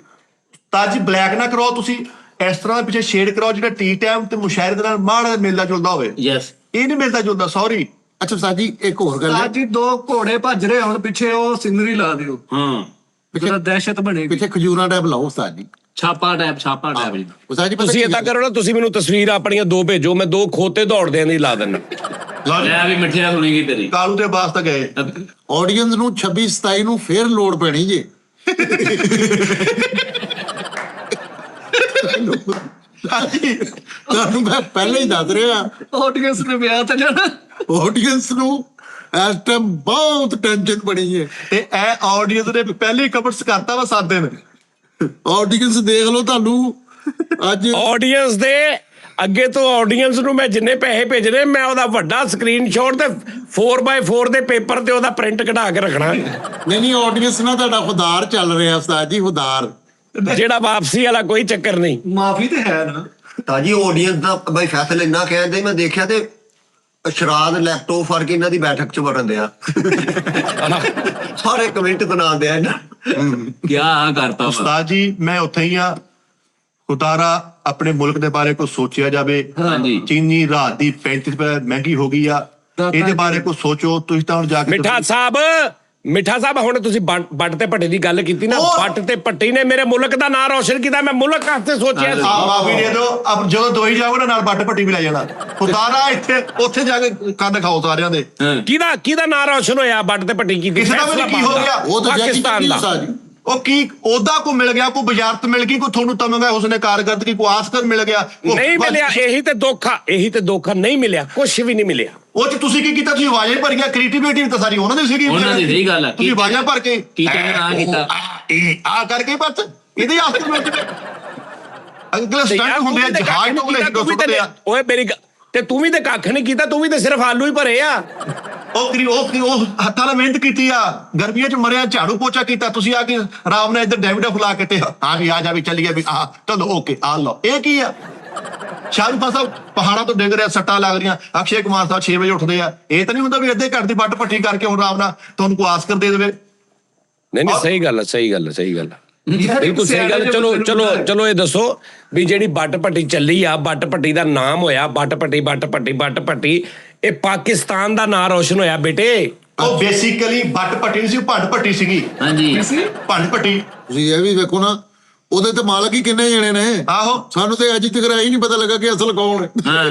ਤਾਂ ਜੀ ਬਲੈਕ ਨਾ ਕਰੋ ਤੁਸੀਂ, ਇਸ ਤਰ੍ਹਾਂ ਪਿੱਛੇ ਸ਼ੇਡ ਕਰਾਓ ਜਿਹੜਾ ਟੀ ਟਾਈਮ ਤੇ ਮੁਸ਼ਾਇਰੇ ਦੇ ਨਾਲ ਮਾੜਾ ਮਿਲਦਾ ਜੁਲਦਾ ਹੋਵੇ। ਯੈਸ, ਇਹ ਨਹੀਂ ਮਿਲਦਾ ਜੁਲਦਾ, ਸੌਰੀ। ਅੱਛਾ ਉਸਤਾਦ ਜੀ ਇੱਕ ਹੋਰ ਗੱਲ ਹੈ, ਉਸਤਾਦ ਜੀ 2 ਘੋੜੇ ਭੱਜ ਰਹੇ ਹੁਣ ਪਿੱਛੇ, ਉਹ ਸਿਨਰੀ ਲਾ ਦਿਓ, ਪਿੱਛੇ ਦਹਿਸ਼ਤ ਬਣੇਗੀ। ਪਿੱਛੇ ਖਜੂਰਾਂ ਟੈਪ ਲਾਓ ਉਸਤਾਦ ਜੀ। ਛਾਪਾ ਟੈਪ ਜੀ। ਉਸਤਾਦ ਜੀ ਤੁਸੀਂ ਏਦਾਂ ਕਰੋ ਨਾ, ਤੁਸੀਂ ਮੈਨੂੰ ਤਸਵੀਰ ਆਪਣੀਆਂ 2 ਭੇਜੋ, ਮੈਂ 2 ਖੋਤੇ ਦੌੜਦਿਆਂ ਦੀ ਲਾ ਦਿੰਦਾ। ਲੈ ਵੀ ਮਿੱਠਿਆ ਸੁਣੀ ਗਈ ਤੇਰੀ ਕਾਲੂ ਦੇ ਬਾਸ ਤਾਂ ਗਏ। ਆਡੀਅנס ਨੂੰ 26-27 ਨੂੰ ਫੇਰ ਲੋੜ ਪੈਣੀ ਜੇ। ਤੁਹਾਨੂੰ ਮੈਂ ਪਹਿਲਾਂ ਹੀ ਦੱਸ ਰਿਹਾ, ਆਡੀਅנס ਨੇ ਵਿਆਹ ਤੇ ਜਾਣਾ। ਆਡੀਅנס ਨੂੰ ਇਸ ਟਾਈਮ ਬਹੁਤ ਟੈਨਸ਼ਨ ਬਣੀ ਹੈ। ਤੇ ਇਹ ਆਡੀਅנס ਨੇ ਪਹਿਲੇ ਕਮੈਂਟਸ ਕਰਤਾ ਵਾ 7 ਦਿਨ। ਆਡੀਅנס ਦੇਖ ਲਓ ਤੁਹਾਨੂੰ ਅੱਜ ਆਡੀਅנס ਦੇ ਅੱਗੇ ਤੋਂ ਆਡੀਅנס ਨੂੰ ਮੈਂ ਜਿੰਨੇ ਪੈਸੇ ਭੇਜਣੇ ਮੈਂ ਉਹਦਾ ਵੱਡਾ ਸਕਰੀਨਸ਼ਾਟ ਤੇ 4x4 ਦੇ ਪੇਪਰ ਤੇ ਉਹਦਾ ਪ੍ਰਿੰਟ ਕਢਾ ਕੇ ਰੱਖਣਾ, ਨਹੀਂ ਆਡੀਅנס ਨਾਲ ਤੁਹਾਡਾ ਖੁਦਾਰ ਚੱਲ ਰਿਹਾ ਉਸਤਾਦ ਜੀ, ਖੁਦਾਰ। ਜਿਹੜਾ ਵਾਪਸੀ ਵਾਲਾ ਕੋਈ ਚੱਕਰ ਨਹੀਂ। ਮਾਫੀ ਤੇ ਹੈ ਨਾ। ਤਾਜੀ ਆਡੀਅנס ਦਾ ਬਈ ਫੈਸਲਾ ਇੰਨਾ ਕਹਿੰਦੇ ਮੈਂ ਦੇਖਿਆ ਤੇ ਸ਼ਰਾਦ ਲੈਪਟਾਪ ਫੜ ਕੇ ਇਹਨਾਂ ਦੀ ਬੈਠਕ 'ਚ ਵੜਨ ਦਿਆ ਸਾਰੇ ਕਮੈਂਟ ਬਣਾਉਂਦੇ ਆ ਇਹਨਾਂ ਕਿਆ ਕਰਤਾ ਵਾ। ਉਸਤਾਦ ਜੀ ਮੈਂ ਉੱਥੇ ਹੀ ਆ। ਖੁਦਾਰਾ ਆਪਣੇ ਮੁਲਕ ਦੇ ਬਾਰੇ ਕੁਝ ਸੋਚਿਆ ਜਾਵੇ। ਹਾਂਜੀ। ਚੀਨੀ ਰਾਤ ਦੀ 35 ਰੁਪਏ ਮਹਿੰਗੀ ਹੋ ਗਈ ਆ, ਇਹਦੇ ਬਾਰੇ ਕੁਝ ਸੋਚੋ। ਤੁਸੀਂ ਤਾਂ ਹੁਣ ਜਾ ਕੇ ਮਿੱਠਾ ਸਾਹਿਬ ਹੁਣ ਤੁਸੀਂ ਬੱਟ ਤੇ ਭੱਟੀ ਦੀ ਗੱਲ ਕੀਤੀ ਨਾ, ਬੱਟ ਤੇ ਭੱਟੀ ਨੇ ਮੇਰੇ ਮੁਲਕ ਦਾ ਨਾਂ ਰੌਸ਼ਨ ਕੀਤਾ। ਮੈਂ ਮੁਲਕ ਵਾਸਤੇ ਸੋਚਿਆ ਸੀ। ਮਾਫੀ ਦੇ ਦਿਓ। ਅਬ ਜਦੋਂ ਦੋਈ ਜਾਓਗੇ ਨਾ ਨਾਲ ਬੱਟ ਭੱਟੀ ਵੀ ਲੈ ਜਾਣਾ। ਖੁਦਾਰਾ ਇੱਥੇ ਉੱਥੇ ਜਾ ਕੇ ਕੰਨ ਖਾਓ ਸਾਰਿਆਂ ਦੇ। ਕਿਹਦਾ ਨਾਂ ਰੌਸ਼ਨ ਹੋਇਆ? ਬੱਟ ਤੇ ਭੱਟੀ ਕੀਤੀ। ਕਿਸੇ ਦਾ ਵੀ ਕੀ ਹੋ ਗਿਆ? ਉਹ ਤਾਂ ਪਾਕਿਸਤਾਨ ਦਾ। ਉਸਤਾਦ ਜੀ ਉਹ ਕੀ ਉਹਦਾ ਕੋ ਮਿਲ ਗਿਆ, ਕੋਈ ਵਜ਼ਾਰਤ ਮਿਲ ਗਈ, ਕੋਈ ਤੁਹਾਨੂੰ ਤਮਗਾ ਉਸਨੇ ਕਾਰਗਰਦਗੀ, ਕੋਈ ਆਸਕਰ ਮਿਲ ਗਿਆ। ਨਹੀਂ ਮਿਲਿਆ। ਇਹੀ ਤੇ ਦੁੱਖ ਆ, ਨਹੀਂ ਮਿਲਿਆ, ਕੁਛ ਵੀ ਨਹੀਂ ਮਿਲਿਆ। ਉਹ ਚ ਤੁਸੀਂ ਕੀ ਕੀਤਾ? ਤੁਸੀਂ ਆਵਾਜ਼ਾਂ ਭਰ ਗਿਆ। ਕ੍ਰੀਏਟੀਵਿਟੀ ਤਾਂ ਸਾਰੀ ਉਹਨਾਂ ਦੀ ਸੀਗੀ। ਉਹਨਾਂ ਦੀ ਸਹੀ ਗੱਲ ਆ। ਤੁਸੀਂ ਆਵਾਜ਼ਾਂ ਭਰ ਕੇ ਕੀ ਕਹਿੰਦੇ ਨਾ ਕੀਤਾ ਆ ਕਰਕੇ ਬਸ ਇਹਦੇ ਆਸਕਰ ਮਿਲ ਗਏ। ਅਗਲੇ ਸਟੰਟ ਹੁੰਦੇ ਆ ਜਹਾਜ਼ ਤੋਂ ਲੈ ਕੇ ਸੁੱਟਦੇ ਆ। ਓਏ ਮੇਰੀ ਤੇ ਤੂੰ ਵੀ ਤੇ ਕੱਖ ਨਹੀਂ ਕੀਤਾ, ਤੂੰ ਵੀ ਤੇ ਸਿਰਫ ਆਲੂ ਹੀ ਭਰੇ ਆ। ਉਹ ਹੱਥਾਂ ਨਾਲ ਮਿਹਨਤ ਕੀਤੀ ਆ, ਗਰਮੀਆਂ ਚ ਮਰਿਆ, ਝਾੜੂ ਪੋਚਾ ਕੀਤਾ। ਤੁਸੀਂ ਆ ਕੇ ਆਰਾਮ ਨਾਲ ਇੱਧਰ ਡੈਵਿਡਾ ਫੁਲਾ ਕੇ ਤੇ ਹਾਂ ਵੀ ਆ ਜਾ ਵੀ ਚੱਲੀਏ ਵੀ ਆ ਚਲੋ ਓਕੇ ਆ ਲਓ। ਇਹ ਕੀ ਆ? ਸ਼ਾਹਰੁਖ ਖਾਨ ਸਾਹਿਬ ਪਹਾੜਾਂ ਤੋਂ ਡਿੱਗ ਰਿਹਾ, ਸੱਟਾਂ ਲੱਗ ਰਹੀਆਂ। ਅਕਸ਼ੇ ਕੁਮਾਰ ਸਾਹਿਬ 6 ਵਜੇ ਉੱਠਦੇ ਆ। ਇਹ ਤਾਂ ਨਹੀਂ ਹੁੰਦਾ ਵੀ ਅੱਧੇ ਘੰਟੇ ਦੀ ਬੱਟ ਭੱਟੀ ਕਰਕੇ ਹੁਣ ਆਰਾਮ ਨਾਲ ਤੁਹਾਨੂੰ ਕੋਈ ਆਸਕਰ ਦੇ ਦੇਵੇ। ਨਹੀਂ ਸਹੀ ਗੱਲ ਹੈ। ਬਿਲਕੁਲ ਸਹੀ ਗੱਲ। ਚਲੋ ਇਹ ਦੱਸੋ ਵੀ ਜਿਹੜੀ ਬੱਟ ਭੱਟੀ ਚੱਲੀ ਆ, ਬੱਟ ਭੱਟੀ ਦਾ ਨਾਮ ਹੋਇਆ ਬੱਟ ਭੱਟੀ, ਇਹ ਪਾਕਿਸਤਾਨ ਦਾ ਨਾਂ ਰੋਸ਼ਨ ਹੋਇਆ ਬੇਟੇ। ਉਹ ਬੇਸਿਕਲੀ ਬੱਟ ਭੱਟੀ ਨਹੀਂ ਸੀ, ਭੰਡ ਭੱਟੀ ਸੀਗੀ। ਹਾਂਜੀ ਭੰਡ ਭੱਟੀ। ਤੁਸੀਂ ਇਹ ਵੀ ਵੇਖੋ ਨਾ, ਉਹਦੇ ਤੇ ਮਾਲਕ ਹੀ ਕਿੰਨੇ ਜਣੇ ਨੇ। ਆਹੋ ਸਾਨੂੰ ਤੇ ਅੱਜ ਤੱਕ ਇਹ ਨਹੀਂ ਪਤਾ ਲੱਗਾ ਕਿ ਅਸਲ ਕੌਣ ਹੈ। ਹਾਂ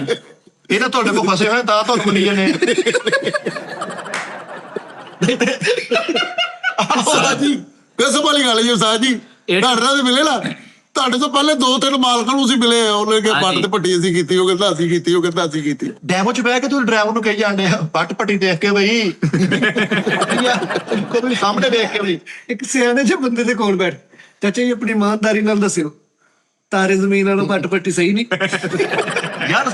ਇਹ ਤਾਂ ਤੁਹਾਡੇ ਕੋਲ ਫਸੇ ਹੋਏ ਤਾਂ ਤੁਹਾਨੂੰ ਬੁੱਲੀ ਜਾਂਦੇ। ਉਸਤਾਦ ਜੀ ਕਿਸ ਵਾਲੀ ਗੱਲ ਜੀ ਉਸਤਾਦ ਜੀ, ਤੁਹਾਡੇ ਨਾਲ ਮਿਲੇ ਨਾ, ਤੁਹਾਡੇ ਤੋਂ ਪਹਿਲੇ 2-3 ਮਾਲਕਾਂ ਨੂੰ ਅਸੀਂ ਮਿਲੇ ਆ। ਉਹਨੇ ਕਿ ਬੱਟ ਤੇ ਭੱਟੀ ਅਸੀਂ ਕੀਤੀ, ਉਹ ਕਹਿੰਦਾ ਅਸੀਂ ਕੀਤੀ, ਉਹ ਕਹਿੰਦਾ ਅਸੀਂ ਕੀਤੀ। ਡੈਮੋ ਚ ਬਹਿ ਕੇ ਤੁਸੀਂ ਡਰਾਈਵਰ ਨੂੰ ਕਹੀ ਜਾਂਦੇ ਆ ਬੱਟ ਭੱਟੀ ਦੇਖ ਕੇ ਬਈ ਕੋਈ ਸਾਹਮਣੇ ਦੇਖ ਕੇ ਬਈ। ਇੱਕ ਸਿਆਣੇ ਜਿਹੇ ਬੰਦੇ ਦੇ ਕੋਲ ਬੈਠ, ਚਾਚਾ ਜੀ ਆਪਣੀ ਇਮਾਨਦਾਰੀ ਨਾਲ ਦੱਸਿਓ, ਤਾਰੇ ਜ਼ਮੀਨ ਨਾਲੋਂ ਪੱਟ ਪੱਟੀ ਸਹੀ ਨਹੀਂ? ਯਾਰ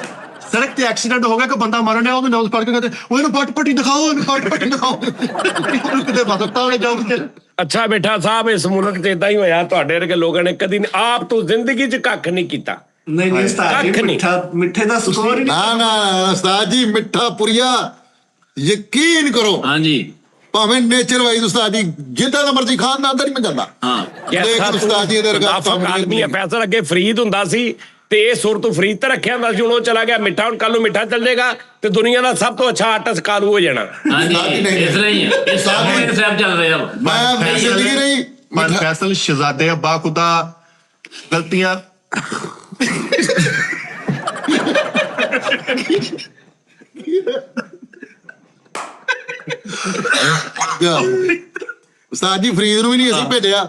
ਸੜਕ ਤੇ ਐਕਸੀਡੈਂਟ ਹੋ ਗਿਆ ਕਿ ਬੰਦਾ ਮਰਨ ਡਿਆ, ਉਹਨੂੰ ਨੋਜ਼ ਫੜ ਕੇ ਕਹਿੰਦੇ ਉਹਨੂੰ ਬੱਟ ਪੱਟੀ ਦਿਖਾਓ, ਉਹਨੂੰ ਬੱਟ ਪੱਟੀ ਦਿਖਾਓ। ਉਹਨੂੰ ਕਿਤੇ ਬਸਤਾ ਉਹਨੇ ਜਾਊ ਤੇ। ਅੱਛਾ ਮਿੱਠਾ ਸਾਹਿਬ, ਇਸ ਮੁਲਕ 'ਚ ਏਦਾਂ ਹੀ ਹੋਇਆ। ਤੁਹਾਡੇ ਵਰਗੇ ਲੋਕਾਂ ਨੇ ਕਦੀ ਆਪ ਤੋਂ ਜ਼ਿੰਦਗੀ 'ਚ ਕੱਖ ਨਹੀਂ ਕੀਤਾ। ਨਹੀਂ ਉਸਤਾਦ ਜੀ, ਮਿੱਠੇ ਦਾ ਸਕੋਰ ਹੀ ਨਹੀਂ। ਨਾ ਉਸਤਾਦ ਜੀ, ਮਿੱਠਾ ਪੁਰੀਆ ਯਕੀਨ ਕਰੋ। ਹਾਂਜੀ ਭਾਵੇਂ ਨੇਚਰ ਵਾਈਜ਼ ਉਸਤਾਦ ਜੀ ਜਿੱਦਾਂ ਦਾ ਮਰਜ਼ੀ ਖਾਣ ਨਾ ਅੰਦਰ ਹੀ ਮੈਂ ਜਾਂਦਾ। ਹਾਂ ਉਸਤਾਦ ਜੀ ਦੇ ਆਦਮੀ ਆ। ਫੈਸਲ ਅੱਗੇ ਫਰੀਦ ਹੁੰਦਾ ਸੀ ਤੇ ਇਹ ਸੁਰ ਤੋਂ ਫਰੀਦ ਤੇ ਰੱਖਿਆ ਹੁੰਦਾ ਸੀ। ਹੁਣ ਉਹ ਚਲਾ ਗਿਆ ਮਿੱਠਾ, ਹੁਣ ਕੱਲ ਨੂੰ ਮਿੱਠਾ ਚੱਲ ਜਾਏਗਾ ਤੇ ਦੁਨੀਆ ਦਾ ਸਭ ਤੋਂ ਅੱਛਾ ਆਰਟਿਸਟ ਕਾਲੂ ਹੋ ਜਾਣਾ। ਹਾਂਜੀ ਇਸ ਤਰ੍ਹਾਂ ਹੀ ਹੈ। ਇਹ ਸਾਰੇ ਸਾਹਿਬ ਚੱਲ ਰਹੇ ਆ। ਮੈਂ ਮੇਰੀ ਜ਼ਿੰਦਗੀ ਨਹੀਂ ਮਨ ਫੈਸਲ ਸ਼ਹਜ਼ਾਦੇ ਅੱਬਾ ਖੁਦਾ ਗਲਤੀਆਂ ਉਸਤਾਦ ਜੀ ਫਰੀਦ ਨੂੰ ਵੀ ਨਹੀਂ ਅਸੀਂ ਭੇਜਿਆ,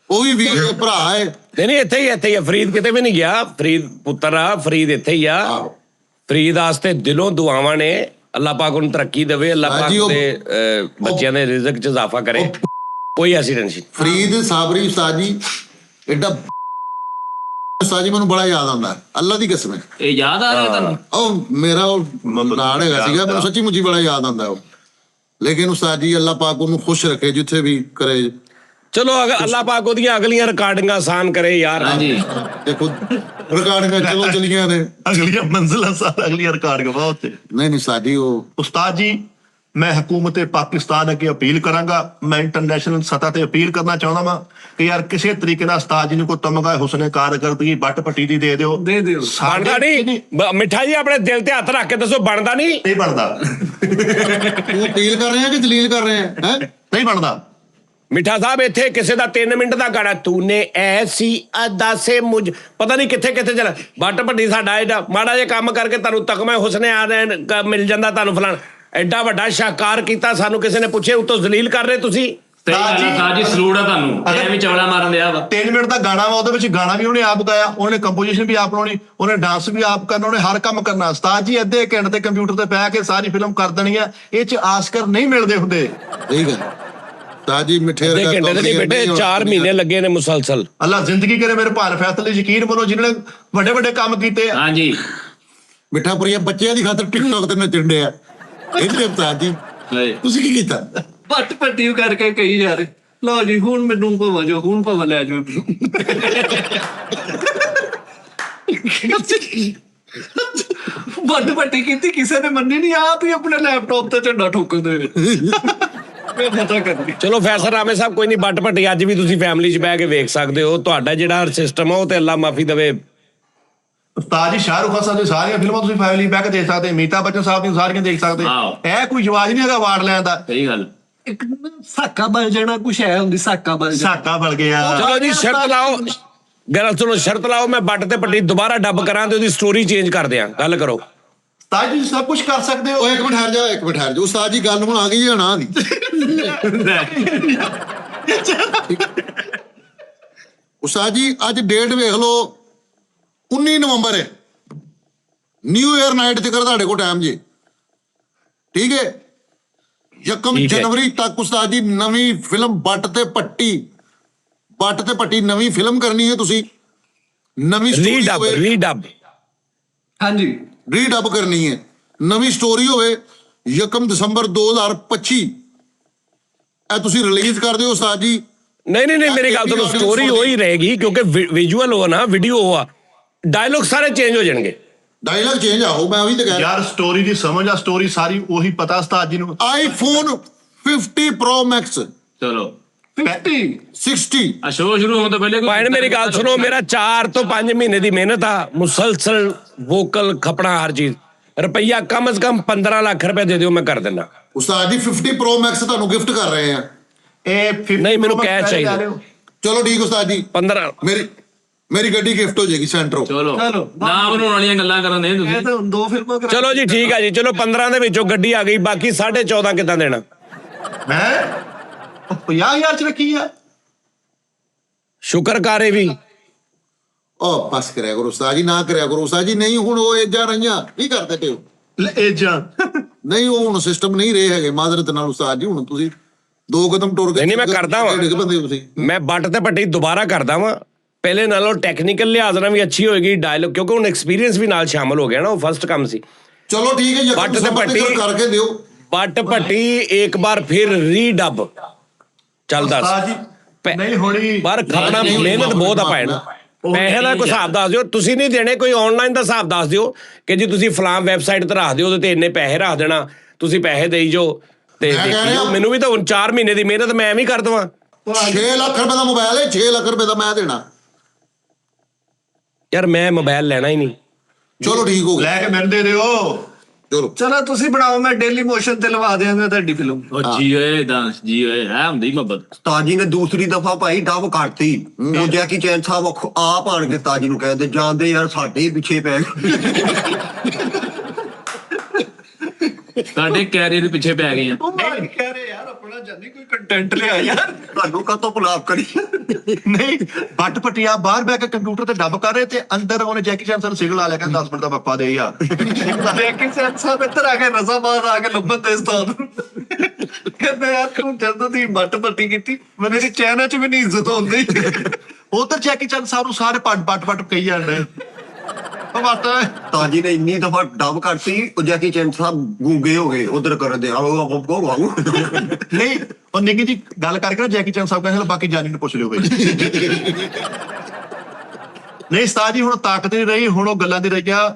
ਉਹ ਵੀ ਵੀਰ ਭਰਾ ਹੈ। ਨਹੀਂ ਇੱਥੇ ਹੀ ਆ। ਫਰੀਦ ਕਿਤੇ ਵੀ ਨਹੀਂ ਗਿਆ। ਫਰੀਦ ਪੁੱਤਰ ਆ, ਫਰੀਦ ਇੱਥੇ ਹੀ ਆ। ਫਰੀਦ ਵਾਸਤੇ ਦਿਲੋਂ ਦੁਆਵਾਂ ਨੇ। ਅੱਲਾਹ ਪਾਕ ਉਹਨੂੰ ਤਰੱਕੀ ਦੇਵੇ, ਅੱਲਾਹ ਪਾਕ ਦੇ ਬੱਚਿਆਂ ਦੇ ਰਿਜ਼ਕ 'ਚ ਇਜ਼ਾਫਾ ਕਰੇ। ਕੋਈ ਐਸੀ ਟੈਨਸ਼ਨ। ਫਰੀਦ ਸਾਬਰੀ ਉਸਤਾਦ ਜੀ ਐਡਾ ਉਸਤਾਦ ਜੀ ਮੈਨੂੰ ਬੜਾ ਯਾਦ ਆਉਂਦਾ, ਅੱਲਾ ਦੀ ਕਸਮ ਹੈ। ਇਹ ਯਾਦ ਆ ਰਿਹਾ ਤੁਹਾਨੂੰ? ਉਹ ਮੇਰਾ ਉਹ ਨਾਲ ਹੈਗਾ ਸੀਗਾ, ਮੈਨੂੰ ਸੱਚੀ ਮੁੱਚੀ ਬੜਾ ਯਾਦ ਆਉਂਦਾ ਉਹ। ਲੇਕਿਨ ਉਸਤਾਦ ਜੀ ਅੱਲਾ ਪਾਕ ਉਹਨੂੰ ਖੁਸ਼ ਰੱਖੇ ਜਿੱਥੇ ਵੀ ਕਰੇ। ਚਲੋ ਅੱਲਾਹ ਪਾਕ ਉਹਦੀਆਂ ਅਗਲੀਆਂ ਰਿਕਾਰਡਿੰਗਾਂ ਆਸਾਨ ਕਰੇ ਯਾਰ। ਹਾਂਜੀ ਦੇਖੋ ਰਿਕਾਰਡਿੰਗਾਂ ਚਲੋ ਚਲੀਆਂ ਨੇ, ਅਗਲੀਆਂ ਮੰਜ਼ਿਲਾਂ ਸਾਰ ਅਗਲੀਆਂ ਰਿਕਾਰਡ ਬਹੁਤ। ਨਹੀਂ ਸਾਡੀ ਉਹ ਉਸਤਾਦ ਜੀ ਮੈਂ ਹਕੂਮਤ ਪਾਕਿਸਤਾਨ ਅੱਗੇ ਅਪੀਲ ਕਰਾਂਗਾ। ਮੈਂ ਇੰਟਰਨੈਸ਼ਨਲ ਸਤਹ ਤੇ ਅਪੀਲ ਕਰਨਾ ਚਾਹੁੰਦਾ ਵਾਂ ਕਿ ਯਾਰ ਕਿਸੇ ਤਰੀਕੇ ਨਾਲ ਉਸਤਾਦ ਜੀ ਨੂੰ ਕੋਈ ਤਮਗਾ ਹੁਸਨੇ ਕਾਰਗਰਦਗੀ ਬੱਟ ਪੱਟੀ ਦੀ ਦੇ ਦਿਓ। ਬਣਦਾ ਨਹੀਂ। ਮਿੱਠਾ ਜੀ ਆਪਣੇ ਦਿਲ ਤੇ ਹੱਥ ਰੱਖ ਕੇ ਦੱਸੋ, ਬਣਦਾ ਨਹੀਂ? ਨਹੀਂ ਬਣਦਾ। ਤੂੰ ਅਪੀਲ ਕਰ ਰਹੇ ਆ ਕਿ ਦਲੀਲ ਕਰ ਰਹੇ ਆ? ਨਹੀਂ ਬਣਦਾ। ਮਿੱਠਾ ਸਾਹਿਬ ਇੱਥੇ ਕਿਸੇ ਦਾ 3 ਮਿੰਟ ਦਾ ਗਾਣਾ ਤੂਨੇ ਐਸੀ ਅਦਾਸੇ ਮੁਝ ਪਤਾ ਨਹੀਂ ਕਿੱਥੇ ਕਿੱਥੇ ਚਲਾ ਬੱਟ ਭੱਟੀ ਸਾਡਾ ਐਡਾ ਮਾੜਾ ਜਿਹਾ ਕੰਮ ਕਰਕੇ ਤੁਹਾਨੂੰ ਤਕਮਾ ਹੁਸਨੇ ਆਦੈਨ ਮਿਲ ਜਾਂਦਾ ਤੁਹਾਨੂੰ ਫਲਾਣ ਐਡਾ ਵੱਡਾ ਸ਼ਾਹਕਾਰ ਕੀਤਾ ਸਾਨੂੰ ਕਿਸੇ ਨੇ ਪੁੱਛੇ ਉਤੋਂ ਜ਼ਲੀਲ ਕਰ ਰਹੇ ਤੁਸੀਂ। ਸਹੀ ਗੱਲ ਆ ਉਸਤਾਦ ਜੀ, ਸਲੂਟ ਆ ਤੁਹਾਨੂੰ ਐਵੇਂ ਚਵਲਾ ਮਾਰਨ ਦਿਆ ਵਾ। 3 ਮਿੰਟ ਦਾ ਗਾਣਾ ਵਾ, ਉਹਦੇ ਵਿੱਚ ਗਾਣਾ ਵੀ ਉਹਨੇ ਆਪ ਗਾਇਆ, ਉਹਨੇ ਕੰਪੋਜੀਸ਼ਨ ਵੀ ਆਪ ਲਾਉਣੀ, ਉਹਨੇ ਡਾਂਸ ਵੀ ਆਪ ਕਰਨਾ, ਉਹਨੇ ਹਰ ਕੰਮ ਕਰਨਾ। ਉਸਤਾਦ ਜੀ ਅੱਧੇ ਘੰਟੇ ਤੇ ਕੰਪਿਊਟਰ ਤੇ ਬਹਿ ਕੇ ਸਾਰੀ ਫਿਲਮ ਕਰ ਦੇਣੀ ਆ, ਇਹ ਚ ਆਸਕਰ ਨਹੀਂ ਮਿਲਦੇ ਹੁੰਦੇ। ਠੀਕ ਹੈ ਤਾਜੀ ਮਿੱਠੇ ਅੱਧੇ ਘੰਟੇ ਤੇ ਨਹੀਂ ਬੇਟੇ 4 ਮਹੀਨੇ ਲੱਗੇ ਨੇ ਮੁਸਲਸਲ। ਅੱਲਾ ਜ਼ਿੰਦਗੀ ਕਰੇ ਮੇਰੇ ਭਾਰ ਫੈਸਲੇ, ਯਕੀਨ ਮੰਨੋ ਜਿਨ੍ਹਾਂ ਨੇ ਵੱਡੇ ਵੱਡੇ ਕੰਮ ਕੀਤੇ ਆ। ਹਾਂਜੀ ਮਿੱਠਾਪੁਰੀਆ ਬੱਚਿਆਂ ਦੀ ਖਾਤਰ ਟਿਕਟੌਕ ਤੇ ਨੱਚਣ ਡਿਆ ਇਹਦੇ ਉਸਤਾਦ ਜੀ ਤੁਸੀਂ ਕੀ ਕੀਤਾ? ਬੱਟ ਪੱਟੀ ਕਰਕੇ ਕਹੀ ਯਾਰ ਲਓ ਜੀ ਹੁਣ ਮੈਨੂੰ ਭਵਾ ਜੋ ਹੁਣ ਭਵਾ ਲੈ ਜਾਓ। ਬੱਟ ਪੱਟੀ ਕੀਤੀ ਕਿਸੇ ਨੇ ਮੰਨੀ ਨਹੀਂ, ਆਪ ਹੀ ਆਪਣੇ ਲੈਪਟਾਪ ਤੇ ਝੰਡਾ ਠੋਕਦੇ ਮੈਂ ਪਤਾ ਕਰਦੀ। ਚਲੋ ਫੈਸਲ ਰਾਮੇ ਸਾਹਿਬ ਕੋਈ ਨਹੀਂ ਬੱਟ ਭੱਟੀ ਅੱਜ ਵੀ ਤੁਸੀਂ ਫੈਮਿਲੀ 'ਚ ਬਹਿ ਕੇ ਵੇਖ ਸਕਦੇ ਹੋ। ਤੁਹਾਡਾ ਜਿਹੜਾ ਸਿਸਟਮ ਆ ਉਹ ਤੇ ਅੱਲਾ ਮਾਫੀ ਦੇਵੇ। ਉਸਤਾਦ ਜੀ ਸ਼ਾਹਰੁਖ ਖਾਨ ਸਾਹਿਬ ਦੀ ਸਾਰੀਆਂ ਫਿਲਮਾਂ ਤੁਸੀਂ ਫੈਮਿਲੀ ਬਹਿ ਕੇ ਦੇਖ ਸਕਦੇ, ਅਮਿਤਾਭ ਬੱਚਨ ਸਾਹਿਬ ਦੀਆਂ ਸਾਰੀਆਂ ਦੇਖ ਸਕਦੇ। ਇਹ ਕੋਈ ਰਿਵਾਜ ਨਹੀਂ ਹੈਗਾ ਅਵਾਰਡ ਲੈਣ ਦਾ। ਸਹੀ ਗੱਲ। ਇੱਕ ਸਾਕਾ ਬਲ ਜਾਣਾ ਕੁਛ ਹੈ ਹੁੰਦੀ, ਸਾਕਾ ਬਲ ਜਾਣਾ। ਸਾਕਾ ਬਲ ਗਿਆ। ਚਲੋ ਜੀ ਸ਼ਰਤ ਲਾਓ, ਗੱਲ ਸੁਣੋ, ਸ਼ਰਤ ਲਾਓ ਮੈਂ ਬੱਟ ਤੇ ਭੱਟੀ ਦੁਬਾਰਾ ਡੱਬ ਕਰਾਂ ਤੇ ਉਹਦੀ ਸਟੋਰੀ ਚੇਂਜ ਕਰ ਦਿਆਂ। ਗੱਲ ਕਰੋ। ਉਸਤਾਦ ਜੀ ਸਭ ਕੁਝ ਕਰ ਸਕਦੇ ਹੋ। ਉਹ ਇੱਕ ਮਿੰਟ ਠਹਿਰ ਜਾ ਉਸਤਾਦ ਜੀ ਗੱਲ ਹੁਣ ਆ ਗਈ ਜਾਂ ਨਾ ਦੀ? ਉਸਤਾਦ ਜੀ ਅੱਜ ਡੇਟ ਵੇਖ ਲਓ 19 ਨਵੰਬਰ ਹੈ, ਨਿਊ ਇਅਰ ਨਾਈਟ ਤੱਕ ਤੁਹਾਡੇ ਕੋਲ ਟਾਈਮ ਜੇ। ਠੀਕ ਹੈ 1 ਜਨਵਰੀ ਤੱਕ ਉਸਤਾਦ ਜੀ ਨਵੀਂ ਫਿਲਮ ਬੱਟ ਤੇ ਭੱਟੀ ਨਵੀਂ ਫਿਲਮ ਕਰਨੀ ਹੈ ਤੁਸੀਂ, ਨਵੀਂ ਰੀਡਬ ਹਾਂਜੀ ਰੀਡਬ ਕਰਨੀ ਹੈ, ਨਵੀਂ ਸਟੋਰੀ ਹੋਵੇ। 1 ਦਸੰਬਰ 2025 ਇਹ ਤੁਸੀਂ ਰਿਲੀਜ਼ ਕਰ ਦਿਓ ਉਸਤਾਦ ਜੀ। ਨਹੀਂ ਮੇਰੀ ਗੱਲ ਸੁਣੋ, ਸਟੋਰੀ ਉਹੀ ਰਹੇਗੀ ਕਿਉਂਕਿ ਵਿਜ਼ੂਅਲ ਹੋ ਨਾ, ਵੀਡੀਓ ਆ, ਡਾਇਲੌਗ ਸਾਰੇ ਚੇਂਜ ਹੋ ਜਾਣਗੇ। ਡਾਇਲੌਗ ਚੇਂਜ ਆਓ, ਮੈਂ ਉਹੀ ਤਾਂ ਕਹਿ ਰਿਹਾ ਯਾਰ ਸਟੋਰੀ ਦੀ ਸਮਝ ਆ, ਸਟੋਰੀ ਸਾਰੀ ਉਹੀ ਪਤਾ ਉਸਤਾਦ ਜੀ ਨੂੰ। ਆਈਫੋਨ 50 Pro Max ਚਲੋ 60 ਆ ਸ਼ੋਅ ਸ਼ੁਰੂ ਹੋਣ ਤੋਂ ਪਹਿਲੇ ਭਾਈ ਮੇਰੀ ਗੱਲ ਸੁਣੋ, ਮੇਰਾ 4 ਤੋਂ 5 ਮਹੀਨੇ ਦੀ ਮਿਹਨਤ ਆ, ਮੁਸਲਸਲ ਵੋਕਲ ਖਪਣਾ ਹਰ ਚੀਜ਼। ਰੁਪਈਆ ਕਮ ਸੇ ਕਮ 15 ਲੱਖ ਰੁਪਏ ਦੇ ਦਿਓ, ਮੈਂ ਕਰ ਦਿੰਦਾ। ਉਸਤਾਦ ਜੀ 50 Pro Max ਤੁਹਾਨੂੰ ਗਿਫਟ ਕਰ ਰਹੇ ਆ। ਇਹ ਨਹੀਂ, ਮੈਨੂੰ ਕੈਸ਼ ਚਾਹੀਦਾ। ਚਲੋ ਠੀਕ ਉਸਤਾਦ ਜੀ 15 ਮੇਰੀ ਗੱਡੀ ਗਿਫਟ ਹੋ ਜਾਏਗੀ ਸੈਂਟਰੋ। ਚਲੋ ਚਲੋ ਨਾ ਬਣਾਉਣ ਵਾਲੀਆਂ ਗੱਲਾਂ ਕਰਨ ਦੇ ਇਹ ਤੁਸੀਂ। ਤਾਂ ਹੁਣ 2 ਫਿਲਮਾਂ ਕਰਾ। ਚਲੋ ਜੀ ਠੀਕ ਆ ਜੀ, ਚਲੋ 15 ਦੇ ਵਿੱਚੋਂ ਗੱਡੀ ਆ ਗਈ, ਬਾਕੀ 14.5 ਕਿੱਦਾਂ ਦੇਣਾ? ਮੈਂ 50,000 ਚ ਰੱਖੀ ਆ। ਸ਼ੁਕਰ ਕਾਰੇ ਵੀ ਉਹ ਬਸ ਕਰਿਆ ਕਰੋ ਉਸਤਾਦ ਜੀ, ਨਾ ਕਰਿਆ ਕਰੋ ਉਸਤਾਦ ਜੀ। ਨਹੀਂ ਹੁਣ ਉਹ ਏਜਾਂ ਰਹੀਆਂ ਕੀ ਕਰਦੇ ਪਏ ਹੋ? ਇਹ ਜਾਂ ਨਹੀਂ ਉਹ ਹੁਣ ਸਿਸਟਮ ਨਹੀਂ ਰਹੇ ਹੈਗੇ ਮਾਜ਼ਰਤ ਨਾਲ ਉਸਤਾਦ ਜੀ। ਹੁਣ ਤੁਸੀਂ 2 ਕਦਮ ਟੁਰ ਕੇ ਨਹੀਂ, ਮੈਂ ਕਰਦਾ ਵਾਂ। ਡਿੱਗ ਪੈਂਦੇ ਹੋ ਤੁਸੀਂ। ਮੈਂ ਬੱਟ ਤੇ ਭੱਟੀ ਦੁਬਾਰਾ ਕਰਦਾ ਵਾਂ, ਪਹਿਲੇ ਨਾਲੋਂ ਟੈਕਨੀਕਲ ਲਿਹਾਜ਼ ਨਾਲ ਵੀ ਅੱਛੀ ਹੋਏਗੀ ਡਾਇਲੌਗ, ਕਿਉਂਕਿ ਹੁਣ ਐਕਸਪੀਰੀਅੰਸ ਵੀ ਨਾਲ ਸ਼ਾਮਲ ਹੋ ਗਿਆ ਨਾ, ਉਹ ਫਸਟ ਕੰਮ ਸੀ। ਚਲੋ ਠੀਕ ਹੈ ਬੱਟ ਤੇ ਭੱਟੀ ਕਰਕੇ ਦਿਓ। ਬੱਟ ਭੱਟੀ ਇੱਕ ਬਾਰ ਫਿਰ ਰੀਡਬ ਚੱਲਦਾ ਉਸਤਾਦ ਜੀ ਨਹੀਂ ਹੋਣੀ। ਪਰ ਖਪਣਾ ਮਿਹਨਤ ਬਹੁਤ ਆ ਪੈਣ। ਪੈਸੇ ਦਾ ਕੋਈ ਹਿਸਾਬ ਦੱਸ ਦਿਓ, ਤੁਸੀਂ ਨਹੀਂ ਦੇਣੇ, ਕੋਈ ਆਨਲਾਈਨ ਦਾ ਹਿਸਾਬ ਦੱਸ ਦਿਓ ਕਿ ਜੀ ਤੁਸੀਂ ਫਲਾਂ ਵੈਬਸਾਈਟ ਤੇ ਰੱਖ ਦਿਓ, ਉਹਦੇ ਤੇ ਇੰਨੇ ਪੈਸੇ ਰੱਖ ਦੇਣਾ, ਤੁਸੀਂ ਪੈਸੇ ਦੇਈ ਜੋ ਤੇ ਮੈਨੂੰ ਵੀ ਤਾਂ ਹੁਣ 4 ਮਹੀਨੇ ਦੀ ਮਿਹਨਤ ਮੈਂ ਐਵੇਂ ਕਰ ਦਵਾਂ। 6 ਲੱਖ ਰੁਪਏ ਦਾ ਮੋਬਾਈਲ ਹੈ, 6 ਲੱਖ ਰੁਪਏ ਦਾ ਮੈਂ ਦੇਣਾ। ਯਾਰ ਮੈਂ ਮੋਬਾਈਲ ਲੈਣਾ ਹੀ ਨਹੀਂ। ਚਲੋ ਠੀਕ ਹੋ ਗਿਆ, ਲੈ ਕੇ ਮੈਨੂੰ ਦੇ ਦਿਓ। ਚਲੋ ਤੁਸੀਂ ਬਣਾਓ, ਮੈਂ ਡੇਲੀ ਮੋਸ਼ਨ ਤੇ ਲਵਾ ਦਿਆਂਗਾ ਤੁਹਾਡੀ ਫਿਲਮ। ਉਹ ਜੀ ਓਏ ਦਾਸ ਜੀ ਓਏ ਹੈ ਹੁੰਦੀ ਮੁਹੱਬਤ। ਉਸਤਾਦ ਜੀ ਨੇ ਦੂਸਰੀ ਦਫਾ ਭਾਈ ਡੱਬ ਕੱਟਤੀ। ਉਹ ਜੈਕੀ ਚੈਨ ਸਾਹਿਬ ਆਪ ਆਣ ਕੇ ਉਸਤਾਦ ਜੀ ਨੂੰ ਕਹਿੰਦੇ ਜਾਂਦੇ ਯਾਰ ਸਾਡੇ ਹੀ ਪਿੱਛੇ ਪੈ ਗਏ। ਸਾਡੇ ਕੈਰੀਅਰ ਦੇ ਪਿੱਛੇ ਪੈ ਗਏ ਆ। ਉਹ ਮਾਰ ਕਹਿ ਰਹੇ ਯਾਰ ਆਪਣਾ ਜੰਦੀ ਕੋਈ ਕੰਟੈਂਟ ਲਿਆ ਯਾਰ। ਤੁਹਾਨੂੰ ਕਾਹਤੋਂ ਬੁਲਾਪ ਕਰੀ? ਨਹੀਂ ਬੱਟ ਪਟਿਆ ਬਾਹਰ ਬੈ ਕੇ ਕੰਪਿਊਟਰ ਤੇ ਡੱਬ ਕਰ ਰਹੇ ਤੇ ਅੰਦਰ ਉਹਨੇ ਜੈਕੀ ਚੈਨ ਨੂੰ ਸਿਗਨਲ ਆ ਲਿਆ, ਕਹਿੰਦਾ 10 ਮਿੰਟ ਦਾ ਬੱਪਾ ਦੇ ਯਾਰ। ਜੈਕੀ ਚੈਨ ਸਾਹਿਬ ਇੱਧਰ ਆ ਕੇ ਰਜ਼ਾਬਾਦ ਆ ਕੇ ਲੱਭਣ ਤੇ ਉਸਤਾਦ ਕਹਿੰਦਾ ਯਾਰ ਤੂੰ ਜਦੋਂ ਦੀ ਬੱਟ ਪੱਟੀ ਕੀਤੀ ਮੇਰੀ ਚੈਨਾ ਚ ਵੀ ਨਹੀਂ ਇੱਜ਼ਤ ਹੁੰਦੀ। ਉਧਰ ਜੈਕੀ ਚੈਨ ਸਾਹਿਬ ਨੂੰ ਸਾਰੇ ਪੱਟ ਕਹੀ ਜਾਂਦੇ। ਉਸਤਾਦ ਜੀ ਨੇ ਇੰਨੀ ਦਫਾ ਡੱਬ ਕੱਟਤੀ, ਉਹ ਜੈਕੀ ਚੈਨ ਸਾਹਿਬ ਗੂੰਗੇ ਹੋ ਗਏ ਉਧਰ ਕਰਦੇ ਨਹੀਂ ਉਹ ਨਿੱਕੀ ਜੀ ਗੱਲ ਕਰਕੇ ਨਾ ਜੈਕੀ ਚੈਨ ਸਾਹਿਬ ਕਹਿੰਦੇ ਬਾਕੀ ਜਾਨੀ ਨੂੰ ਪੁੱਛ ਲਿਓ ਬਈ। ਨਹੀਂ ਉਸਤਾਦ ਜੀ ਹੁਣ ਤਾਕਤ ਨਹੀਂ ਰਹੀ, ਹੁਣ ਉਹ ਗੱਲਾਂ ਦੀ ਰਹੀਆਂ।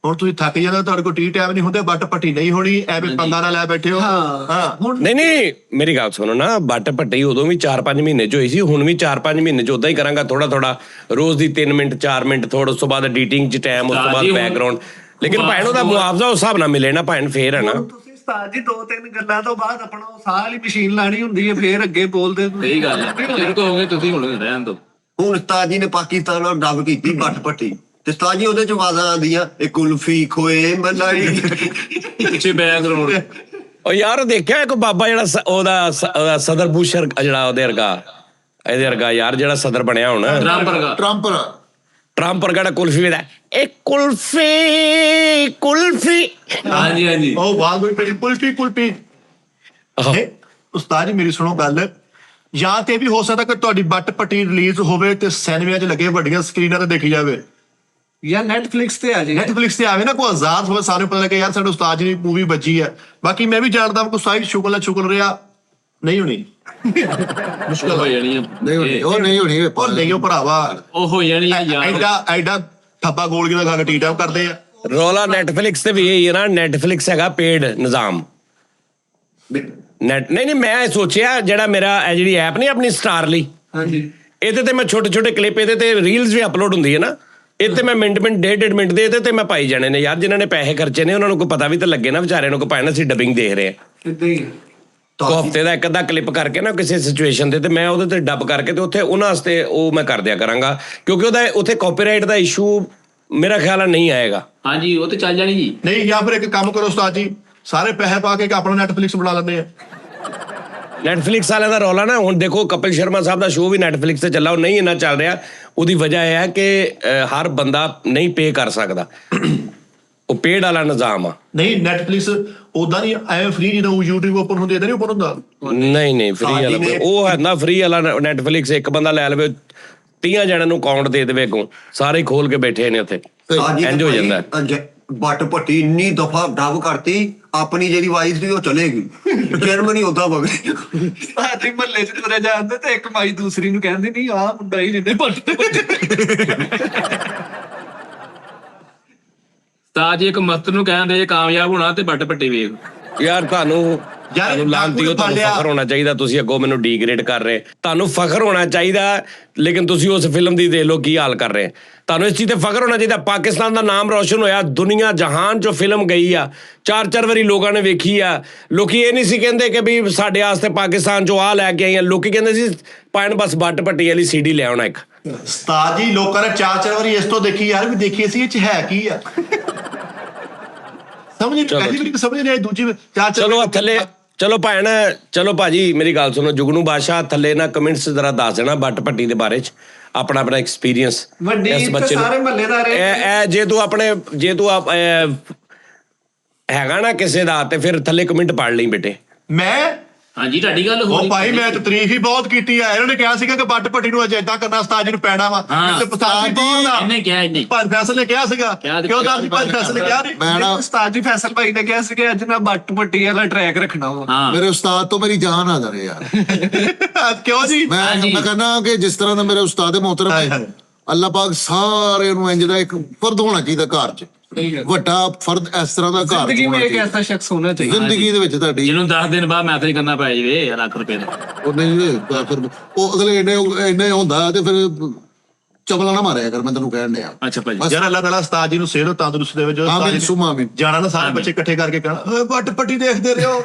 ਹੁਣ ਤੁਸੀਂ ਥੱਕ ਜਾਂਦੇ, ਤੁਹਾਡੇ ਕੋਲ ਟਾਈਮ ਨਹੀਂ ਹੁੰਦੇ, ਬੱਟ ਪੱਟੀ ਨਹੀਂ ਹੋਣੀ, ਐਵੇਂ ਪੰਗਾ ਨਾ ਲੈ ਬੈਠੇ ਹੋ। ਹਾਂ ਹੁਣ ਨਹੀਂ ਮੇਰੀ ਗੱਲ ਸੁਣੋ ਨਾ, ਬੱਟ ਭੱਟੀ ਉਦੋਂ ਵੀ 4-5 ਮਹੀਨੇ ਚ ਹੋਈ ਸੀ, ਹੁਣ ਵੀ 4-5 ਮਹੀਨੇ ਚ ਉਦਾਂ ਹੀ ਕਰਾਂਗਾ, ਥੋੜਾ ਰੋਜ਼ ਦੀ 3 ਮਿੰਟ 4 ਮਿੰਟ ਥੋੜਾ, ਉਸ ਤੋਂ ਬਾਅਦ ਐਡੀਟਿੰਗ ਚ ਟਾਈਮ, ਉਸ ਤੋਂ ਬਾਅਦ ਬੈਕਗ੍ਰਾਉਂਡ। ਲੇਕਿਨ ਭੈਣ ਉਹਦਾ ਮੁਆਵਜ਼ਾ ਉਸ ਹਿਸਾਬ ਨਾਲ ਮਿਲੇ ਨਾ ਭੈਣ, ਫੇਰ ਹੈ ਨਾ। ਤੁਸੀਂ ਉਸਤਾਦ ਜੀ 2-3 ਗੱਲਾਂ ਤੋਂ ਬਾਅਦ ਆਪਣਾ ਉਹ ਸਾਹ ਵਾਲੀ ਮਸ਼ੀਨ ਲਾਣੀ ਹੁੰਦੀ ਹੈ, ਫੇਰ ਅੱਗੇ ਬੋਲਦੇ ਸਹੀ ਗੱਲ ਹੈ ਸ਼ੁਰੂ ਤੋਂ ਹੋ ਗਏ ਤੁਸੀਂ ਹੁਣ ਰਹਿਣ ਦੋ ਹੁਣ ਉਸਤਾਦ ਜੀ ਨੇ ਪਾਕਿਸਤਾਨ ਨਾਲ ਡੱਬ ਕੀਤੀ ਬੱਟ ਪੱਟੀ ਤੇ ਉਸਤਾਦ ਜੀ ਉਹਦੇ ਚ ਆਵਾਜ਼ਾਂ ਆਉਂਦੀਆਂ ਇਹ ਕੁਲਫੀ ਖੋਏ ਮਲਾਈ ਪਿੱਛੇ ਬੈਕਗ੍ਰਾਉਂਡ ਉਹ ਯਾਰ ਦੇਖਿਆ ਇੱਕ ਬਾਬਾ ਜਿਹੜਾ ਉਹਦਾ ਸਦਰ ਬੁਸ਼ਰ ਜਿਹੜਾ ਉਹਦੇ ਇਹਦੇ ਵਰਗਾ ਯਾਰ ਜਿਹੜਾ ਸਦਰ ਬਣਿਆ ਹੁਣ ਟਰੰਪ ਵਰਗਾ ਕੁਲਫੀ ਵੇਦਾ ਇਹ ਕੁਲਫੀ ਹਾਂਜੀ ਉਹ ਬਾਲ ਬੜੀ ਕੁਲਫੀ ਉਸਤਾਦ ਜੀ ਮੇਰੀ ਸੁਣੋ ਗੱਲ, ਜਾਂ ਤੇ ਵੀ ਹੋ ਸਕਦਾ ਕਿ ਤੁਹਾਡੀ ਬੱਟ ਪੱਟੀ ਰਿਲੀਜ਼ ਹੋਵੇ ਤੇ ਸਿਨੇਮਿਆਂ 'ਚ ਲੱਗੇ ਵੱਡੀਆਂ ਸਕਰੀਨਾਂ ਤੇ ਦੇਖੀ ਜਾਵੇ, ਜਾਂ ਨੈਟਫਲਿਕਸ ਤੇ ਆ ਜੇ। ਨੈਟਫਲਿਕਸ ਤੇ ਆਵੇ ਨਾ, ਕੋਈ ਆਜ਼ਾਦ ਹੋਵੇ, ਸਾਨੂੰ ਪਤਾ ਲੱਗੇ ਯਾਰ ਸਾਡੇ ਉਸਤਾਦ ਜੀ ਦੀ ਮੂਵੀ ਬੱਜੀ ਹੈ। ਬਾਕੀ ਮੈਂ ਵੀ ਜਾਣਦਾ ਕਿ ਉਸਤਾਦ ਸ਼ੁਕਰ ਰਿਹਾ ਨਹੀਂ ਹੋਣੀ, ਮੁਸ਼ਕਲ ਹੋ ਜਾਣੀ ਉਹ ਨਹੀਂ ਹੋਣੀ ਉਹ ਨਹੀਂ ਉਹ ਭਰਾਵਾ ਉਹ ਹੋ ਜਾਣੀ ਯਾਰ ਐਡਾ ਠੱਪਾ ਗੋਲਗੀ ਦਾ ਖਾ ਕੇ ਟੀ-ਟਾਪ ਕਰਦੇ ਆ। ਰੋਲਾ ਨੈਟਫਲਿਕਸ ਤੇ ਵੀ ਇਹੀ ਹੈ ਨਾ, ਨੈਟਫਲਿਕਸ ਹੈਗਾ ਪੇਡ ਨਿਜ਼ਾਮ। ਨਹੀਂ ਮੈਂ ਸੋਚਿਆ ਜਿਹੜਾ ਮੇਰਾ ਇਹ ਜਿਹੜੀ ਐਪ ਨਹੀਂ ਆਪਣੀ ਸਟਾਰਲੀ, ਹਾਂਜੀ ਇਹਦੇ ਤੇ ਮੈਂ ਛੋਟੇ ਕਲਿੱਪ ਇਹਦੇ ਤੇ ਰੀਲਸ ਵੀ ਅਪਲੋਡ ਹੁੰਦੀ ਹੈ ਨਾ, ਇਹ ਤੇ ਮੈਂ ਮਿੰਟ ਡੇਢ ਮਿੰਟ ਦੇ ਇਹਦੇ ਤੇ ਮੈਂ ਪਾਈ ਜਾਣੇ ਨੇ ਯਾਰ। ਜਿਨ੍ਹਾਂ ਨੇ ਪੈਸੇ ਖਰਚੇ ਨੇ ਉਹਨਾਂ ਨੂੰ ਕੋਈ ਪਤਾ ਵੀ ਤਾਂ ਲੱਗੇ ਨਾ ਵਿਚਾਰਿਆਂ ਨੂੰ, ਕੋਈ ਪਾਏ ਨਾ ਅਸੀਂ ਡਬਿੰਗ ਦੇਖ ਰਹੇ ਹਾਂ ਇਦਾਂ ਹੀ ਹਫ਼ਤੇ ਦਾ ਇੱਕ ਅੱਧਾ ਕਲਿੱਪ ਕਰਕੇ ਨਾ ਕਿਸੇ ਸਿਚੁਏਸ਼ਨ ਤੇ ਮੈਂ ਉਹਦੇ ਤੇ ਡੱਬ ਕਰਕੇ ਤੇ ਉੱਥੇ ਉਹਨਾਂ ਵਾਸਤੇ ਉਹ ਮੈਂ ਕਰ ਦਿਆ ਕਰਾਂਗਾ, ਕਿਉਂਕਿ ਉਹਦਾ ਉੱਥੇ ਕਾਪੀਰਾਈਟ ਦਾ ਇਸ਼ੂ ਮੇਰਾ ਖਿਆਲ ਆ ਨਹੀਂ ਆਏਗਾ। ਹਾਂਜੀ ਉਹ ਤੇ ਚੱਲ ਜਾਣੀ ਜੀ। ਨਹੀਂ ਜਾਂ ਫਿਰ ਇੱਕ ਕੰਮ ਕਰੋ ਉਸਤਾਦ ਜੀ, ਸਾਰੇ ਪੈਸੇ ਪਾ ਕੇ ਇੱਕ ਆਪਣਾ ਨੈਟਫਲਿਕਸ ਬਣਾ ਲੈਂਦੇ ਆ। ਨੈਟਫਲਿਕਸ ਵਾਲਿਆਂ ਦਾ ਰੌਲਾ ਨਾ, ਹੁਣ ਦੇਖੋ ਕਪਿਲ ਸ਼ਰਮਾ ਸਾਹਿਬ ਦਾ ਸ਼ੋਅ ਵੀ ਨੈਟਫਲਿਕਸ ਤੇ ਚੱਲਾ, ਉਹ ਨਹੀਂ ਇੰਨਾ ਚੱਲ ਰਿਹਾ। ਉਹਦੀ ਵਜ੍ਹਾ ਇਹ ਹੈ ਕਿ ਹਰ ਬੰਦਾ ਨਹੀਂ ਪੇ ਕਰ ਸਕਦਾ, ਉਹ ਪੇਡ ਵਾਲਾ ਨਿਜ਼ਾਮ ਆ। ਨਹੀਂ ਨੈਟਫਲਿਕਸ ਉਦਾਂ ਨਹੀਂ ਐਵੇਂ ਫ੍ਰੀ ਜਦੋਂ YouTube ਓਪਨ ਹੁੰਦੀ ਇਦਾਂ ਨਹੀਂ ਓਪਨ ਹੁੰਦਾ। ਨਹੀਂ ਫ੍ਰੀ ਵਾਲਾ ਉਹ ਹੈ ਨਾ, ਫ੍ਰੀ ਵਾਲਾ ਨੈਟਫਲਿਕਸ ਇੱਕ ਬੰਦਾ ਲੈ ਲਵੇ 30 ਜਣਿਆਂ ਨੂੰ ਅਕਾਊਂਟ ਦੇ ਦੇਵੇ, ਅੱਗੋਂ ਸਾਰੇ ਖੋਲ ਕੇ ਬੈਠੇ ਨੇ ਉੱਥੇ, ਇੰਜ ਹੋ ਜਾਂਦਾ। ਬੱਟ ਪੱਟੀ ਇੰਨੀ ਦਫਾ ਡੱਬ ਕਰਤੀ, ਆਪਣੀ ਜਿਹੜੀ ਵਾਈਸ ਸੀ ਉਹ ਚਲੇਗੀ ਜਰਮਨੀ ਉਦਾਂ ਵਗਦੀ। ਸਾਡੀ ਮਹੱਲੇ 'ਚ ਤੁਰੇ ਜਾਂਦੇ ਤੇ ਇੱਕ ਮਾਈ ਦੂਸਰੀ ਨੂੰ ਕਹਿੰਦੀ ਨਹੀਂ ਆਹ ਮੁੰਡਾ ਹੀ ਜਿਹਨੇ ਬੱਟ ਤਾਂ ਜੀ ਇੱਕ ਮਸਤ ਨੂੰ ਕਹਿੰਦੇ ਜੇ ਕਾਮਯਾਬ ਹੋਣਾ ਤੇ ਬੱਟ ਪੱਟੀ ਵੇਖ ਯਾਰ ਤੁਹਾਨੂੰ ਲਾਂਤੀ ਹੋ, ਤੁਹਾਨੂੰ ਫਖਰ ਹੋਣਾ ਚਾਹੀਦਾ। ਤੁਸੀਂ ਅੱਗੋਂ ਮੈਨੂੰ ਡੀਗ੍ਰੇਡ ਕਰ ਰਹੇ, ਤੁਹਾਨੂੰ ਫਖਰ ਹੋਣਾ ਚਾਹੀਦਾ, ਲੇਕਿਨ ਤੁਸੀਂ ਉਸ ਫਿਲਮ ਦੀ ਦੇਖ ਲਓ ਕੀ ਹਾਲ ਕਰ ਰਹੇ। ਤੁਹਾਨੂੰ ਇਸ ਚੀਜ਼ ਤੇ ਫਖਰ ਹੋਣਾ ਚਾਹੀਦਾ, ਪਾਕਿਸਤਾਨ ਦਾ ਨਾਮ ਰੌਸ਼ਨ ਹੋਇਆ, ਦੁਨੀਆ ਜਹਾਨ 'ਚੋਂ ਫਿਲਮ ਗਈ ਆ, 4 ਵਾਰੀ ਲੋਕਾਂ ਨੇ ਵੇਖੀ ਆ। ਲੋਕੀ ਇਹ ਨਹੀਂ ਸੀ ਕਹਿੰਦੇ ਕਿ ਵੀ ਸਾਡੇ ਵਾਸਤੇ ਪਾਕਿਸਤਾਨ 'ਚੋਂ ਆ ਲੈ ਕੇ ਆਈਆਂ, ਲੋਕੀ ਕਹਿੰਦੇ ਸੀ ਪਾਇਣ ਬਸ ਬੱਟ ਪੱਟੀ ਵਾਲੀ CD ਲੈ ਆਉਣਾ ਇੱਕ। ਉਸਤਾਦ ਜੀ ਲੋਕਾਂ ਨੇ 4 ਵਾਰੀ ਇਸ ਤੋਂ ਦੇਖੀ ਯਾਰ, ਵੀ ਦੇਖੀ ਸੀ ਇਹ 'ਚ ਹੈ ਕੀ ਆ। ਸਮਝ ਨਹੀਂ ਆਈ ਦੂਜੀ ਚਲੋ ਥੱਲੇ ਚਲੋ ਭੈਣ, ਚਲੋ ਭਾਜੀ ਮੇਰੀ ਗੱਲ ਸੁਣੋ, ਜੁਗਨੂ ਬਾਦਸ਼ਾਹ ਥੱਲੇ ਨਾ ਕਮੈਂਟਸ ਜ਼ਰਾ ਦੱਸ ਦੇਣਾ ਬੱਟ ਪੱਟੀ ਦੇ ਬਾਰੇ 'ਚ ਆਪਣਾ ਐਕਸਪੀਰੀਅੰਸ ਇਸ ਬੱਚੇ ਸਾਰੇ ਮਹੱਲੇਦਾਰ ਇਹ ਜੇ ਤੂੰ ਹੈਗਾ ਨਾ ਕਿਸੇ ਦਾ ਤੇ ਫਿਰ ਥੱਲੇ ਕਮੈਂਟ ਪੜ ਲਈ ਬੇਟੇ। ਮੈਂ ਹਾਂਜੀ ਤੁਹਾਡੀ ਗੱਲ ਹੋ ਉਹ ਭਾਈ ਮੈਂ ਤਾਂ ਤਾਰੀਫ ਹੀ ਬਹੁਤ ਕੀਤੀ ਆ। ਇਹਨਾਂ ਨੇ ਕਿਹਾ ਸੀਗਾ ਕਿ ਬੱਟ ਪੱਟੀ ਨੂੰ ਅਜੇ ਏਦਾਂ ਕਰਨਾ ਉਸਤਾਦ ਜੀ ਨੂੰ ਪੈਣਾ ਵਾ, ਤੇ ਉਸਤਾਦ ਜੀ ਇਹਨੇ ਕਿਹਾ ਇਹਨੇ ਭਾਈ ਫੈਸਲ ਨੇ ਕਿਹਾ ਸੀਗਾ, ਕਿਉਂ ਦੱਸ ਭਾਈ ਫੈਸਲ ਨੇ ਕਿਹਾ ਨਹੀਂ। ਉਸਤਾਦ ਜੀ ਫੈਸਲ ਭਾਈ ਨੇ ਕਿਹਾ ਸੀ ਕਿ ਅੱਜ ਮੈਂ ਬੱਟ ਪੱਟੀ ਵਾਲਾ ਟਰੈਕ ਰੱਖਣਾ ਵਾ। ਮੇਰੇ ਉਸਤਾਦ ਤੋਂ ਮੇਰੀ ਜਾਨ ਆ ਜਾਵੇ ਯਾਰ। ਕਿਉਂ ਜੀ? ਮੈਂ ਕਹਿੰਦਾ ਕਿ ਜਿਸ ਤਰ੍ਹਾਂ ਦਾ ਮੇਰੇ ਉਸਤਾਦ ਮੁਹਤਰਮ ਹੈ, ਅੱਲਾਹ ਪਾਕ ਸਾਰਿਆਂ ਨੂੰ ਇੰਜ ਦਾ ਇੱਕ ਫਰਦ ਹੋਣਾ ਚਾਹੀਦਾ ਘਰ 'ਚ, ਵੱਡਾ ਫਰਦ ਇਸ ਤਰ੍ਹਾਂ ਦਾ ਘਰ ਜ਼ਿੰਦਗੀ ਵਿੱਚ ਇੱਕ ਐਸਾ ਸ਼ਖਸ ਹੋਣਾ ਚਾਹੀਦਾ ਜ਼ਿੰਦਗੀ ਦੇ ਵਿੱਚ ਤੁਹਾਡੀ, ਜਿਹਨੂੰ 10 ਦਿਨ ਬਾਅਦ ਮੈਸੇਜ ਕਰਨਾ ਪੈ ਜਾਵੇ ਲੱਖ ਰੁਪਏ ਦਾ। ਉਹ ਨਹੀਂ ਫਿਰ ਉਹ ਅਗਲੇ ਇੰਨੇ ਹੁੰਦਾ ਤੇ ਫਿਰ ਚਵਲਾ ਨਾ ਮਾਰਿਆ ਕਰ, ਮੈਂ ਤੈਨੂੰ ਕਹਿਣ ਡਿਆ। ਅੱਛਾ ਭਾਜੀ ਯਾਰ ਅੱਲਾਹ ਤਾਲਾ ਉਸਤਾਦ ਜੀ ਨੂੰ ਸਿਹਤ ਤੰਦਰੁਸਤ ਦੇਵੇ, ਜੋ ਆਮੀਨ ਸੁਮਾ ਆਮੀਨ। ਜਾਣਾ ਨਾ ਸਾਰੇ ਬੱਚੇ ਇਕੱਠੇ ਕਰਕੇ ਕਹਿਣਾ ਬੱਟ ਪੱਟੀ ਦੇਖਦੇ ਰਹੋ।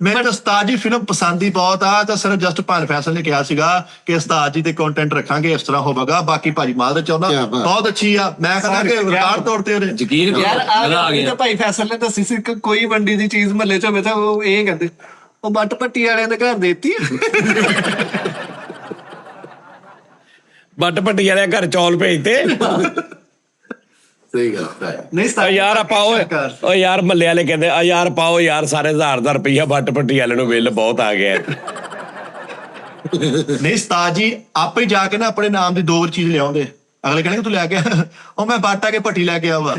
ਮੈਨੂੰ ਤਾਂ ਉਸਤਾਦ ਜੀ ਫਿਲਮ ਪਸੰਦ ਹੀ ਬਹੁਤ ਆ, ਤਾਂ ਸਿਰਫ ਜਸਟ ਭਾਨ ਫੈਸਲ ਨੇ ਕਿਹਾ ਸੀਗਾ ਕਿ ਉਸਤਾਦ ਜੀ ਤੇ ਕੰਟੈਂਟ ਰੱਖਾਂਗੇ ਇਸ ਤਰ੍ਹਾਂ ਹੋਵੇਗਾ। ਬਾਕੀ ਭਾਜੀ ਮਾਲ ਦੇ ਚਾਹੁੰਦਾ ਬਹੁਤ ਅੱਛੀ ਆ, ਮੈਂ ਕਹਿੰਦਾ ਕਿ ਰਿਕਾਰਡ ਤੌਰ ਤੇ ਉਹਦੇ ਯਕੀਨ ਯਾਰ ਆ ਗਿਆ। ਭਾਈ ਫੈਸਲ ਨੇ ਦੱਸੀ ਸੀ ਕਿ ਕੋਈ ਮੰਡੀ ਦੀ ਚੀਜ਼ ਮਹੱਲੇ 'ਚ ਹੋਵੇ ਤਾਂ ਉਹ ਇਹ ਕਹਿੰਦੇ ਉਹ ਬੱਟ ਪੱਟੀ ਵਾਲਿਆਂ ਦੇ ਘਰ ਦੇਤੀ। ਬੱਟ ਪੱਟੀ ਵਾਲਿਆਂ ਘਰ ਚੌਲ ਭੇਜਤੇ। ਸਹੀ ਗੱਲ ਹੈ। ਨਹੀਂ ਯਾਰ ਆਪਾਂ ਉਹ ਯਾਰ ਮੱਲੇ ਵਾਲੇ ਕਹਿੰਦੇ ਆ ਯਾਰ ਪਾਓ ਯਾਰ ਸਾਰੇ 1000 ਰੁਪਈਆ ਬੱਟ ਪੱਟੀ ਵਾਲੇ ਨੂੰ ਬਿੱਲ ਬਹੁਤ ਆ ਗਿਆ। ਨਹੀਂ ਉਸਤਾਦ ਜੀ ਆਪੇ ਜਾ ਕੇ ਨਾ ਆਪਣੇ ਨਾਮ ਦੀ 2 ਚੀਜ਼ ਲਿਆਉਂਦੇ, ਅਗਲੇ ਕਹਿੰਦੇ ਤੂੰ ਲੈ ਕੇ ਉਹ ਮੈਂ ਬੱਟ ਆ ਕੇ ਪੱਟੀ ਲੈ ਕੇ ਆਵਾ।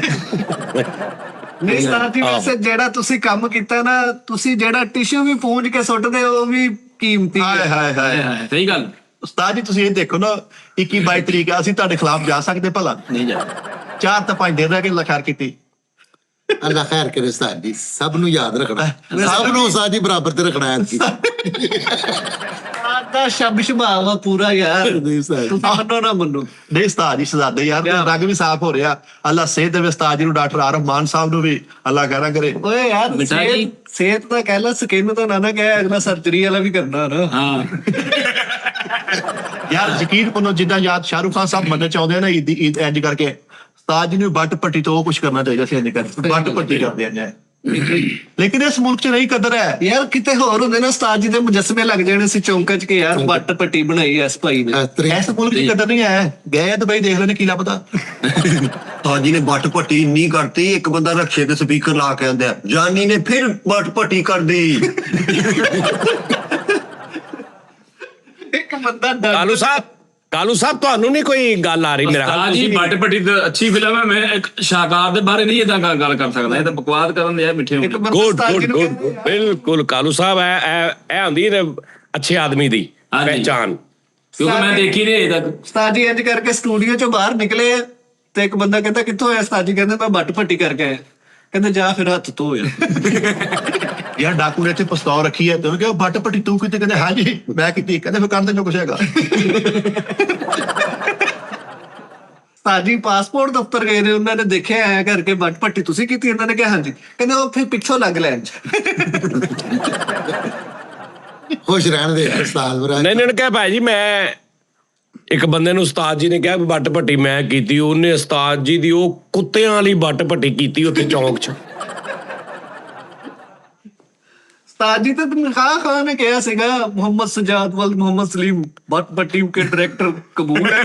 ਨਹੀਂ ਉਸਤਾਦ ਜੀ ਵੈਸੇ ਜਿਹੜਾ ਤੁਸੀਂ ਕੰਮ ਕੀਤਾ ਨਾ, ਤੁਸੀਂ ਜਿਹੜਾ ਟਿਸ਼ੂ ਵੀ ਪੂੰਝ ਕੇ ਸੁੱਟਦੇ ਉਹ ਵੀ ਕੀਮਤੀ ਹਾਏ ਹਾਏ ਹਾਏ ਸਹੀ ਗੱਲ। ਉਸਤਾਦ ਜੀ ਤੁਸੀਂ ਇਹ ਦੇਖੋ ਨਾ 21-22 ਤਰੀਕ ਅਸੀਂ ਤੁਹਾਡੇ ਖਿਲਾਫ ਜਾ ਸਕਦੇ ਭਲਾ? ਨਹੀਂ ਜਾ 4 ਤਾਂ 5 ਦਿਨ ਰਹਿ ਕੇ ਲਖਾਰ ਕੀਤੀ। ਅੱਲਾ ਖੈਰ ਕਰੇ ਉਸਤਾਦ ਜੀ, ਸਭ ਨੂੰ ਯਾਦ ਰੱਖਣਾ, ਸਭ ਨੂੰ ਉਸਤਾਦ ਜੀ ਬਰਾਬਰ ਤੇ ਰੱਖਣਾ ਹੈ। ਤਾਂ ਸ਼ਾਬਿਸ਼ ਭਾਵਾ ਪੂਰਾ ਯਾਰ ਤੁਸੀਂ ਮੰਨੋ ਨਾ ਮੰਨੋ। ਨਹੀਂ ਉਸਤਾਦ ਜੀ ਸ਼ਹਜ਼ਾਦੇ ਯਾਰ ਤੇ ਰੰਗ ਵੀ ਸਾਫ਼ ਹੋ ਰਿਹਾ। ਅੱਲਾ ਸਿਹਤ ਦੇਵੇ ਉਸਤਾਦ ਜੀ ਨੂੰ, ਡਾਕਟਰ ਆਰਫ ਮਾਨ ਸਾਹਿਬ ਨੂੰ ਵੀ ਅੱਲਾ ਖੈਰਾਂ ਕਰੇ। ਓਏ ਯਾਰ ਮਿੱਠਾ ਜੀ। ਸਿਹਤ ਤਾਂ ਕਹਿ ਲਾ, ਸਕਿਨ ਤਾਂ ਨਾ ਕਹਿ, ਅਗਲਾ ਸਰਜਰੀ ਵਾਲਾ ਵੀ ਕਰਨਾ ਨਾ। ਹਾਂ ਯਾਰ ਯਕੀਨ ਮੰਨੋ, ਜਿੱਦਾਂ ਯਾਦ ਸ਼ਾਹਰੁਖ ਖਾਨ ਸਾਹਿਬ ਮੰਨਣਾ ਚਾਹੁੰਦੇ ਆ ਨਾ ਈਦ ਇੰਜ ਕਰਕੇ, ਉਸਤਾਦ ਜੀ ਨੂੰ ਵੱਟ ਪੱਟੀ ਤੋਂ ਉਹ ਕੁਝ ਕਰਨਾ ਚਾਹੀਦਾ ਸੀ। ਇੰਜ ਕਰਕੇ ਵੱਟ ਪੱਟੀ ਕਰਦੇ ਆ ਲੇਕਿਨ ਇਸ ਮੁਲਕ 'ਚ ਨਹੀਂ ਕਦਰ ਹੈ ਯਾਰ ਕਿਤੇ ਹੋਰ ਹੁੰਦੇ ਨਾ ਉਸਤਾਦ ਜੀ ਦੇ ਮੁਜੱਸਮੇ ਲੱਗ ਜਾਣੇ ਸੀ ਚੌਂਕਾਂ 'ਚ ਕਿ ਯਾਰ ਵੱਟ ਪੱਟੀ ਬਣਾਈ ਐਸ ਭਾਈ ਨੇ। ਇਸ ਮੁਲਕ 'ਚ ਕਦਰ ਨਹੀਂ ਹੈ। ਗਏ ਦੁਬਈ ਦੇਖ ਲੈਣੇ ਕੀ ਲੱਭਦਾ। ਤਾਜੀ ਨੇ ਬੱਟ ਪੱਟੀ ਇੰਨੀ ਕਰਤੀ, ਇੱਕ ਬੰਦਾ ਰਕਸ਼ੇ ਤੇ ਸਪੀਕਰ ਲਾ ਕੇ ਆਂਦਾ, ਜਾਨੀ ਨੇ ਫਿਰ ਬੱਟ ਪੱਟੀ ਕਰਦੀ। ਇੱਕ ਬੰਦਾ ਕਾਲੂ ਸਾਹਿਬ ਤੁਹਾਨੂੰ ਨਹੀਂ ਕੋਈ ਗੱਲ ਆ ਰਹੀ ਮੇਰਾ ਉਸਤਾਦ ਜੀ ਬੱਟ ਪੱਟੀ ਤਾਂ ਅੱਛੀ ਫਿਲਮ ਹੈ। ਮੈਂ ਇੱਕ ਸ਼ਾਹਕਾਰ ਦੇ ਬਾਰੇ ਨਹੀਂ ਇਦਾਂ ਗੱਲ ਕਰ ਸਕਦਾ, ਇਹ ਤਾਂ ਬਕਵਾਸ ਕਰਨ ਦੇ ਆ ਮਿੱਠੇ ਇੱਕ ਬੰਦਾ ਗੁੱਡ ਉਸਤਾਦ ਜੀ ਗੁੱਡ ਨੂੰ ਗੁੱਡ ਬਿਲਕੁਲ ਕਾਲੂ ਸਾਹਿਬ ਇਹ ਹੁੰਦੀ ਹੈ ਅੱਛੇ ਆਦਮੀ ਦੀ ਹਾਂਜੀ। ਪਹਿਚਾਨ। ਕਿਉਂਕਿ ਮੈਂ ਦੇਖੀ ਨਹੀਂ ਅਜੇ ਤੱਕ। ਉਸਤਾਦ ਜੀ ਇੰਜ ਕਰਕੇ ਸਟੂਡੀਓ 'ਚੋਂ ਬਾਹਰ ਨਿਕਲੇ ਤੇ ਇੱਕ ਬੰਦਾ ਕਹਿੰਦਾ ਕਿੱਥੋਂ ਆਇਆ? ਉਸਤਾਦ ਜੀ ਕਹਿੰਦੇ ਮੈਂ ਬੱਟ ਪੱਟੀ ਕਰਕੇ ਆਇਆ। ਕਹਿੰਦੇ ਜਾ ਫਿਰ ਹੱਥ ਧੋ ਯਾਰ। ਯਾਰ ਡਾਕੂ ਨੇ ਇੱਥੇ ਪਿਸਤੌਲ ਰੱਖੀ ਹੈ, ਤੂੰ ਕਿਹਾ ਵੱਟ ਪੱਟੀ ਤੂੰ ਕੀਤੀ? ਕਹਿੰਦੇ ਹਾਂਜੀ ਮੈਂ ਕੀਤੀ। ਕਹਿੰਦੇ ਫਿਰ ਕਰਦੇ ਜੋ ਕੁਛ ਹੈਗਾ। ਉਸਤਾਦ ਜੀ ਪਾਸਪੋਰਟ ਦਫ਼ਤਰ ਗਏ ਨੇ, ਉਹਨਾਂ ਨੇ ਦੇਖਿਆ ਆਇਆ ਕਰਕੇ ਬੱਟ ਪੱਟੀ ਤੁਸੀਂ ਕੀਤੀ? ਇਹਨਾਂ ਨੇ ਕਿਹਾ ਹਾਂਜੀ। ਕਹਿੰਦੇ ਉਹ ਫਿਰ ਪਿੱਛੋਂ ਲੱਗ ਲੈਣ 'ਚ। ਖੁਸ਼ ਰਹਿਣ ਦੇ ਉਸਤਾਦ ਮਹਾਰਾਜ। ਨਹੀਂ ਨਹੀਂ ਕਿਹਾ ਭਾਈ ਜੀ, ਮੈਂ ਇੱਕ ਬੰਦੇ ਨੂੰ ਉਸਤਾਦ ਜੀ ਨੇ ਕਿਹਾ ਵੱਟ ਪੱਟੀ ਮੈਂ ਕੀਤੀ, ਉਹਨੇ ਉਸਤਾਦ ਜੀ ਦੀ ਉਹ ਕੁੱਤਿਆਂ ਵਾਲੀ ਵੱਟ ਪੱਟੀ ਕੀਤੀ ਉੱਥੇ ਚੌਂਕ 'ਚ। ਉਸਤਾਦ ਜੀ ਤਾਂ ਖਾਨ ਨੇ ਕਿਹਾ ਸੀਗਾ ਮੁਹੰਮਦ ਸਜਾਦ ਵਲ ਮੁਹੰਮਦ ਸਲੀਮ ਬੱਟ ਪੱਟੀ ਕੇ ਡਾਇਰੈਕਟਰ ਕਬੂਲ ਹੈ।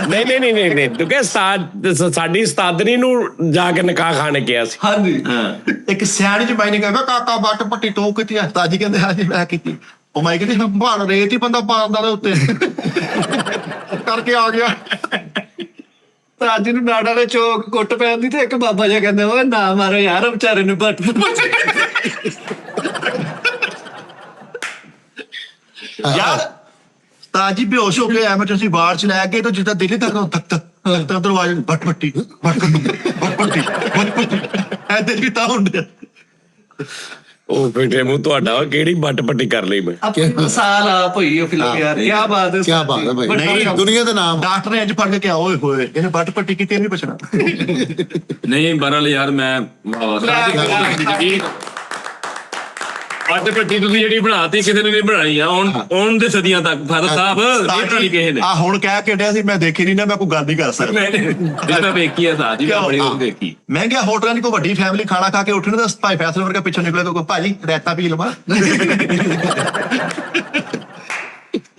ਨਹੀਂ ਤੂੰ ਕਿ ਸਾਡੀ ਉਸਤਾਦਨੀ ਨੂੰ ਜਾ ਕੇ ਨਿਕਾਹ ਖਾਣੇ ਕਿਹਾ ਸੀ। ਹਾਂਜੀ ਇੱਕ ਸਿਆਣੀ ਜਿਹੀ ਬਾਈ ਨੇ ਕਿਹਾ ਕਾਕਾ ਵੱਟ ਪੱਟੀ ਤੂੰ ਕੀਤੀ? ਉਸਤਾਦ ਜੀ ਕਹਿੰਦੇ ਹਾਂਜੀ ਮੈਂ ਕੀਤੀ। ਉਹ ਮਾਈ ਕਹਿੰਦੀ ਭਾਣ ਰੇਤ ਹੀ ਬੰਦਾ ਪਾਉਂਦਾ ਦੇ ਉੱਤੇ ਕਰਕੇ ਆ ਗਿਆ। ਉਸਤਾਦ ਜੀ ਨੂੰ ਨਾੜਾ ਦੇ ਚੌਕ ਕੁੱਟ ਪੈਂਦੀ ਤੇ ਇੱਕ ਬਾਬਾ ਜਿਹਾ ਕਹਿੰਦਾ ਓਏ ਨਾ ਮਾਰੋ ਯਾਰ ਵਿਚਾਰੇ ਨੂੰ ਬੱਟ ਯਾਰ ਉਸਤਾਦ ਜੀ ਬੇਹੋਸ਼ ਹੋ ਕੇ ਐਮਰਜੈਂਸੀ ਵਾਰਡ 'ਚ ਲੈ ਗਏ ਤਾਂ ਜਿੱਦਾਂ ਦਿੱਲੀ ਤੱਕ ਤੱਕ ਦਰਵਾਜ਼ੇ ਵੱਟ ਪੱਟੀ ਐਦੇ ਵੀ ਤਾਂ ਹੁੰਦੇ। ਉਹ ਬੇਟੇ ਮੂੰਹ ਤੁਹਾਡਾ ਕਿਹੜੀ ਵੱਟ ਪੱਟੀ ਕਰ ਲਈ ਮੈਂ। ਆਪਣੀ ਮਿਸਾਲ ਆਪ ਹੋਈ ਉਹ ਫਿਲਮ ਯਾਰ। ਕੀ ਬਾਤ ਹੈ, ਕੀ ਬਾਤ ਹੈ ਭਾਈ। ਨਹੀਂ, ਦੁਨੀਆ ਦਾ ਨਾਮ ਡਾਕਟਰ ਨੇ ਇੰਜ ਫੜ ਕੇ ਕਿਹਾ ਓਏ ਹੋਏ ਇਹਨੇ ਵੱਟ ਪੱਟੀ ਕੀਤੀ ਨਹੀਂ ਬਚਣਾ। ਨਹੀਂ ਬਰਲ ਯਾਰ ਮੈਂ ਬੱਟ ਪੱਟੀ ਤੁਸੀਂ ਜਿਹੜੀ ਬਣਾਤੀ ਕਿਸੇ ਨੂੰ ਨਹੀਂ ਬਣਾਈ ਆ। ਆਉਣ ਦੇ ਸਦੀਆਂ ਤੱਕ ਫਾਦਰ ਸਾਹਿਬ ਨਹੀਂ ਬਣਾਈ ਕਿਸੇ ਨੇ। ਆ ਹੁਣ ਕਹਿ ਕੇ ਡਿਆ ਸੀ ਮੈਂ ਦੇਖੀ ਨਹੀਂ ਨਾ, ਮੈਂ ਕੋਈ ਗੱਲ ਨਹੀਂ ਕਰ ਸਕਦਾ। ਮੈਂ ਵੇਖੀ ਆ ਸਾਜੀ, ਮੈਂ ਬੜੀ ਉਹ ਦੇਖੀ। ਮਹਿੰਗੇ ਹੋਟਲਾਂ 'ਚ ਕੋਈ ਵੱਡੀ ਫੈਮਿਲੀ ਖਾਣਾ ਖਾ ਕੇ ਉੱਠਣ ਤਾਂ ਭਾਈ ਫੈਸਲੇ ਵਰਗਾ ਪਿੱਛੋਂ ਨਿਕਲੇ ਤਾਂ ਕੋਈ ਭਾਜੀ ਰਾਇਤਾ ਪੀ ਲਵਾਂ।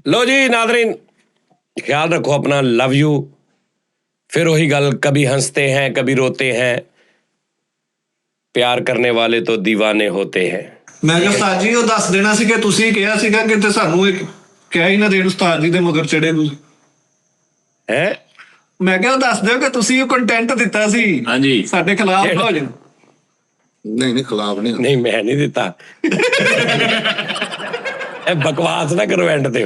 लो जी नादरीन, ख्याल रखो अपना, लव यू। फिर वही गल, कभी हंसते हैं कभी रोते हैं, प्यार करने वाले तो दीवाने होते हैं। ਮੈਂ ਕਿਹਾ ਉਸਤਾਦ ਜੀ ਉਹ ਦੱਸ ਦੇਣਾ ਸੀ ਕਿ ਤੁਸੀਂ ਕਿਹਾ ਸੀਗਾ ਕਿ ਤੇ ਸਾਨੂੰ ਇੱਕ ਕਹਿ ਹੀ ਨਾ ਦੇਣ ਉਸਤਾਦ ਜੀ ਦੇ ਮਗਰ ਚੜੇ ਤੁਸੀਂ। हैं ਮੈਂ ਕਿਹਾ ਉਹ ਦੱਸ ਦਿਓ ਕਿ ਤੁਸੀਂ ਉਹ ਕੰਟੈਂਟ ਦਿੱਤਾ ਸੀ ਹਾਂਜੀ। ਸਾਡੇ ਖਿਲਾਫ ਹੋ ਜਾਣ। ਨਹੀਂ ਖਿਲਾਫ ਨਹੀਂ। नहीं मैं नहीं देता। ए बकवास ना करो एंड ते।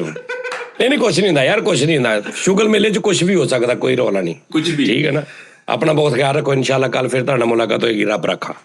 नहीं कुछ नहीं होता यार, कुछ नहीं होता। शुगल मेले च कुछ भी हो सकता, कोई रौला नहीं। कुछ भी ठीक है ना। अपना बहुत ख्याल रखो, इंशाल्लाह कल फिर तुहाडे नाल मुलाकात होएगी। रब रखा।